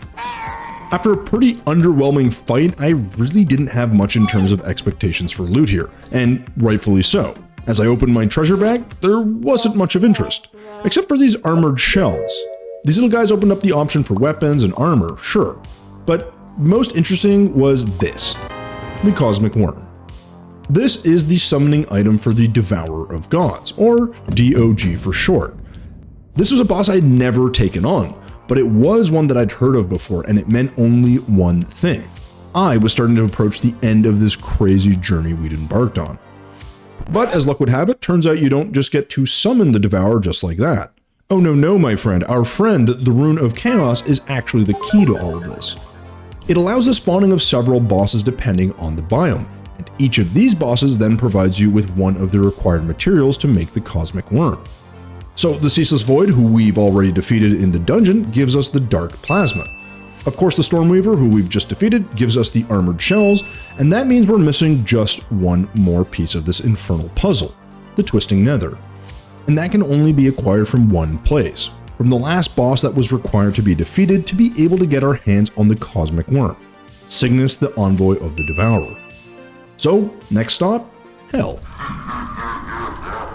After a pretty underwhelming fight, I really didn't have much in terms of expectations for loot here, and rightfully so. As I opened my treasure bag, there wasn't much of interest, except for these armored shells. These little guys opened up the option for weapons and armor, sure, but most interesting was this, the Cosmic Worm. This is the summoning item for the Devourer of Gods, or DOG for short. This was a boss I'd never taken on, but it was one that I'd heard of before, and it meant only one thing. I was starting to approach the end of this crazy journey we'd embarked on. But as luck would have it, turns out you don't just get to summon the Devourer just like that. Oh no, my friend. Our friend, the Rune of Chaos, is actually the key to all of this. It allows the spawning of several bosses depending on the biome, and each of these bosses then provides you with one of the required materials to make the Cosmic Worm. So the Ceaseless Void, who we've already defeated in the dungeon, gives us the Dark Plasma. Of course, the Stormweaver, who we've just defeated, gives us the Armored Shells, and that means we're missing just one more piece of this infernal puzzle, the Twisting Nether. And that can only be acquired from one place, from the last boss that was required to be defeated to be able to get our hands on the Cosmic Worm, Signus, the envoy of the Devourer. So, next stop, Hell,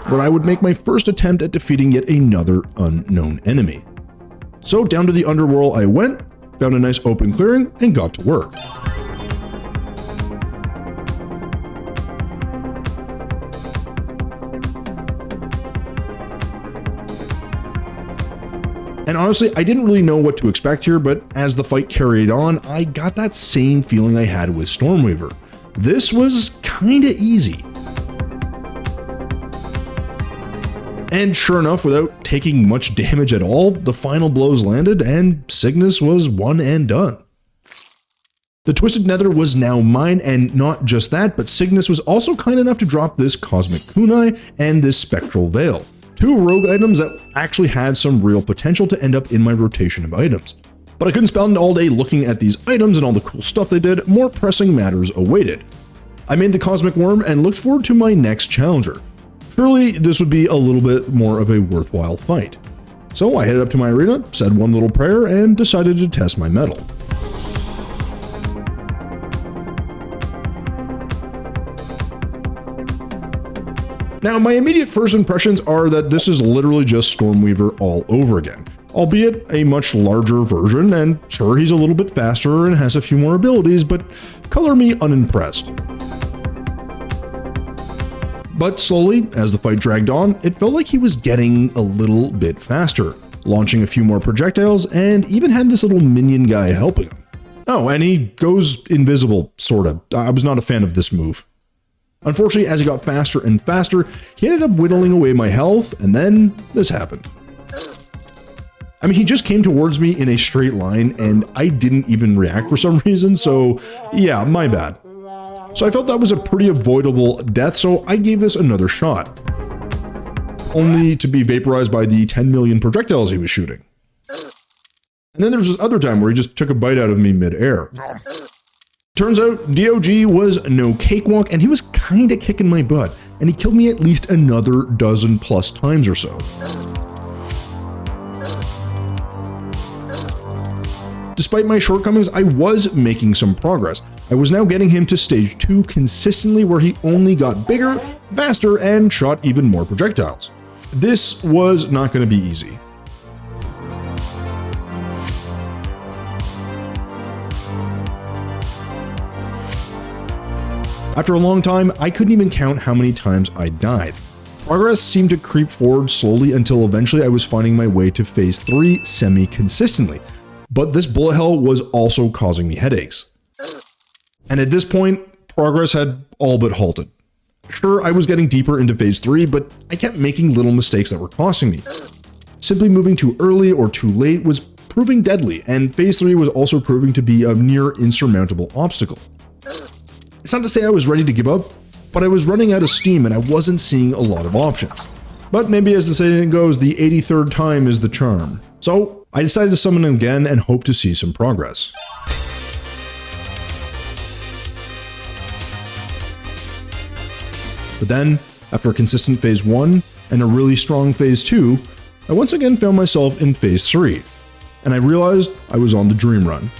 where I would make my first attempt at defeating yet another unknown enemy. So down to the underworld I went, found a nice open clearing, and got to work. And honestly, I didn't really know what to expect here, but as the fight carried on, I got that same feeling I had with Stormweaver. This was kinda easy. And sure enough, without taking much damage at all, the final blows landed and Signus was one and done. The Twisted Nether was now mine, and not just that, but Signus was also kind enough to drop this Cosmic Kunai and this Spectral Veil. Two rogue items that actually had some real potential to end up in my rotation of items. But I couldn't spend all day looking at these items and all the cool stuff they did. More pressing matters awaited. I made the Cosmic Worm and looked forward to my next challenger. Surely this would be a little bit more of a worthwhile fight. So I headed up to my arena, said one little prayer, and decided to test my mettle. Now, my immediate first impressions are that this is literally just Stormweaver all over again, albeit a much larger version, and sure, he's a little bit faster and has a few more abilities, but color me unimpressed. But slowly, as the fight dragged on, it felt like he was getting a little bit faster, launching a few more projectiles, and even had this little minion guy helping him. Oh, and he goes invisible, sorta. I was not a fan of this move. Unfortunately, as he got faster and faster, he ended up whittling away my health, and then this happened. I mean, he just came towards me in a straight line, and I didn't even react for some reason, so yeah, my bad. So I felt that was a pretty avoidable death, so I gave this another shot. Only to be vaporized by the 10 million projectiles he was shooting. And then there's this other time where he just took a bite out of me mid-air. Turns out DOG was no cakewalk, and he was kinda kicking my butt, and he killed me at least another dozen plus times or so. Despite my shortcomings, I was making some progress. I was now getting him to stage 2 consistently, where he only got bigger, faster, and shot even more projectiles. This was not going to be easy. After a long time, I couldn't even count how many times I died. Progress seemed to creep forward slowly until eventually I was finding my way to phase 3 semi-consistently. But this bullet hell was also causing me headaches. And at this point, progress had all but halted. Sure, I was getting deeper into phase 3, but I kept making little mistakes that were costing me. Simply moving too early or too late was proving deadly, and phase 3 was also proving to be a near insurmountable obstacle. It's not to say I was ready to give up, but I was running out of steam and I wasn't seeing a lot of options. But maybe as the saying goes, the 83rd time is the charm. So I decided to summon him again and hope to see some progress. But then, after a consistent phase 1 and a really strong phase 2, I once again found myself in phase 3, and I realized I was on the dream run.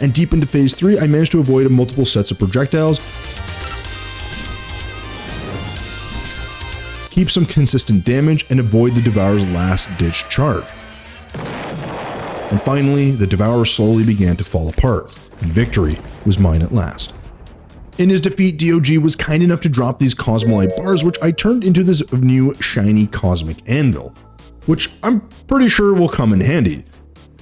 And deep into phase 3, I managed to avoid multiple sets of projectiles, keep some consistent damage, and avoid the Devourer's last-ditch charge. And finally, the Devourer slowly began to fall apart, and victory was mine at last. In his defeat, DOG was kind enough to drop these Cosmolite bars, which I turned into this new shiny Cosmic Anvil, which I'm pretty sure will come in handy.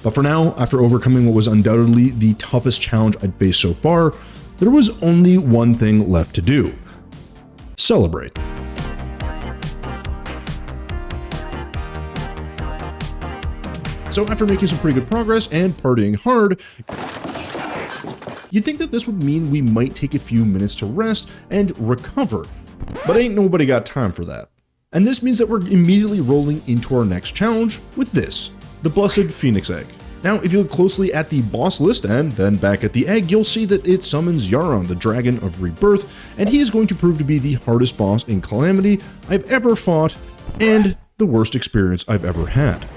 But for now, after overcoming what was undoubtedly the toughest challenge I'd faced so far, there was only one thing left to do: celebrate. So after making some pretty good progress and partying hard, you'd think that this would mean we might take a few minutes to rest and recover, but ain't nobody got time for that. And this means that we're immediately rolling into our next challenge with this, the Blessed Phoenix Egg. Now, if you look closely at the boss list and then back at the egg, you'll see that it summons Yharon, the Dragon of Rebirth, and he is going to prove to be the hardest boss in Calamity I've ever fought, and the worst experience I've ever had.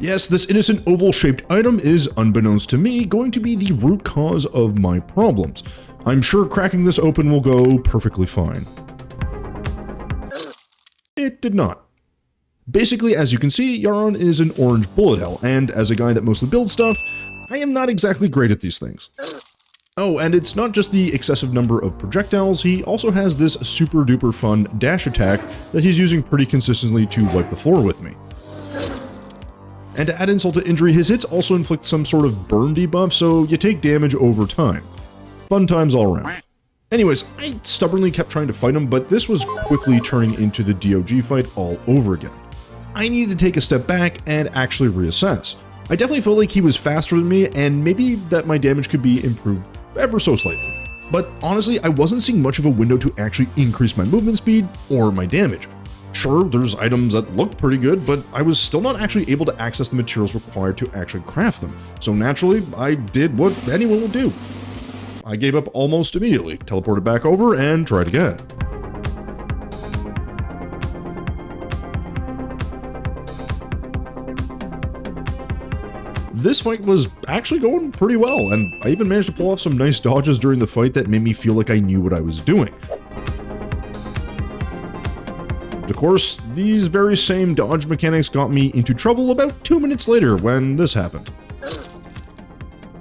Yes, this innocent oval-shaped item is, unbeknownst to me, going to be the root cause of my problems. I'm sure cracking this open will go perfectly fine. It did not. Basically, as you can see, Yharon is an orange bullet hell, and as a guy that mostly builds stuff, I am not exactly great at these things. Oh, and it's not just the excessive number of projectiles, he also has this super duper fun dash attack that he's using pretty consistently to wipe the floor with me. And to add insult to injury, his hits also inflict some sort of burn debuff, so you take damage over time. Fun times all around. Anyways, I stubbornly kept trying to fight him, but this was quickly turning into the DOG fight all over again. I needed to take a step back and actually reassess. I definitely felt like he was faster than me, and maybe that my damage could be improved ever so slightly. But honestly, I wasn't seeing much of a window to actually increase my movement speed or my damage. Sure, there's items that look pretty good, but I was still not actually able to access the materials required to actually craft them. So naturally, I did what anyone would do. I gave up almost immediately, teleported back over, and tried again. This fight was actually going pretty well, and I even managed to pull off some nice dodges during the fight that made me feel like I knew what I was doing. Of course, these very same dodge mechanics got me into trouble about 2 minutes later when this happened.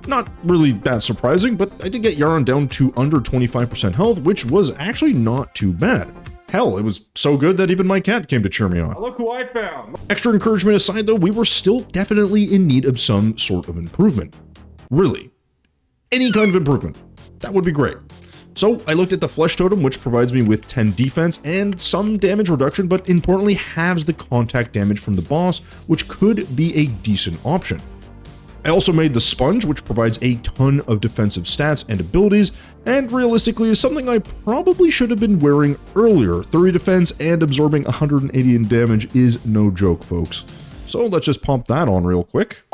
Not really that surprising, but I did get Yharon down to under 25% health, which was actually not too bad. Hell, it was so good that even my cat came to cheer me on. Look who I found! Extra encouragement aside though, we were still definitely in need of some sort of improvement. Really. Any kind of improvement. That would be great. So I looked at the Flesh Totem, which provides me with 10 defense and some damage reduction, but importantly halves the contact damage from the boss, which could be a decent option. I also made the Sponge, which provides a ton of defensive stats and abilities, and realistically is something I probably should have been wearing earlier. 30 defense and absorbing 180 in damage is no joke, folks. So let's just pop that on real quick.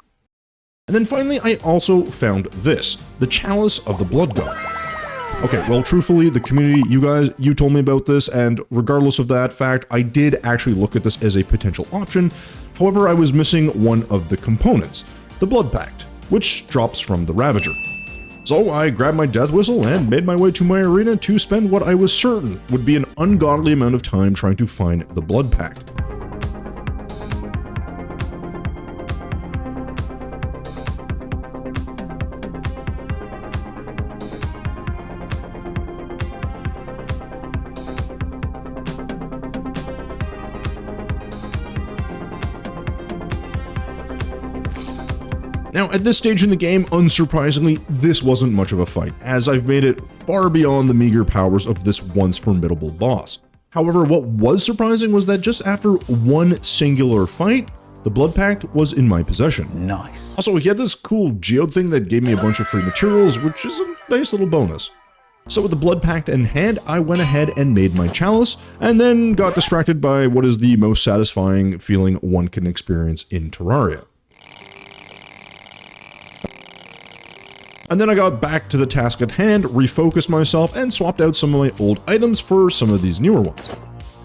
And then finally, I also found this, the Chalice of the Blood God. Okay, well, truthfully, the community, you told me about this, and regardless of that fact, I did actually look at this as a potential option. However, I was missing one of the components, the Blood Pact, which drops from the Ravager. So I grabbed my death whistle and made my way to my arena to spend what I was certain would be an ungodly amount of time trying to find the Blood Pact. Now, at this stage in the game, unsurprisingly, this wasn't much of a fight, as I've made it far beyond the meager powers of this once formidable boss. However, what was surprising was that just after one singular fight, the Blood Pact was in my possession. Nice. Also, he had this cool geode thing that gave me a bunch of free materials, which is a nice little bonus. So with the Blood Pact in hand, I went ahead and made my chalice, and then got distracted by what is the most satisfying feeling one can experience in Terraria. And then I got back to the task at hand, refocused myself, and swapped out some of my old items for some of these newer ones.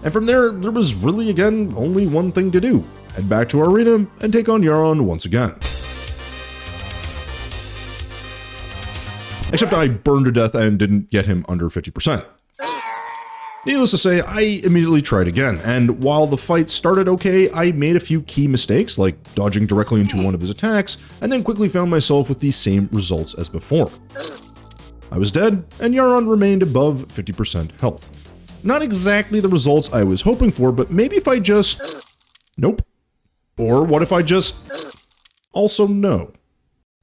And from there was really, again, only one thing to do. Head back to our arena and take on Yharon once again. Except I burned to death and didn't get him under 50%. Needless to say, I immediately tried again, and while the fight started okay, I made a few key mistakes, like dodging directly into one of his attacks, and then quickly found myself with the same results as before. I was dead, and Yharon remained above 50% health. Not exactly the results I was hoping for, but maybe if I just... Nope. Or what if I just... Also no.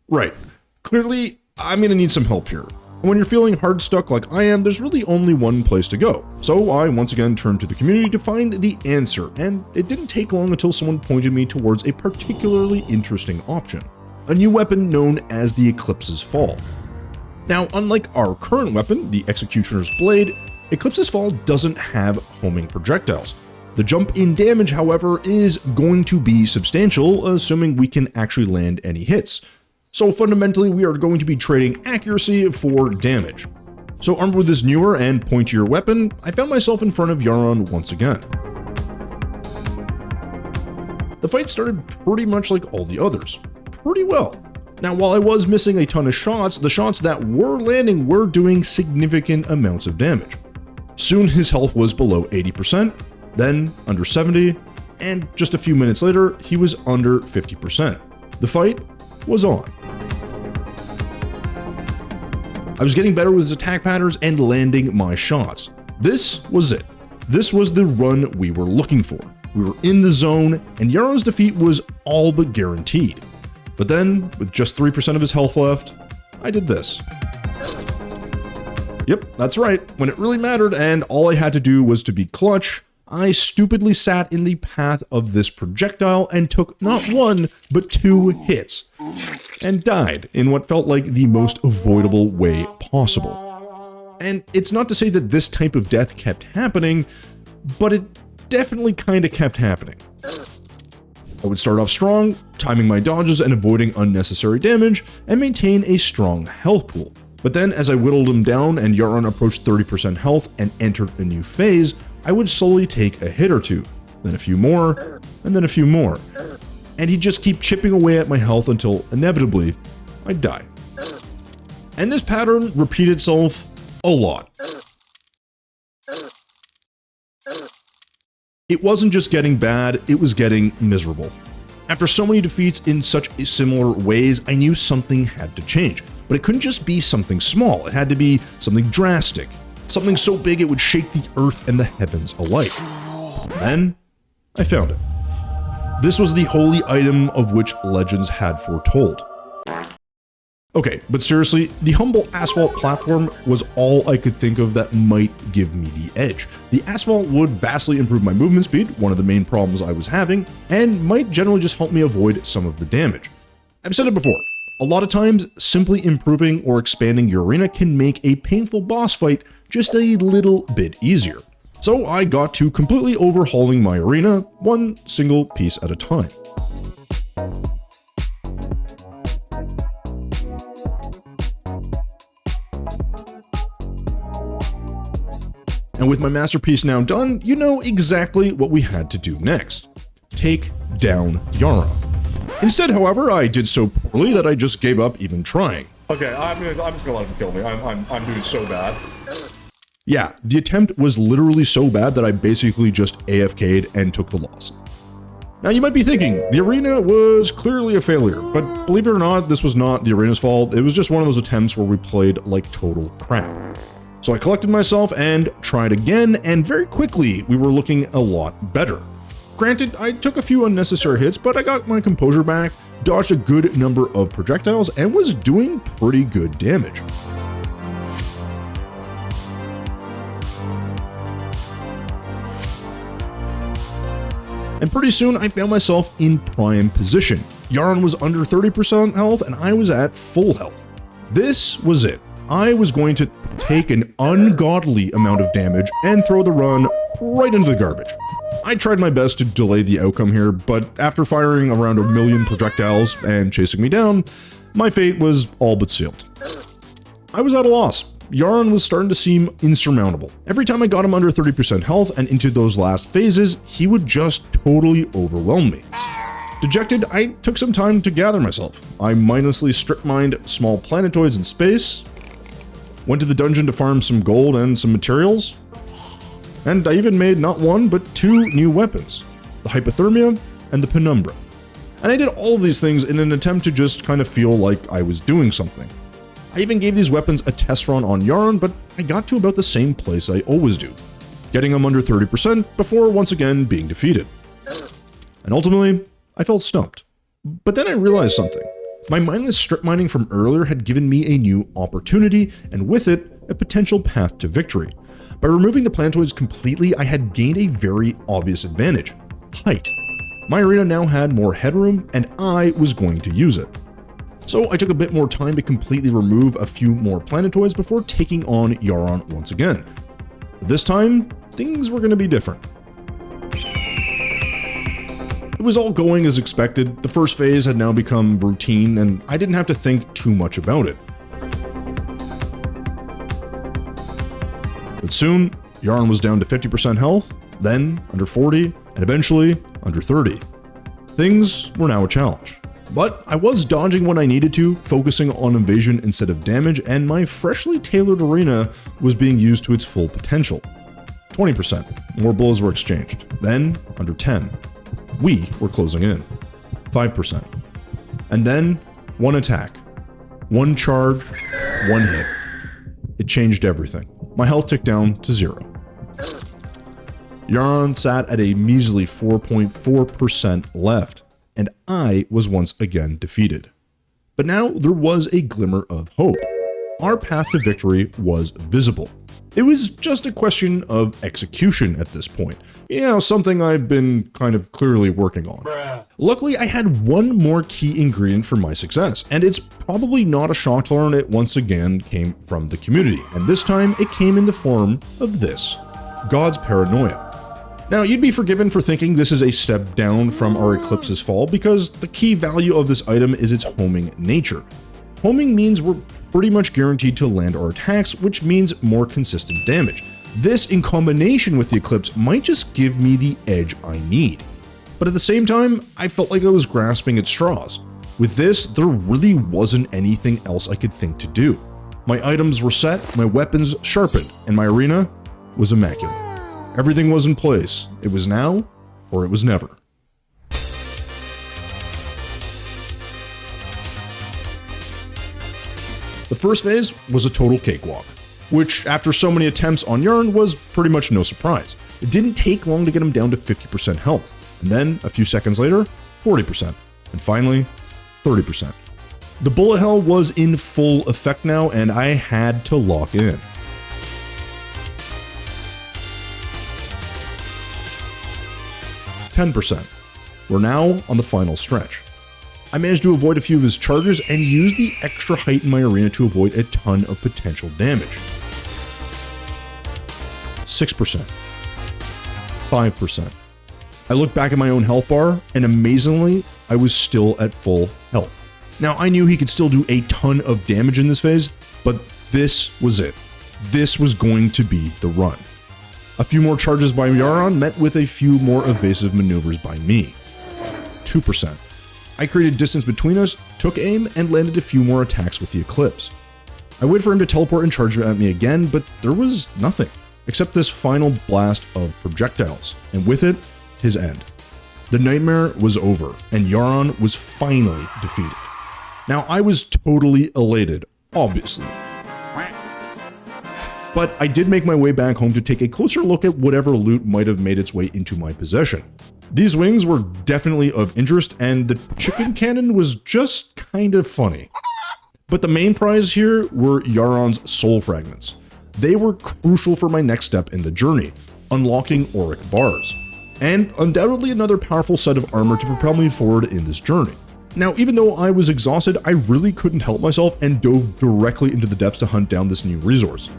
Right. Clearly, I'm gonna need some help here. When you're feeling hard stuck like I am, there's really only one place to go. So I once again turned to the community to find the answer, and it didn't take long until someone pointed me towards a particularly interesting option. A new weapon known as the Eclipse's Fall. Now, unlike our current weapon, the Executioner's Blade, Eclipse's Fall doesn't have homing projectiles. The jump in damage, however, is going to be substantial, assuming we can actually land any hits. So fundamentally, we are going to be trading accuracy for damage. So armed with this newer and pointier weapon, I found myself in front of Yharon once again. The fight started pretty much like all the others. Pretty well. Now, while I was missing a ton of shots, the shots that were landing were doing significant amounts of damage. Soon his health was below 80%, then under 70, and just a few minutes later, he was under 50%. The fight was on. I was getting better with his attack patterns and landing my shots. This was it. This was the run we were looking for. We were in the zone, and Yharon's defeat was all but guaranteed. But then, with just 3% of his health left, I did this. Yep, that's right. When it really mattered and all I had to do was to be clutch, I stupidly sat in the path of this projectile and took not one, but 2 hits, and died in what felt like the most avoidable way possible. And it's not to say that this type of death kept happening, but it definitely kinda kept happening. I would start off strong, timing my dodges and avoiding unnecessary damage, and maintain a strong health pool. But then as I whittled him down and Yharon approached 30% health and entered a new phase, I would slowly take a hit or two, then a few more, and then a few more. And he'd just keep chipping away at my health until, inevitably, I'd die. And this pattern repeated itself a lot. It wasn't just getting bad, it was getting miserable. After so many defeats in such similar ways, I knew something had to change. But it couldn't just be something small, it had to be something drastic. Something so big it would shake the earth and the heavens alike. And then, I found it. This was the holy item of which legends had foretold. Okay, but seriously, the humble asphalt platform was all I could think of that might give me the edge. The asphalt would vastly improve my movement speed, one of the main problems I was having, and might generally just help me avoid some of the damage. I've said it before. A lot of times, simply improving or expanding your arena can make a painful boss fight just a little bit easier. So I got to completely overhauling my arena, one single piece at a time. And with my masterpiece now done, you know exactly what we had to do next. Take down Yharon. Instead, however, I did so poorly that I just gave up even trying. Okay, I'm just gonna let him kill me. I'm doing so bad. Yeah, the attempt was literally so bad that I basically just AFK'd and took the loss. Now you might be thinking, the arena was clearly a failure, but believe it or not, this was not the arena's fault. It was just one of those attempts where we played like total crap. So I collected myself and tried again, and very quickly we were looking a lot better. Granted, I took a few unnecessary hits, but I got my composure back, dodged a good number of projectiles, and was doing pretty good damage. And pretty soon I found myself in prime position. Yharon was under 30% health and I was at full health. This was it. I was going to take an ungodly amount of damage and throw the run right into the garbage. I tried my best to delay the outcome here, but after firing around 1 million projectiles and chasing me down, my fate was all but sealed. I was at a loss. Yharon was starting to seem insurmountable. Every time I got him under 30% health and into those last phases, he would just totally overwhelm me. Dejected, I took some time to gather myself. I mindlessly strip mined small planetoids in space, went to the dungeon to farm some gold and some materials, and I even made not one but 2 new weapons, the Hypothermia and the Penumbra. And I did all of these things in an attempt to just kind of feel like I was doing something. I even gave these weapons a test run on Yharon, but I got to about the same place I always do, getting him under 30% before once again being defeated. And ultimately, I felt stumped. But then I realized something. My mindless strip mining from earlier had given me a new opportunity, and with it, a potential path to victory. By removing the planetoids completely, I had gained a very obvious advantage: height. My arena now had more headroom, and I was going to use it. So I took a bit more time to completely remove a few more planetoids before taking on Yharon once again. But this time, things were going to be different. It was all going as expected. The first phase had now become routine, and I didn't have to think too much about it. But soon, Yharon was down to 50% health, then under 40, and eventually under 30. Things were now a challenge. But I was dodging when I needed to, focusing on evasion instead of damage, and my freshly tailored arena was being used to its full potential. 20%, more blows were exchanged, then under 10. We were closing in. 5%. And then, one attack. One charge, one hit. It changed everything. My health ticked down to 0. Yharon sat at a measly 4.4% left, and I was once again defeated. But now there was a glimmer of hope. Our path to victory was visible. It was just a question of execution at this point. You know, something I've been kind of clearly working on. Luckily, I had one more key ingredient for my success, and it's probably not a shock to learn it once again came from the community, and this time it came in the form of this: God's Paranoia. Now, you'd be forgiven for thinking this is a step down from our Eclipse's fall, because the key value of this item is its homing nature. Homing means we're pretty much guaranteed to land our attacks, which means more consistent damage. This, in combination with the Eclipse, might just give me the edge I need. But at the same time, I felt like I was grasping at straws. With this, there really wasn't anything else I could think to do. My items were set, my weapons sharpened, and my arena was immaculate. Everything was in place. It was now, or it was never. The first phase was a total cakewalk, which after so many attempts on Yharon was pretty much no surprise. It didn't take long to get him down to 50% health, and then a few seconds later, 40%, and finally, 30%. The bullet hell was in full effect now, and I had to lock in. We're now on the final stretch. I managed to avoid a few of his charges and used the extra height in my arena to avoid a ton of potential damage. 6%. 5%. I looked back at my own health bar, and amazingly, I was still at full health. Now, I knew he could still do a ton of damage in this phase, but this was it. This was going to be the run. A few more charges by Yharon met with a few more evasive maneuvers by me. 2%. I created distance between us, took aim, and landed a few more attacks with the Eclipse. I waited for him to teleport and charge at me again, but there was nothing, except this final blast of projectiles, and with it, his end. The nightmare was over, and Yharon was finally defeated. Now, I was totally elated, obviously. But I did make my way back home to take a closer look at whatever loot might have made its way into my possession. These wings were definitely of interest, and the chicken cannon was just kind of funny. But the main prize here were Yharon's soul fragments. They were crucial for my next step in the journey, unlocking auric bars, and undoubtedly another powerful set of armor to propel me forward in this journey. Now, even though I was exhausted, I really couldn't help myself and dove directly into the depths to hunt down this new resource.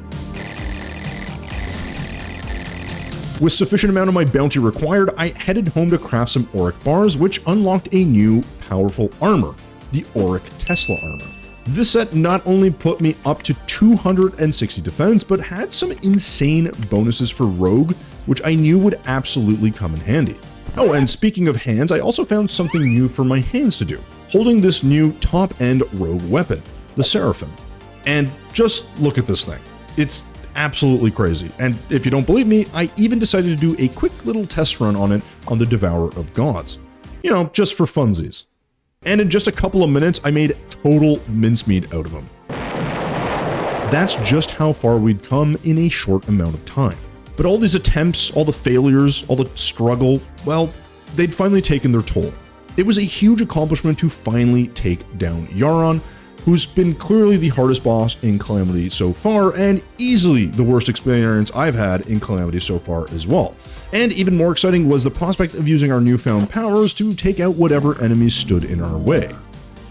With sufficient amount of my bounty required, I headed home to craft some auric bars, which unlocked a new, powerful armor, the Auric Tesla armor. This set not only put me up to 260 defense, but had some insane bonuses for Rogue, which I knew would absolutely come in handy. Oh, and speaking of hands, I also found something new for my hands to do, holding this new top-end Rogue weapon, the Seraphim. And just look at this thing. It's absolutely crazy, and if you don't believe me, I even decided to do a quick little test run on it on the Devourer of Gods. You know, just for funsies. And in just a couple of minutes, I made total mincemeat out of him. That's just how far we'd come in a short amount of time. But all these attempts, all the failures, all the struggle, well, they'd finally taken their toll. It was a huge accomplishment to finally take down Yharon, who's been clearly the hardest boss in Calamity so far, and easily the worst experience I've had in Calamity so far as well. And even more exciting was the prospect of using our newfound powers to take out whatever enemies stood in our way.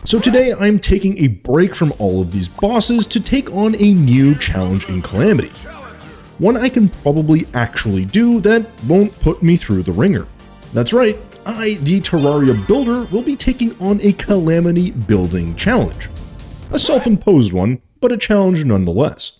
So today I'm taking a break from all of these bosses to take on a new challenge in Calamity. One I can probably actually do that won't put me through the ringer. That's right, I, the Terraria Builder, will be taking on a Calamity building challenge. A self-imposed one, but a challenge nonetheless.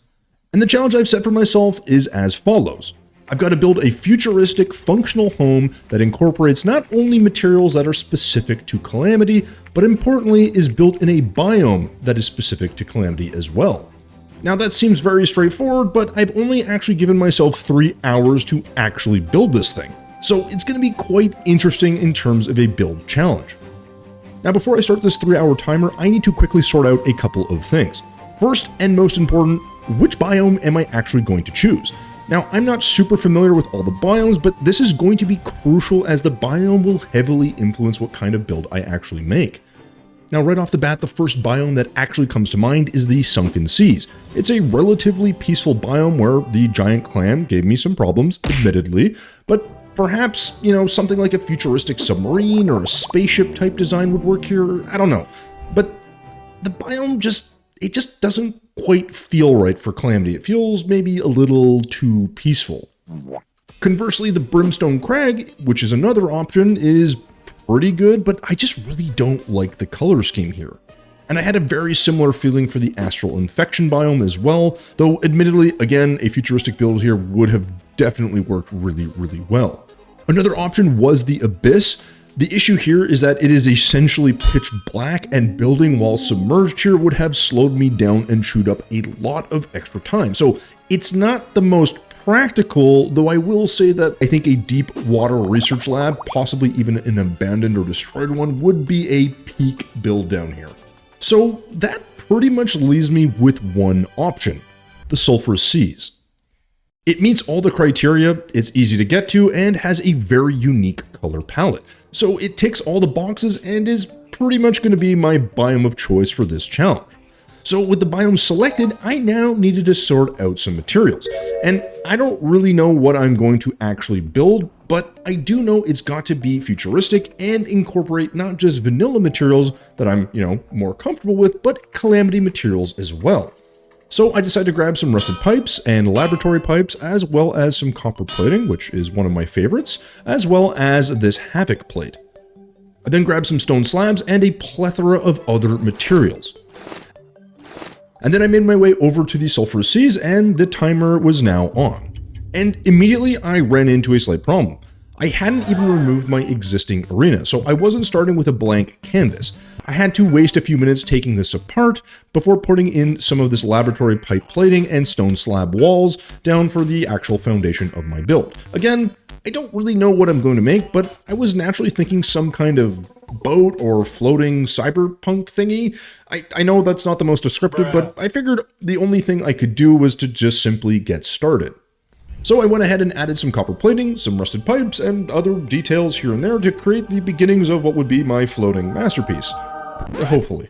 And the challenge I've set for myself is as follows. I've got to build a futuristic, functional home that incorporates not only materials that are specific to Calamity, but importantly is built in a biome that is specific to Calamity as well. Now that seems very straightforward, but I've only actually given myself 3 hours to actually build this thing. So it's going to be quite interesting in terms of a build challenge. Now before I start this 3-hour timer, I need to quickly sort out a couple of things. First and most important, which biome am I actually going to choose? Now I'm not super familiar with all the biomes, but this is going to be crucial as the biome will heavily influence what kind of build I actually make. Now right off the bat, the first biome that actually comes to mind is the Sunken Seas. It's a relatively peaceful biome where the giant clam gave me some problems, admittedly, but perhaps, you know, something like a futuristic submarine or a spaceship type design would work here, I don't know. But the biome just doesn't quite feel right for Calamity. It feels maybe a little too peaceful. Conversely, the Brimstone Crag, which is another option, is pretty good, but I just really don't like the color scheme here. And I had a very similar feeling for the Astral Infection biome as well, though admittedly, again, a futuristic build here would have definitely worked really, really well. Another option was the Abyss. The issue here is that it is essentially pitch black, and building while submerged here would have slowed me down and chewed up a lot of extra time. So it's not the most practical, though I will say that I think a deep water research lab, possibly even an abandoned or destroyed one, would be a peak build down here. So that pretty much leaves me with one option, the Sulphurous Seas. It meets all the criteria, it's easy to get to, and has a very unique color palette. So it ticks all the boxes and is pretty much going to be my biome of choice for this challenge. So with the biome selected, I now needed to sort out some materials. And I don't really know what I'm going to actually build, but I do know it's got to be futuristic and incorporate not just vanilla materials that I'm, more comfortable with, but Calamity materials as well. So I decided to grab some rusted pipes and laboratory pipes, as well as some copper plating, which is one of my favorites, as well as this Havoc plate. I then grabbed some stone slabs and a plethora of other materials. And then I made my way over to the Sulphurous Seas, and the timer was now on. And immediately I ran into a slight problem. I hadn't even removed my existing arena, so I wasn't starting with a blank canvas. I had to waste a few minutes taking this apart before putting in some of this laboratory pipe plating and stone slab walls down for the actual foundation of my build. Again, I don't really know what I'm going to make, but I was naturally thinking some kind of boat or floating cyberpunk thingy. I know that's not the most descriptive, but I figured the only thing I could do was to just simply get started. So I went ahead and added some copper plating, some rusted pipes, and other details here and there to create the beginnings of what would be my floating masterpiece. Hopefully.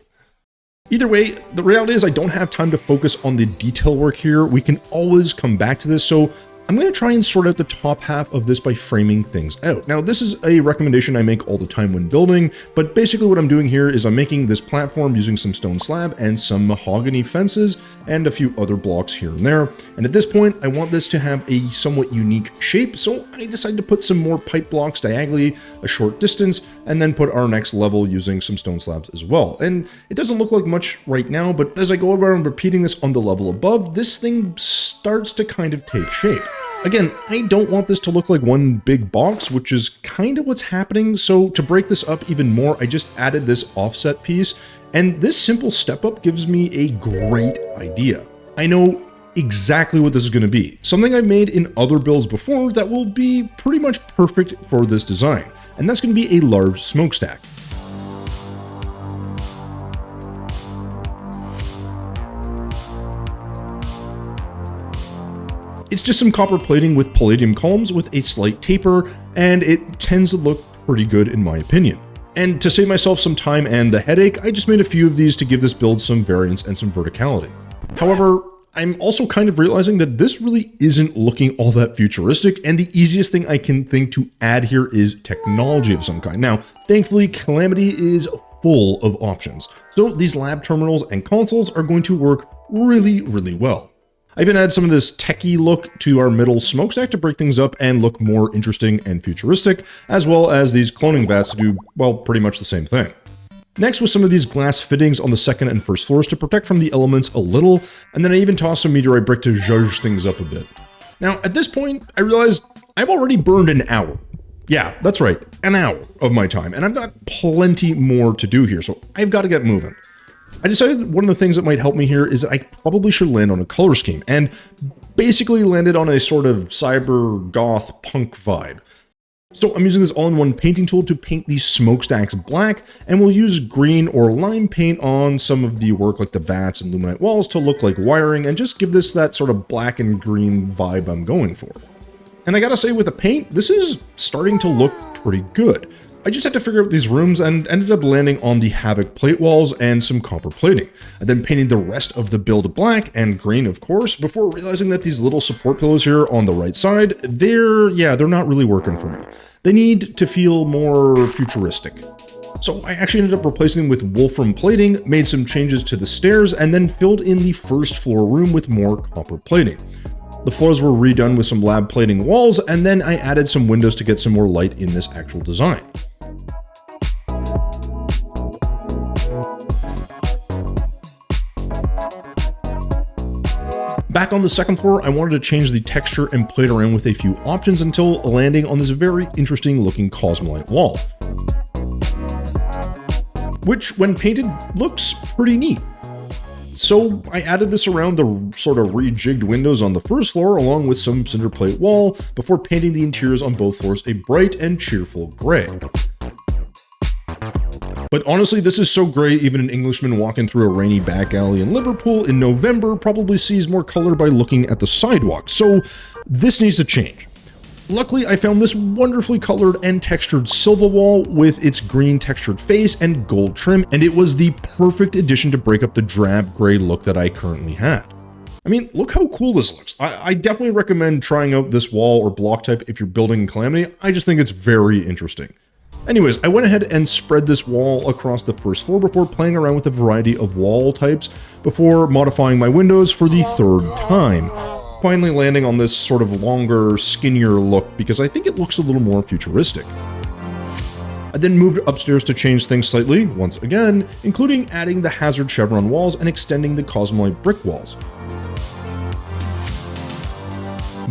Either way, the reality is I don't have time to focus on the detail work here. We can always come back to this, so I'm going to try and sort out the top half of this by framing things out. Now, this is a recommendation I make all the time when building, but basically what I'm doing here is I'm making this platform using some stone slab and some mahogany fences and a few other blocks here and there. And at this point, I want this to have a somewhat unique shape, so I decided to put some more pipe blocks diagonally a short distance and then put our next level using some stone slabs as well. And it doesn't look like much right now, but as I go around repeating this on the level above, this thing starts to kind of take shape. Again, I don't want this to look like one big box, which is kind of what's happening, so to break this up even more, I just added this offset piece, and this simple step up gives me a great idea. I know exactly what this is going to be, something I've made in other builds before that will be pretty much perfect for this design, and that's going to be a large smokestack. It's just some copper plating with palladium columns with a slight taper, and it tends to look pretty good in my opinion. And to save myself some time and the headache, I just made a few of these to give this build some variance and some verticality. However, I'm also kind of realizing that this really isn't looking all that futuristic, and the easiest thing I can think to add here is technology of some kind. Now, thankfully, Calamity is full of options, so these lab terminals and consoles are going to work really, really well. I even add some of this techie look to our middle smokestack to break things up and look more interesting and futuristic, as well as these cloning vats to do, well, pretty much the same thing. Next was some of these glass fittings on the second and first floors to protect from the elements a little, and then I even tossed some meteorite brick to zhuzh things up a bit. Now, at this point, I realized I've already burned an hour. Yeah, that's right, an hour of my time, and I've got plenty more to do here, so I've got to get moving. I decided that one of the things that might help me here is that I probably should land on a color scheme, and basically landed on a sort of cyber goth punk vibe. So I'm using this all-in-one painting tool to paint these smokestacks black, and we'll use green or lime paint on some of the work like the vats and luminite walls to look like wiring and just give this that sort of black and green vibe I'm going for. And I gotta say, with the paint, this is starting to look pretty good. I just had to figure out these rooms and ended up landing on the Havoc plate walls and some copper plating, and then painting the rest of the build black and green, of course, before realizing that these little support pillows here on the right side, they're not really working for me. They need to feel more futuristic. So I actually ended up replacing them with wolfram plating, made some changes to the stairs, and then filled in the first floor room with more copper plating. The floors were redone with some lab plating walls, and then I added some windows to get some more light in this actual design. Back on the second floor, I wanted to change the texture and played around with a few options until landing on this very interesting looking cosmolite wall, which when painted looks pretty neat. So I added this around the sort of rejigged windows on the first floor along with some cinder plate wall before painting the interiors on both floors a bright and cheerful gray. But honestly, this is so gray, even an Englishman walking through a rainy back alley in Liverpool in November probably sees more color by looking at the sidewalk, so this needs to change. Luckily, I found this wonderfully colored and textured silver wall with its green textured face and gold trim, and it was the perfect addition to break up the drab gray look that I currently had. I mean, look how cool this looks. I definitely recommend trying out this wall or block type if you're building in Calamity. I just think it's very interesting. Anyways, I went ahead and spread this wall across the first floor before playing around with a variety of wall types before modifying my windows for the third time, finally landing on this sort of longer, skinnier look because I think it looks a little more futuristic. I then moved upstairs to change things slightly, once again, including adding the hazard chevron walls and extending the cosmolite brick walls.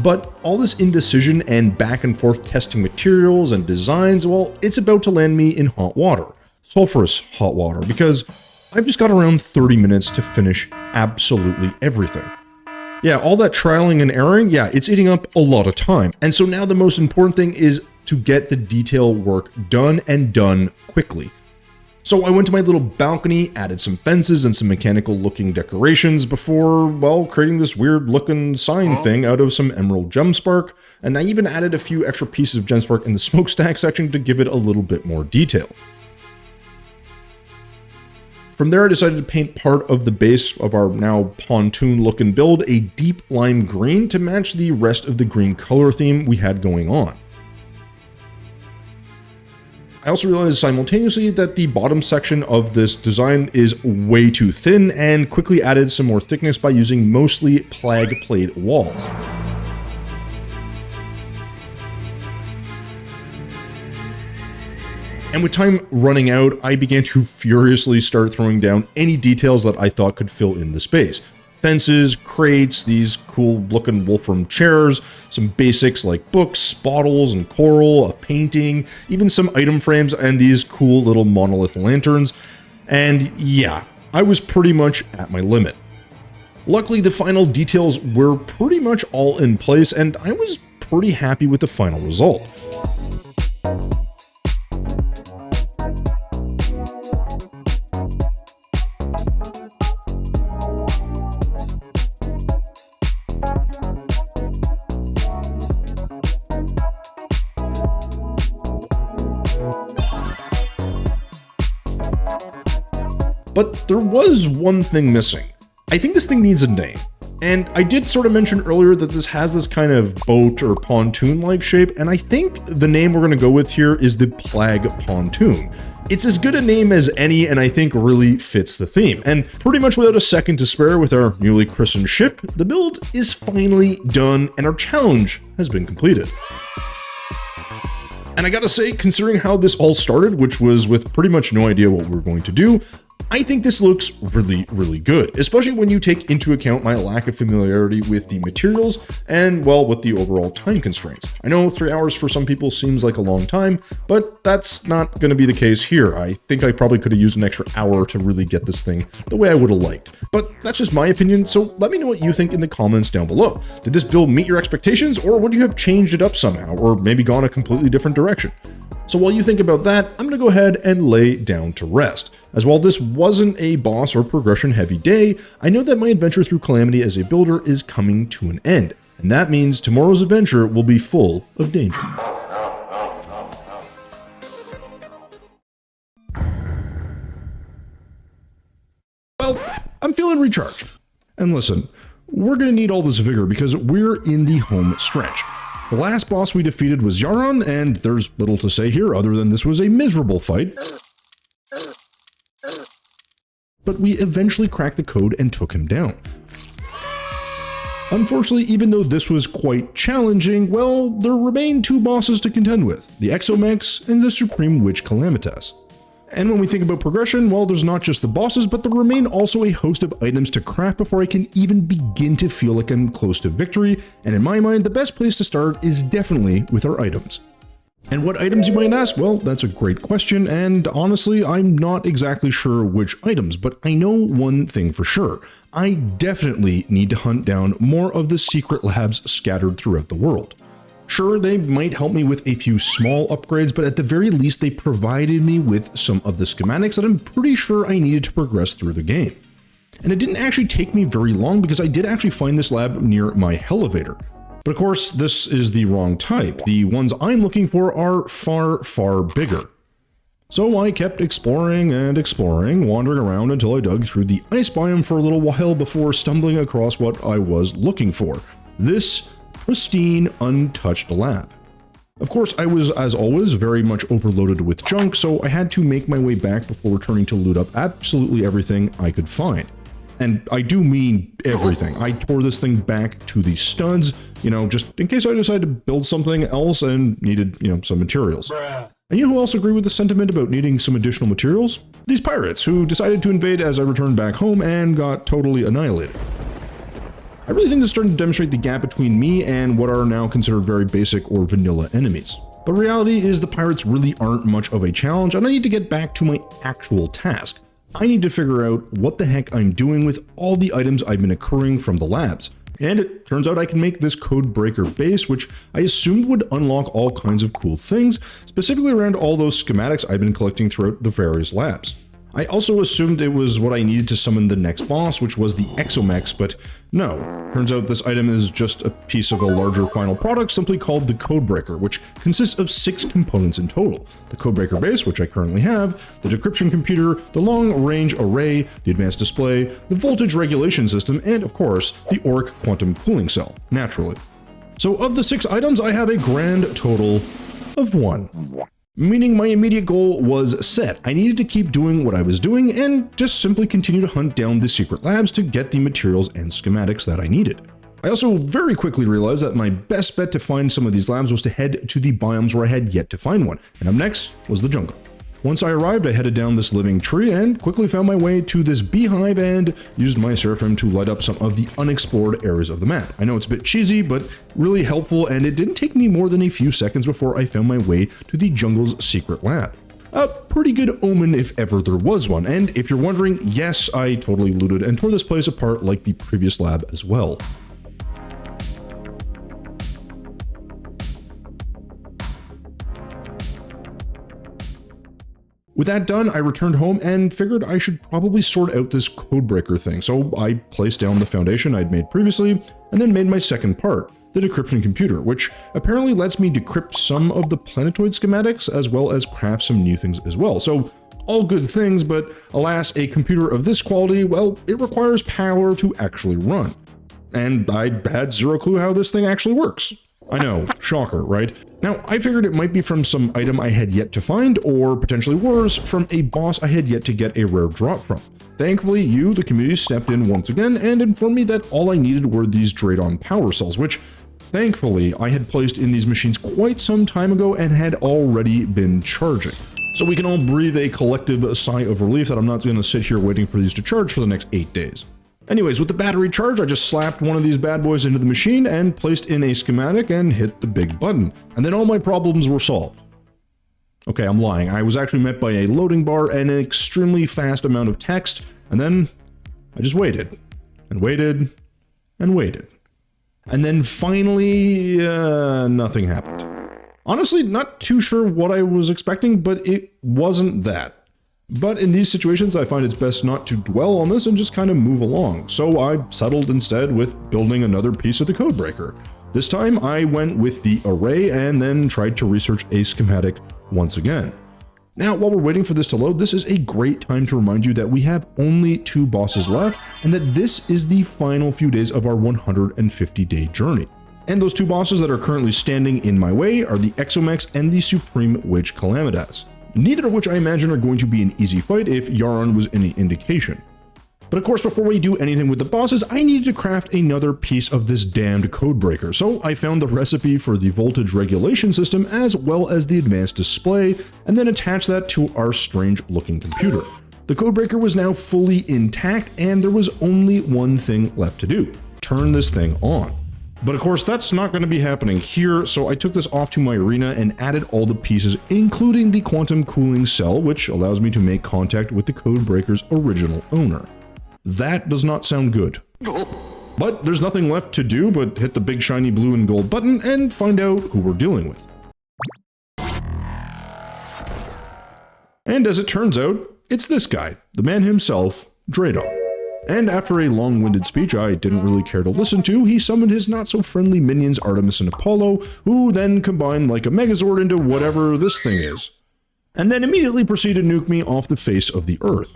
But all this indecision and back and forth testing materials and designs, well, it's about to land me in hot water. Sulfurous hot water, because I've just got around 30 minutes to finish absolutely everything. Yeah, all that trialing and erroring, yeah, it's eating up a lot of time. And so now the most important thing is to get the detail work done and done quickly. So I went to my little balcony, added some fences and some mechanical looking decorations before, well, creating this weird looking sign thing out of some emerald gemspark, and I even added a few extra pieces of gemspark in the smokestack section to give it a little bit more detail. From there, I decided to paint part of the base of our now pontoon looking build a deep lime green to match the rest of the green color theme we had going on. I also realized simultaneously that the bottom section of this design is way too thin and quickly added some more thickness by using mostly plague plate walls. And with time running out, I began to furiously start throwing down any details that I thought could fill in the space. Fences, crates, these cool looking wolfram chairs, some basics like books, bottles and coral, a painting, even some item frames and these cool little monolith lanterns. And yeah, I was pretty much at my limit. Luckily, the final details were pretty much all in place and I was pretty happy with the final result. But there was one thing missing. I think this thing needs a name. And I did sort of mention earlier that this has this kind of boat or pontoon-like shape, and I think the name we're going to go with here is the Plague Pontoon. It's as good a name as any, and I think really fits the theme. And pretty much without a second to spare with our newly christened ship, the build is finally done, and our challenge has been completed. And I gotta say, considering how this all started, which was with pretty much no idea what we were going to do, I think this looks really, really good, especially when you take into account my lack of familiarity with the materials and, well, with the overall time constraints. I know 3 hours for some people seems like a long time, but that's not going to be the case here. I think I probably could have used an extra hour to really get this thing the way I would have liked. But that's just my opinion, so let me know what you think in the comments down below. Did this build meet your expectations, or would you have changed it up somehow, or maybe gone a completely different direction? So while you think about that, I'm going to go ahead and lay down to rest. As while this wasn't a boss or progression heavy day, I know that my adventure through Calamity as a builder is coming to an end, and that means tomorrow's adventure will be full of danger. Well, I'm feeling recharged. And listen, we're going to need all this vigor because we're in the home stretch. The last boss we defeated was Yharon, and there's little to say here other than this was a miserable fight. But we eventually cracked the code and took him down. Unfortunately, even though this was quite challenging, well, there remain two bosses to contend with, the Exomechs and the Supreme Witch Calamitas. And when we think about progression, well, there's not just the bosses, but there remain also a host of items to craft before I can even begin to feel like I'm close to victory, and in my mind, the best place to start is definitely with our items. And what items, you might ask? Well, that's a great question, and honestly, I'm not exactly sure which items, but I know one thing for sure. I definitely need to hunt down more of the secret labs scattered throughout the world. Sure, they might help me with a few small upgrades, but at the very least, they provided me with some of the schematics that I'm pretty sure I needed to progress through the game. And it didn't actually take me very long because I did actually find this lab near my elevator. But of course, this is the wrong type. The ones I'm looking for are far, far bigger. So I kept exploring and exploring, wandering around until I dug through the ice biome for a little while before stumbling across what I was looking for. This pristine, untouched lab. Of course, I was, as always, very much overloaded with junk, so I had to make my way back before returning to loot up absolutely everything I could find. And I do mean everything. I tore this thing back to the studs, just in case I decided to build something else and needed, some materials. And you know who else agreed with the sentiment about needing some additional materials? These pirates, who decided to invade as I returned back home and got totally annihilated. I really think this is starting to demonstrate the gap between me and what are now considered very basic or vanilla enemies. The reality is the pirates really aren't much of a challenge, and I need to get back to my actual task. I need to figure out what the heck I'm doing with all the items I've been accruing from the labs. And it turns out I can make this Codebreaker base, which I assumed would unlock all kinds of cool things, specifically around all those schematics I've been collecting throughout the various labs. I also assumed it was what I needed to summon the next boss, which was the Exomechs, but no. Turns out this item is just a piece of a larger final product simply called the Codebreaker, which consists of 6 components in total. The Codebreaker base, which I currently have, the decryption computer, the long-range array, the advanced display, the voltage regulation system, and of course, the auric quantum cooling cell, naturally. So of the 6 items, I have a grand total of 1. Meaning my immediate goal was set. I needed to keep doing what I was doing and just simply continue to hunt down the secret labs to get the materials and schematics that I needed. I also very quickly realized that my best bet to find some of these labs was to head to the biomes where I had yet to find one, and up next was the jungle. Once I arrived, I headed down this living tree and quickly found my way to this beehive and used my Seraphim to light up some of the unexplored areas of the map. I know it's a bit cheesy, but really helpful, and it didn't take me more than a few seconds before I found my way to the jungle's secret lab. A pretty good omen if ever there was one, and if you're wondering, yes, I totally looted and tore this place apart like the previous lab as well. With that done, I returned home and figured I should probably sort out this Codebreaker thing, so I placed down the foundation I'd made previously, and then made my second part, the decryption computer, which apparently lets me decrypt some of the planetoid schematics as well as craft some new things as well. So all good things, but alas, a computer of this quality, well, it requires power to actually run. And I had zero clue how this thing actually works. I know, shocker, right? Now, I figured it might be from some item I had yet to find, or potentially worse, from a boss I had yet to get a rare drop from. Thankfully, you, the community, stepped in once again and informed me that all I needed were these Dradon power cells, which, thankfully, I had placed in these machines quite some time ago and had already been charging. So we can all breathe a collective sigh of relief that I'm not going to sit here waiting for these to charge for the next 8 days. Anyways, with the battery charged, I just slapped one of these bad boys into the machine and placed in a schematic and hit the big button. And then all my problems were solved. Okay, I'm lying. I was actually met by a loading bar and an extremely fast amount of text, and then I just waited, and waited, and waited. And then finally, nothing happened. Honestly, not too sure what I was expecting, but it wasn't that. But in these situations, I find it's best not to dwell on this and just kind of move along. So I settled instead with building another piece of the Codebreaker. This time I went with the array and then tried to research a schematic once again. Now, while we're waiting for this to load, this is a great time to remind you that we have only 2 bosses left and that this is the final few days of our 150-day journey. And those 2 bosses that are currently standing in my way are the Exomechs and the Supreme Witch Calamitas. Neither of which I imagine are going to be an easy fight if Yharon was any indication. But of course, before we do anything with the bosses, I needed to craft another piece of this damned Codebreaker, so I found the recipe for the voltage regulation system as well as the advanced display, and then attached that to our strange-looking computer. The Codebreaker was now fully intact, and there was only one thing left to do: turn this thing on. But of course, that's not going to be happening here, so I took this off to my arena and added all the pieces, including the quantum cooling cell, which allows me to make contact with the Codebreaker's original owner. That does not sound good. But there's nothing left to do but hit the big shiny blue and gold button and find out who we're dealing with. And as it turns out, it's this guy, the man himself, Dradon. And after a long-winded speech I didn't really care to listen to, he summoned his not-so-friendly minions Artemis and Apollo, who then combined like a Megazord into whatever this thing is, and then immediately proceeded to nuke me off the face of the Earth.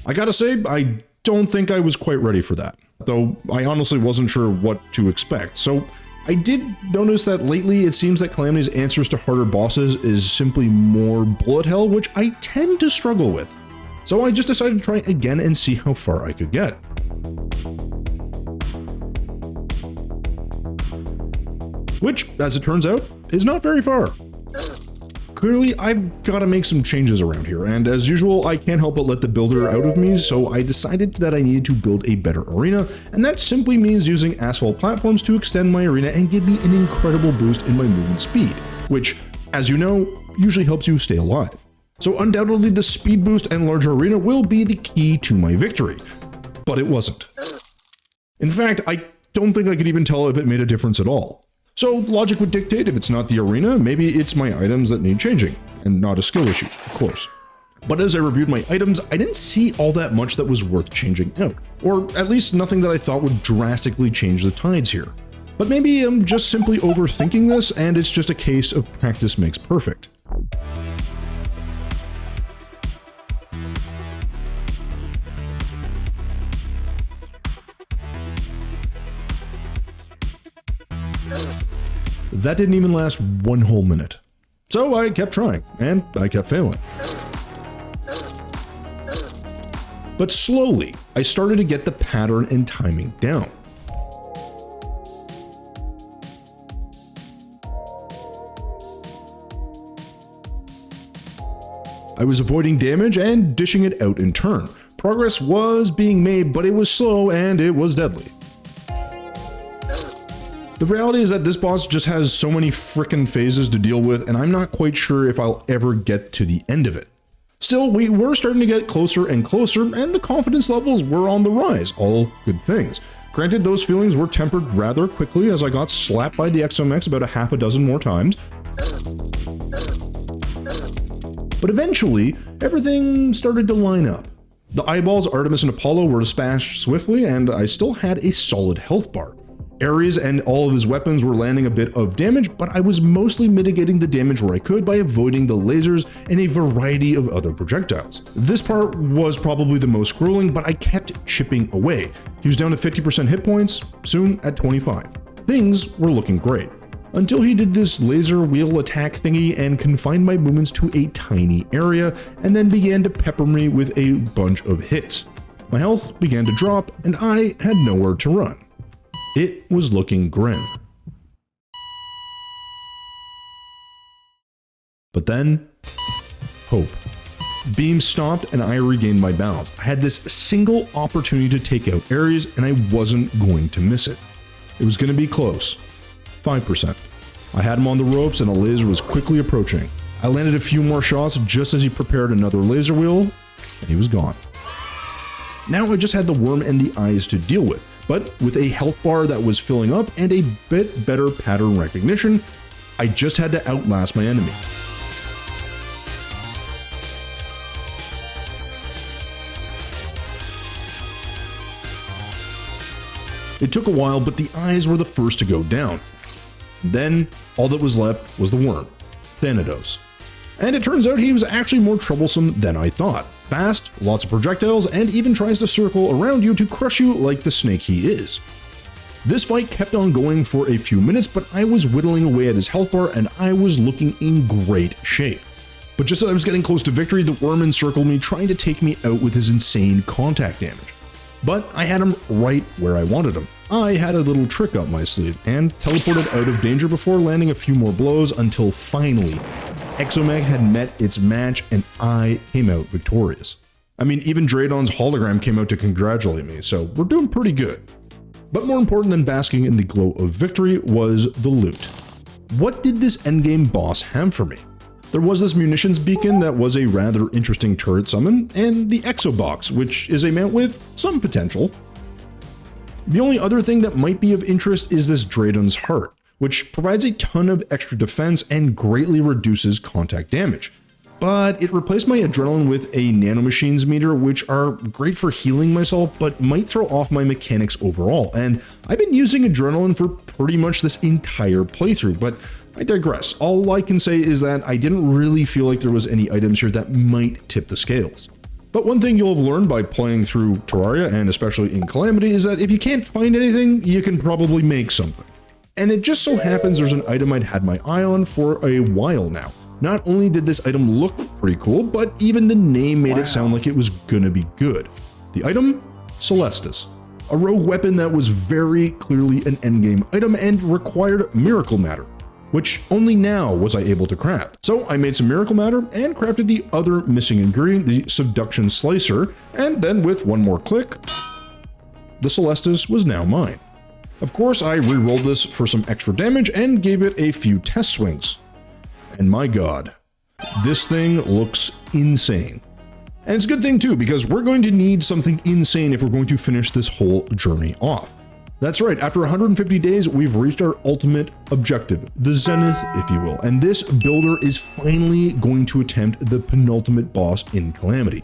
I gotta say, I don't think I was quite ready for that, though I honestly wasn't sure what to expect. So I did notice that lately it seems that Calamity's answers to harder bosses is simply more bullet hell, which I tend to struggle with. So I just decided to try again and see how far I could get. Which, as it turns out, is not very far. Clearly, I've got to make some changes around here, and as usual, I can't help but let the builder out of me, so I decided that I needed to build a better arena, and that simply means using asphalt platforms to extend my arena and give me an incredible boost in my movement speed, which, as you know, usually helps you stay alive. So undoubtedly the speed boost and larger arena will be the key to my victory, but it wasn't. In fact, I don't think I could even tell if it made a difference at all. So logic would dictate if it's not the arena, maybe it's my items that need changing, and not a skill issue, of course. But as I reviewed my items, I didn't see all that much that was worth changing out, or at least nothing that I thought would drastically change the tides here. But maybe I'm just simply overthinking this, and it's just a case of practice makes perfect. That didn't even last one whole minute. So I kept trying, and I kept failing. But slowly, I started to get the pattern and timing down. I was avoiding damage and dishing it out in turn. Progress was being made, but it was slow and it was deadly. The reality is that this boss just has so many frickin' phases to deal with, and I'm not quite sure if I'll ever get to the end of it. Still, we were starting to get closer and closer, and the confidence levels were on the rise, all good things. Granted, those feelings were tempered rather quickly as I got slapped by the Exomechs about a half a dozen more times. But eventually, everything started to line up. The eyeballs, Artemis and Apollo were dispatched swiftly, and I still had a solid health bar. Ares and all of his weapons were landing a bit of damage, but I was mostly mitigating the damage where I could by avoiding the lasers and a variety of other projectiles. This part was probably the most grueling, but I kept chipping away. He was down to 50% hit points, soon at 25. Things were looking great. Until he did this laser wheel attack thingy and confined my movements to a tiny area, and then began to pepper me with a bunch of hits. My health began to drop, and I had nowhere to run. It was looking grim. But then, hope. Beam stopped and I regained my balance. I had this single opportunity to take out Ares and I wasn't going to miss it. It was going to be close. 5%. I had him on the ropes and a laser was quickly approaching. I landed a few more shots just as he prepared another laser wheel, and he was gone. Now I just had the worm and the eyes to deal with. But with a health bar that was filling up and a bit better pattern recognition, I just had to outlast my enemy. It took a while, but the eyes were the first to go down. Then, all that was left was the worm, Thanatos. And it turns out he was actually more troublesome than I thought. Fast, lots of projectiles, and even tries to circle around you to crush you like the snake he is. This fight kept on going for a few minutes, but I was whittling away at his health bar and I was looking in great shape. But just as I was getting close to victory, the worm encircled me, trying to take me out with his insane contact damage. But I had him right where I wanted him. I had a little trick up my sleeve and teleported out of danger before landing a few more blows until finally, Exomech had met its match and I came out victorious. I mean, even Draydon's hologram came out to congratulate me, so we're doing pretty good. But more important than basking in the glow of victory was the loot. What did this endgame boss have for me? There was this munitions beacon that was a rather interesting turret summon, and the Exo Box, which is a mount with some potential. The only other thing that might be of interest is this Draydon's Heart, which provides a ton of extra defense and greatly reduces contact damage. But it replaced my adrenaline with a nanomachines meter, which are great for healing myself, but might throw off my mechanics overall. And I've been using adrenaline for pretty much this entire playthrough, but I digress. All I can say is that I didn't really feel like there was any items here that might tip the scales. But one thing you'll have learned by playing through Terraria, and especially in Calamity, is that if you can't find anything, you can probably make something. And it just so happens there's an item I'd had my eye on for a while now. Not only did this item look pretty cool, but even the name made it sound like it was gonna be good. The item? Celestis. A rogue weapon that was very clearly an endgame item and required miracle matter, which only now was I able to craft. So I made some miracle matter and crafted the other missing ingredient, the subduction slicer, and then with one more click, the Celestis was now mine. Of course, I re-rolled this for some extra damage and gave it a few test swings. And my god, this thing looks insane. And it's a good thing too, because we're going to need something insane if we're going to finish this whole journey off. That's right, after 150 days, we've reached our ultimate objective, the zenith, if you will, and this builder is finally going to attempt the penultimate boss in Calamity,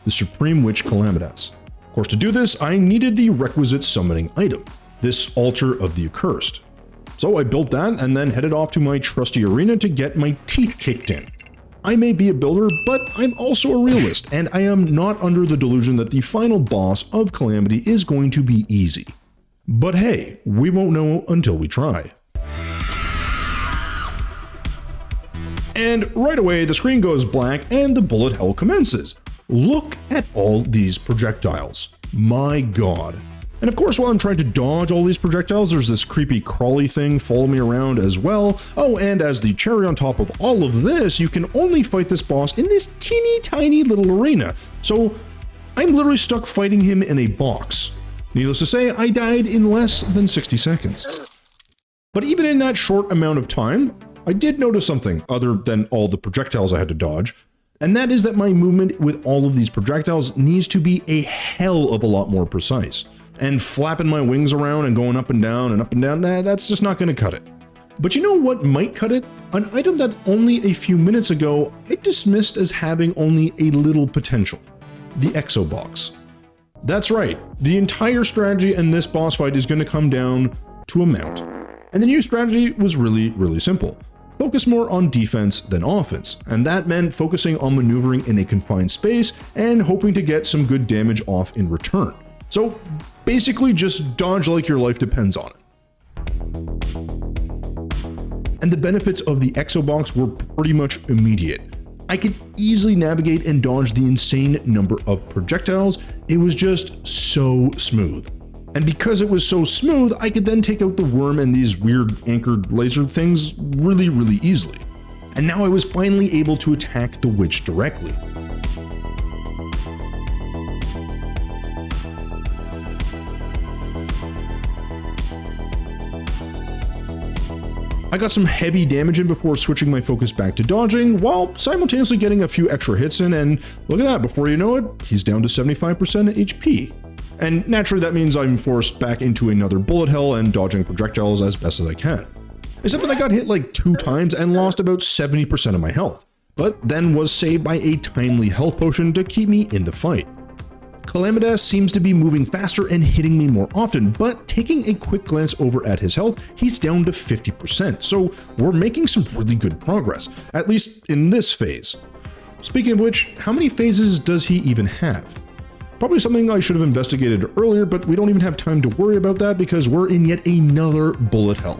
the Supreme Witch Calamitas. Of course, to do this, I needed the requisite summoning item, this Altar of the Accursed. So I built that and then headed off to my trusty arena to get my teeth kicked in. I may be a builder, but I'm also a realist, and I am not under the delusion that the final boss of Calamity is going to be easy. But hey, we won't know until we try. And right away, the screen goes blank and the bullet hell commences. Look at all these projectiles. My god. And of course, while I'm trying to dodge all these projectiles, there's this creepy crawly thing following me around as well. Oh, and as the cherry on top of all of this, you can only fight this boss in this teeny tiny little arena. So I'm literally stuck fighting him in a box. Needless to say, I died in less than 60 seconds. But even in that short amount of time, I did notice something other than all the projectiles I had to dodge, and that is that my movement with all of these projectiles needs to be a hell of a lot more precise. And flapping my wings around and going up and down, nah, that's just not going to cut it. But you know what might cut it? An item that only a few minutes ago I dismissed as having only a little potential. The Exo Box. That's right, the entire strategy in this boss fight is going to come down to a mount. And the new strategy was really simple. Focus more on defense than offense, and that meant focusing on maneuvering in a confined space and hoping to get some good damage off in return. So basically just dodge like your life depends on it. And the benefits of the Exo Box were pretty much immediate. I could easily navigate and dodge the insane number of projectiles. It was just so smooth. And because it was so smooth, I could then take out the worm and these weird anchored laser things really easily. And now I was finally able to attack the witch directly. I got some heavy damage in before switching my focus back to dodging, while simultaneously getting a few extra hits in, and look at that, before you know it, he's down to 75% HP. And naturally that means I'm forced back into another bullet hell and dodging projectiles as best as I can. Except that I got hit like 2 times and lost about 70% of my health, but then was saved by a timely health potion to keep me in the fight. Calamitas seems to be moving faster and hitting me more often, but taking a quick glance over at his health, he's down to 50%, so we're making some really good progress, at least in this phase. Speaking of which, how many phases does he even have? Probably something I should have investigated earlier, but we don't even have time to worry about that because we're in yet another bullet hell.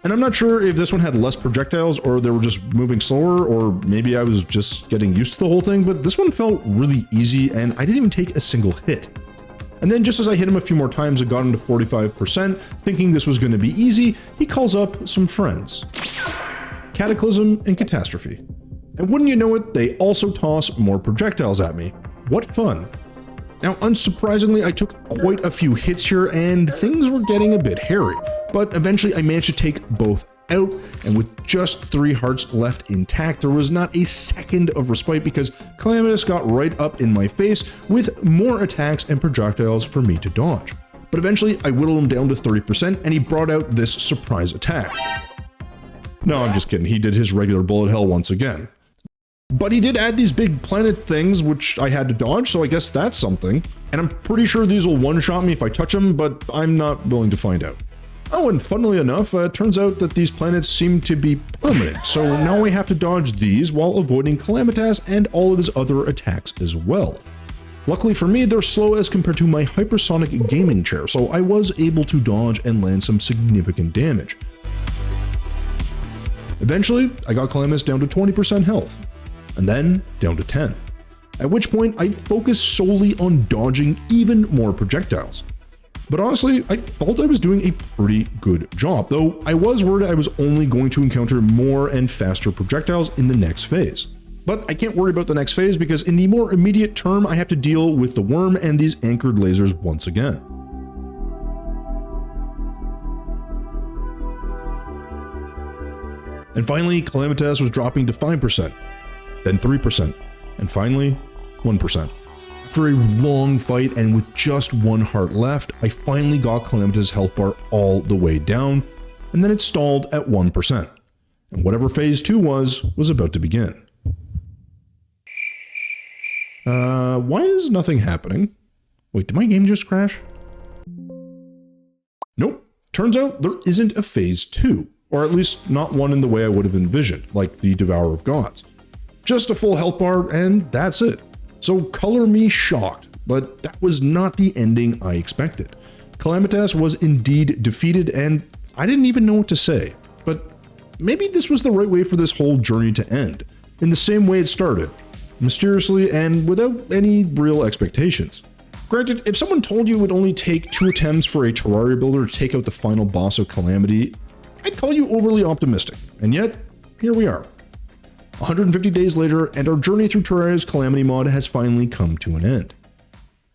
And I'm not sure if this one had less projectiles or they were just moving slower, or maybe I was just getting used to the whole thing, but this one felt really easy and I didn't even take a single hit. And then just as I hit him a few more times and got him to 45%, thinking this was going to be easy, he calls up some friends. Cataclysm and Catastrophe. And wouldn't you know it, they also toss more projectiles at me. What fun. Now, unsurprisingly, I took quite a few hits here and things were getting a bit hairy, but eventually I managed to take both out, and with just 3 hearts left intact, there was not a second of respite because Calamitas got right up in my face with more attacks and projectiles for me to dodge. But eventually I whittled him down to 30% and he brought out this surprise attack. No, I'm just kidding, he did his regular bullet hell once again. But he did add these big planet things, which I had to dodge, so I guess that's something. And I'm pretty sure these will one-shot me if I touch them, but I'm not willing to find out. Oh, and funnily enough, it turns out that these planets seem to be permanent, so now I have to dodge these while avoiding Calamitas and all of his other attacks as well. Luckily for me, they're slow as compared to my hypersonic gaming chair, so I was able to dodge and land some significant damage. Eventually, I got Calamitas down to 20% health, and then down to 10. At which point, I focused solely on dodging even more projectiles. But honestly, I thought I was doing a pretty good job, though I was worried I was only going to encounter more and faster projectiles in the next phase. But I can't worry about the next phase because in the more immediate term, I have to deal with the worm and these anchored lasers once again. And finally, Calamitas was dropping to 5%, then 3%, And finally, 1%. After a long fight and with just one heart left, I finally got Calamitas' health bar all the way down, and then it stalled at 1%. And whatever phase 2 was about to begin. Why is nothing happening? Wait, did my game just crash? Nope. Turns out there isn't a phase 2, or at least not one in the way I would have envisioned, like the Devourer of Gods. Just a full health bar, and that's it. So color me shocked, but that was not the ending I expected. Calamitas was indeed defeated, and I didn't even know what to say. But maybe this was the right way for this whole journey to end, in the same way it started, mysteriously and without any real expectations. Granted, if someone told you it would only take 2 attempts for a Terraria Builder to take out the final boss of Calamity, I'd call you overly optimistic, and yet, here we are. 150 days later, and our journey through Terraria's Calamity mod has finally come to an end.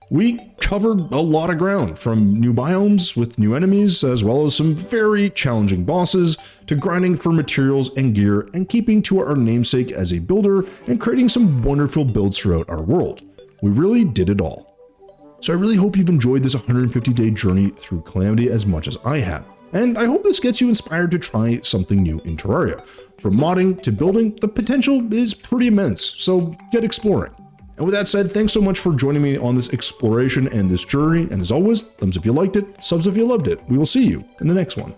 We covered a lot of ground, from new biomes with new enemies, as well as some very challenging bosses, to grinding for materials and gear, and keeping to our namesake as a builder, and creating some wonderful builds throughout our world. We really did it all. So I really hope you've enjoyed this 150-day journey through Calamity as much as I have. And I hope this gets you inspired to try something new in Terraria. From modding to building, the potential is pretty immense, so get exploring. And with that said, thanks so much for joining me on this exploration and this journey, and as always, thumbs if you liked it, subs if you loved it. We will see you in the next one.